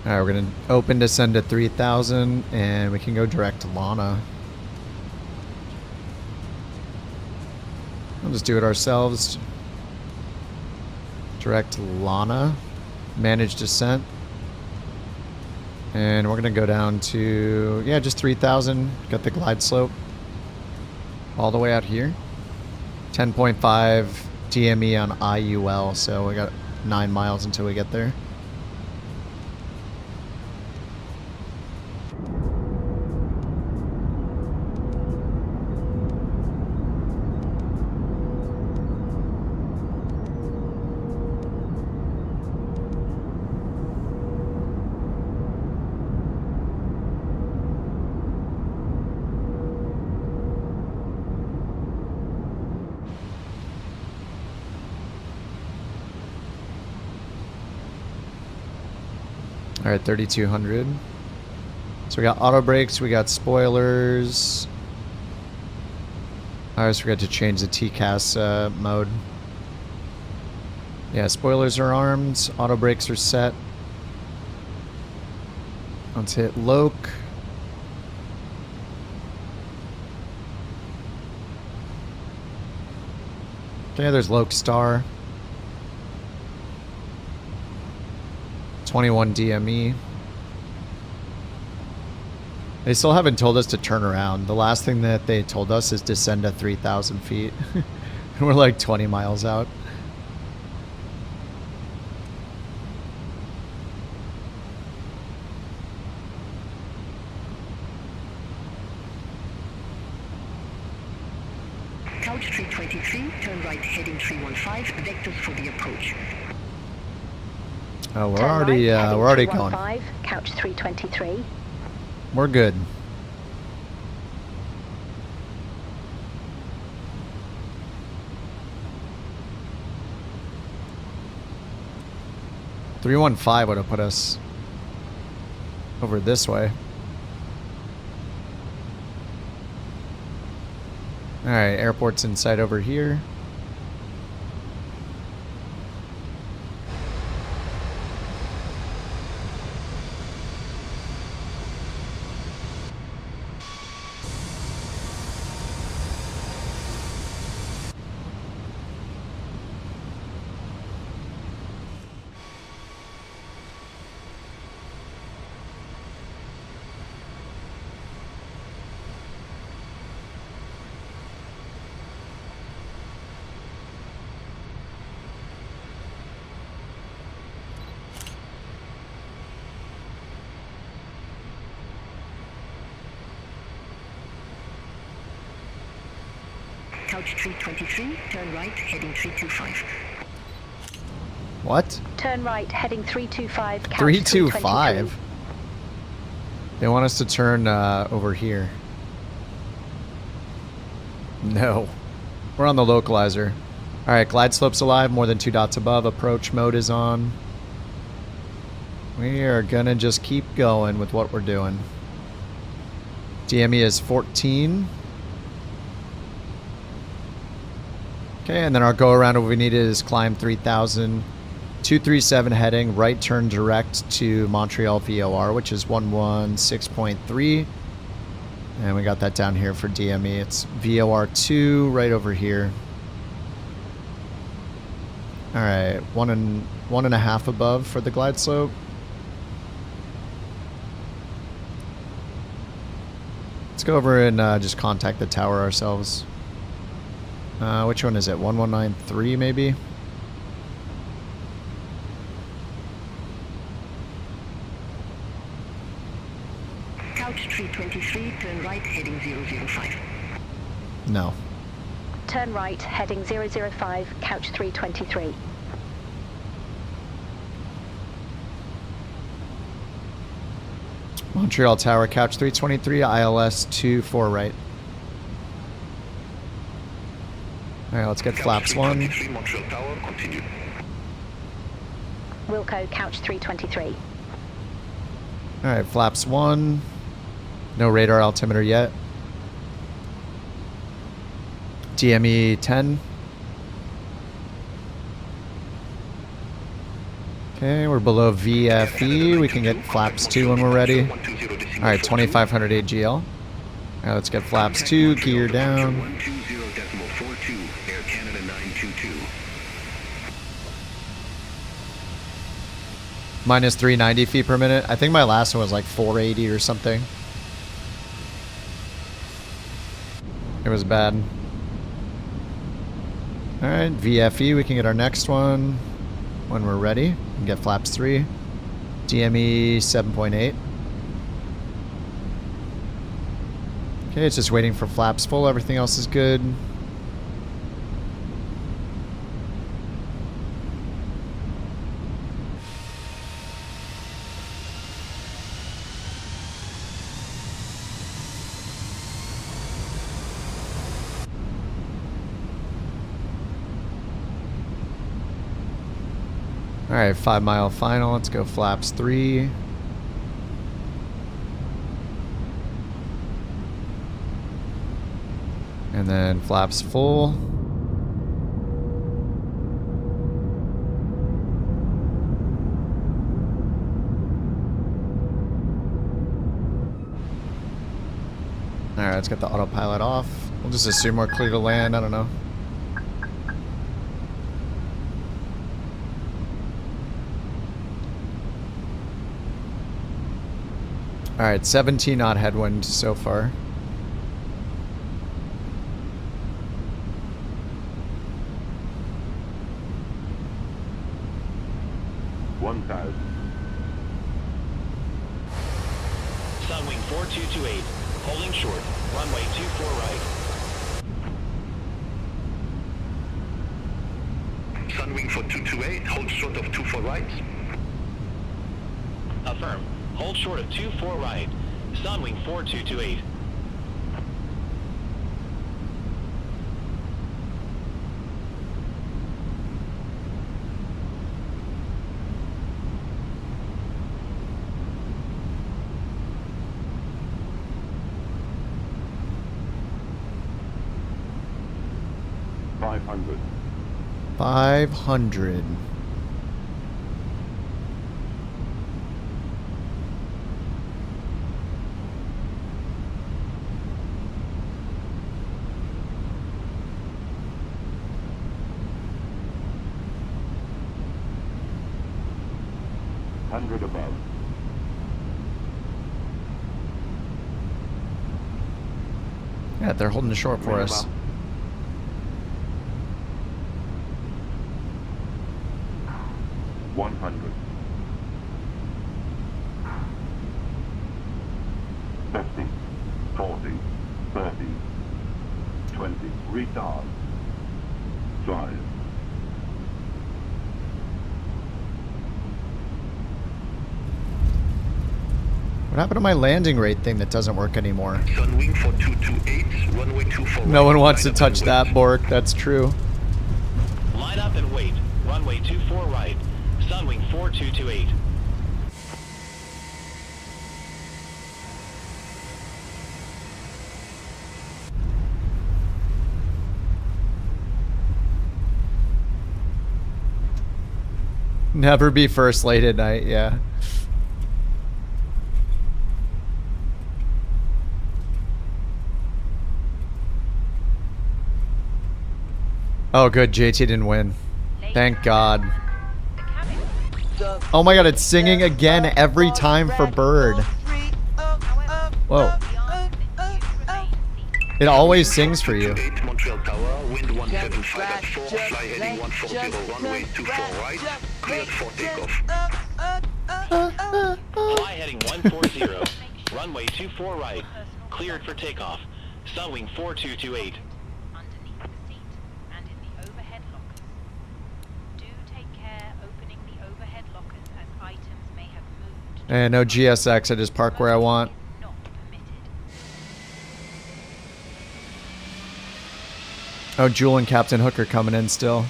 Alright, we're going to open descend to 3,000 and we can go direct to Lana. We'll just do it ourselves. Direct to Lana. Manage descent. And we're going to go down to, yeah, just 3,000. Got the glide slope all the way out here. 10.5 DME on IUL, so we got 9 miles until we get there. All right, 3,200. So we got auto brakes, we got spoilers. I always forget to change the TCAS mode. Yeah, spoilers are armed, auto brakes are set. Let's hit Loke. Okay, there's Loke Star. 21 DME. They still haven't told us to turn around. The last thing that they told us is descend to 3,000 feet. And we're like 20 miles out. Couch 323, turn right heading 315, vectors for the approach. Oh, we're already going. Couch 323. We're good. $315 would have put us over this way. All right, airport's in sight over here. Couch 323, turn right heading 325. What? Turn right heading 325. Couch 325? They want us to turn over here. No. We're on the localizer. Alright, glide slope's alive, more than 2 dots above. Approach mode is on. We are gonna just keep going with what we're doing. DME is 14. Okay, and then our go around, what we need is climb 3,000. 237 heading, right turn direct to Montreal VOR, which is 116.3. And we got that down here for DME. It's VOR 2 right over here. All right, 1.5 above for the glide slope. Let's go over and just contact the tower ourselves. Which one is it? 1193 maybe? Couch 323, turn right heading 005. No. Turn right heading 005, couch 323. Montreal Tower, couch 323, ILS 24 right. Alright, let's get flaps 1. Wilco, couch 323. Alright, flaps 1. No radar altimeter yet. DME 10. Okay, we're below VFE. We can get flaps 2 when we're ready. Alright, 2500 AGL. Alright, let's get flaps 2, gear down. Minus 390 feet per minute. I think my last one was like 480 or something. It was bad. Alright, VFE, we can get our next one when we're ready. We can get flaps 3. DME 7.8. Okay, it's just waiting for flaps full. Everything else is good. Alright, 5 mile final. Let's go flaps 3. And then flaps full. Alright, let's get the autopilot off. We'll just assume we're clear to land. I don't know. Alright, 17 knot headwind so far. Sunwing 4228, holding short, runway 24 right. Sunwing for 228, hold short of 24 right. Affirm. Hold short of 24 right. Sunwing 4228. Five hundred. Above. Yeah, they're holding the short for us. 100. 50, 40, 30, 20, retard. 5. What happened to my landing rate thing that doesn't work anymore? Sunwing for 228, runway 24 No one wants to touch that, Bork. That's true. Line up and wait. Runway 24 right. Sunwing 4228. Never be first late at night, yeah. Oh, good. JT didn't win. Thank God. Oh my God, it's singing again every time for Bird. Whoa. It always sings for you. Montreal Tower, wind 175 at 4, fly heading 140, runway 24 right, cleared for takeoff. Fly heading 140, runway 24 right, cleared for takeoff. Sunwing 4228. And no GSX, I just park where I want. Oh, Jewel and Captain Hook are coming in still.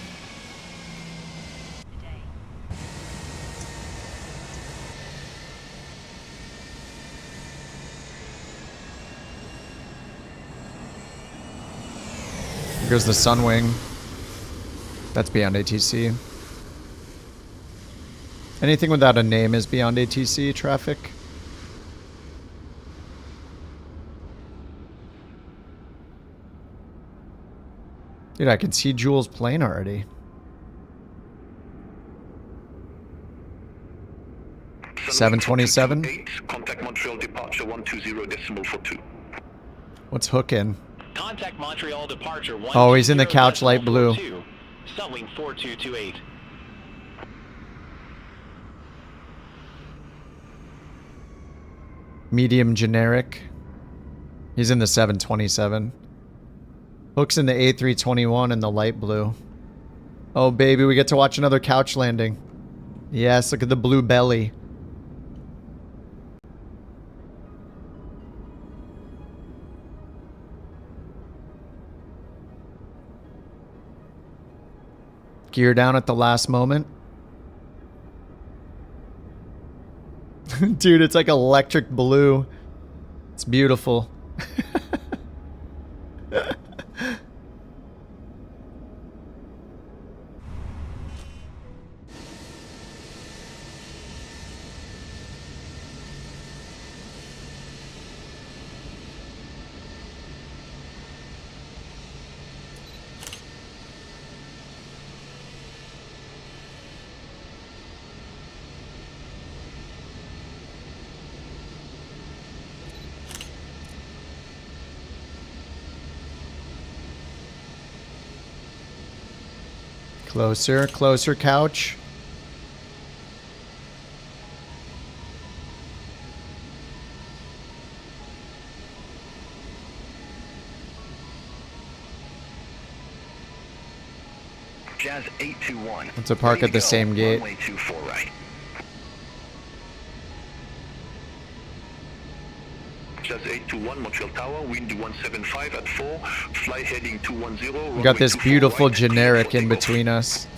Here goes the Sunwing. That's beyond ATC. Anything without a name is beyond ATC traffic. Dude, I can see Jules' plane already. 727? Contact Montreal departure 120.42. What's hooking? Contact Montreal departure 120. Oh, he's in the couch light blue. Sunwing 4228. Medium generic. He's in the 727. Hook's in the A321 in the light blue. Oh, baby, we get to watch another couch landing. Yes, look at the blue belly. Gear down at the last moment. Dude, it's like electric blue. It's beautiful. Closer, closer, couch. Jazz 821. Let's park at the same gate. Runway 24 right. Jazz 821, Montreal Tower, wind 175 at 4, fly heading 210. We got this beautiful generic in between us.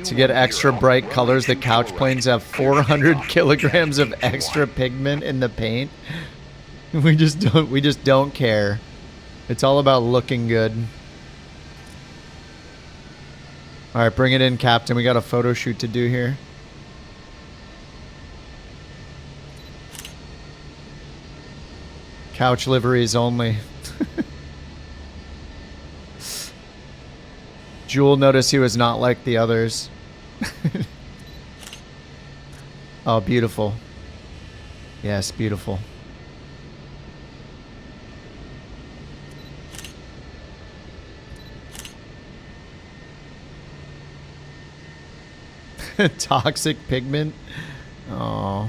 To get extra bright colors, the couch planes have 400 kilograms of extra pigment in the paint. We just don't care. It's all about looking good. All right, bring it in, Captain. We got a photo shoot to do here. Couch liveries only. Jewel noticed he was not like the others. Oh, beautiful. Yes, beautiful. Toxic pigment. Oh.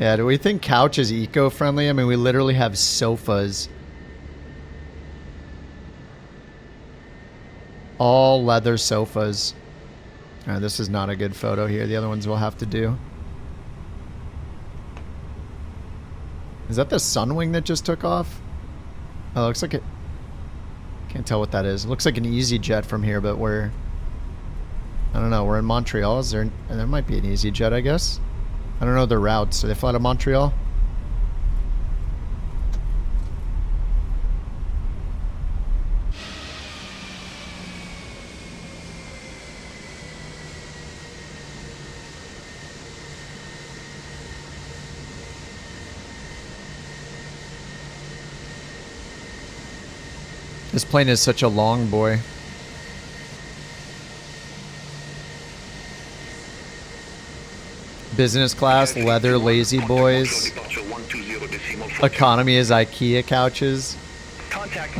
Yeah, do we think couch is eco-friendly? I mean, we literally have sofas. All leather sofas. Alright, this is not a good photo here. The other ones we'll have to do. Is that the Sunwing that just took off? Oh, it looks like it. Can't tell what that is. It looks like an EasyJet from here, but we're... I don't know. We're in Montreal. Is there... There might be an EasyJet, I guess. I don't know the routes. Do they fly to Montreal? This plane is such a long boy. Business class, leather, lazy boys. Economy is IKEA couches.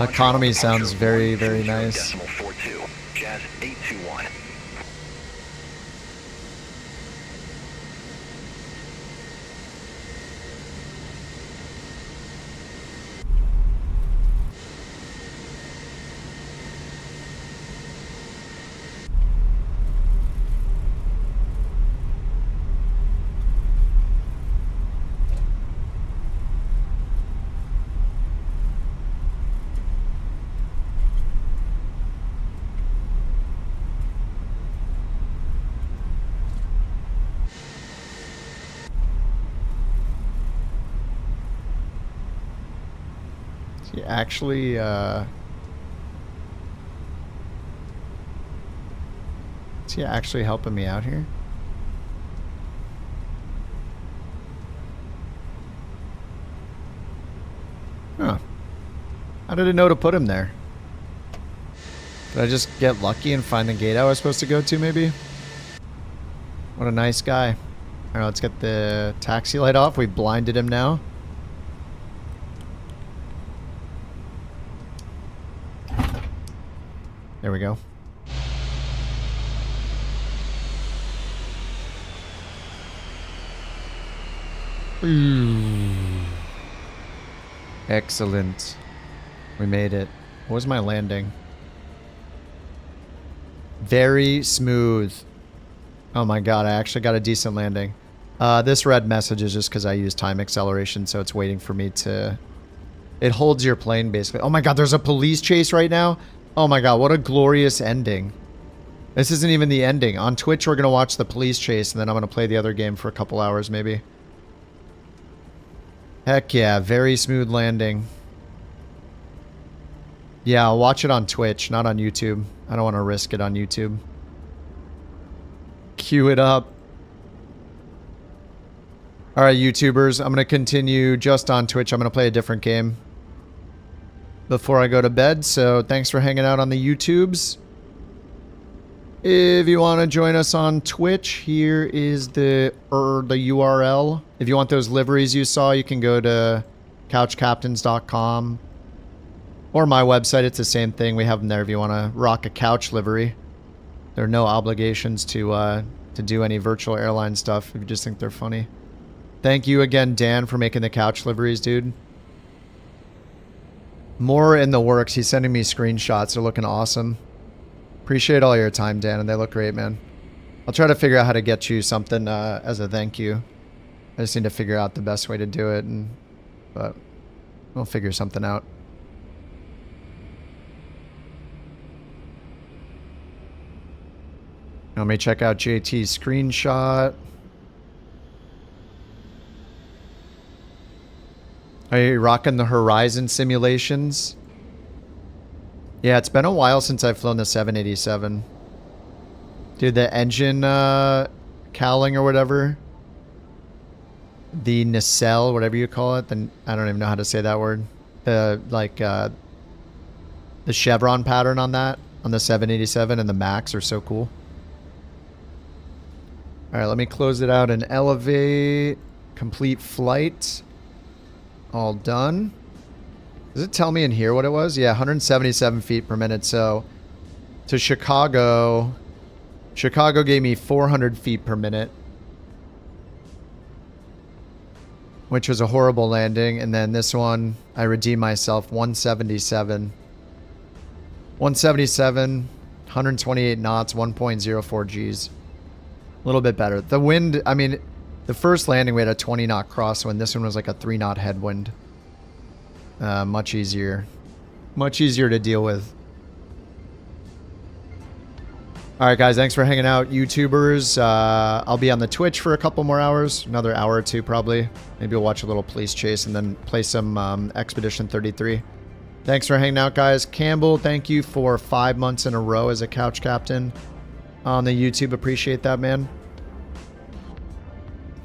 Economy sounds very, very nice. Jazz 821. Actually, is he actually helping me out here? Huh. How did it know to put him there? Did I just get lucky and find the gate I was supposed to go to, maybe? What a nice guy. All right, let's get the taxi light off. We blinded him now. There we go. Excellent. We made it. What was my landing? Very smooth. Oh my god, I actually got a decent landing. This red message is just because I use time acceleration, so it's waiting for me to... It holds your plane, basically. Oh my god, there's a police chase right now? Oh my god, what a glorious ending. This isn't even the ending. On Twitch, we're going to watch the police chase, and then I'm going to play the other game for a couple hours, maybe. Heck yeah, very smooth landing. Yeah, I'll watch it on Twitch, not on YouTube. I don't want to risk it on YouTube. Cue it up. Alright, YouTubers, I'm going to continue just on Twitch. I'm going to play a different game before I go to bed, so thanks for hanging out on the YouTubes. If you want to join us on Twitch, here is the URL. If you want those liveries you saw, you can go to couchcaptains.com or my website. It's the same thing. We have them there if you want to rock a couch livery. There are no obligations to do any virtual airline stuff if you just think they're funny. Thank you again, Dan, for making the couch liveries, dude. More in the works. He's sending me screenshots. They're looking awesome. Appreciate all your time, Dan, and they look great, man. I'll try to figure out how to get you something as a thank you. I just need to figure out the best way to do it, but we'll figure something out. Let me check out JT's screenshot. Are you rocking the Horizon simulations? Yeah, it's been a while since I've flown the 787. Dude, the engine cowling or whatever. The nacelle, whatever you call it. Then I don't even know how to say that word. The the chevron pattern on that, on the 787 and the Max are so cool. Alright, let me close it out and elevate. Complete flight. All done. Does it tell me in here what it was? Yeah, 177 feet per minute. So to Chicago, Chicago gave me 400 feet per minute, which was a horrible landing. And then this one, I redeemed myself, 177. 177, 128 knots, 1.04 Gs. A little bit better. The wind, I mean, the first landing we had a 20 knot crosswind. This one was like a 3 knot headwind. Much easier to deal with. Alright guys, thanks for hanging out, YouTubers. I'll be on the Twitch for a couple more hours, another hour or two probably. Maybe we'll watch a little police chase and then play some Expedition 33. Thanks for hanging out, guys. Campbell, thank you for 5 months in a row as a couch captain on the YouTube. Appreciate that, man.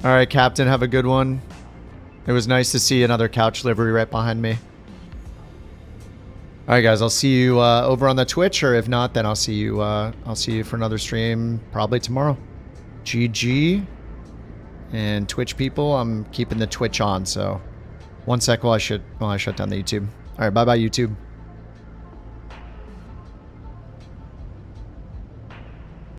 Alright, Captain, have a good one. It was nice to see another couch livery right behind me. Alright guys, I'll see you over on the Twitch, or if not, then I'll see you for another stream probably tomorrow. GG. And Twitch people, I'm keeping the Twitch on, so 1 sec while I shut down the YouTube. Alright, bye bye YouTube.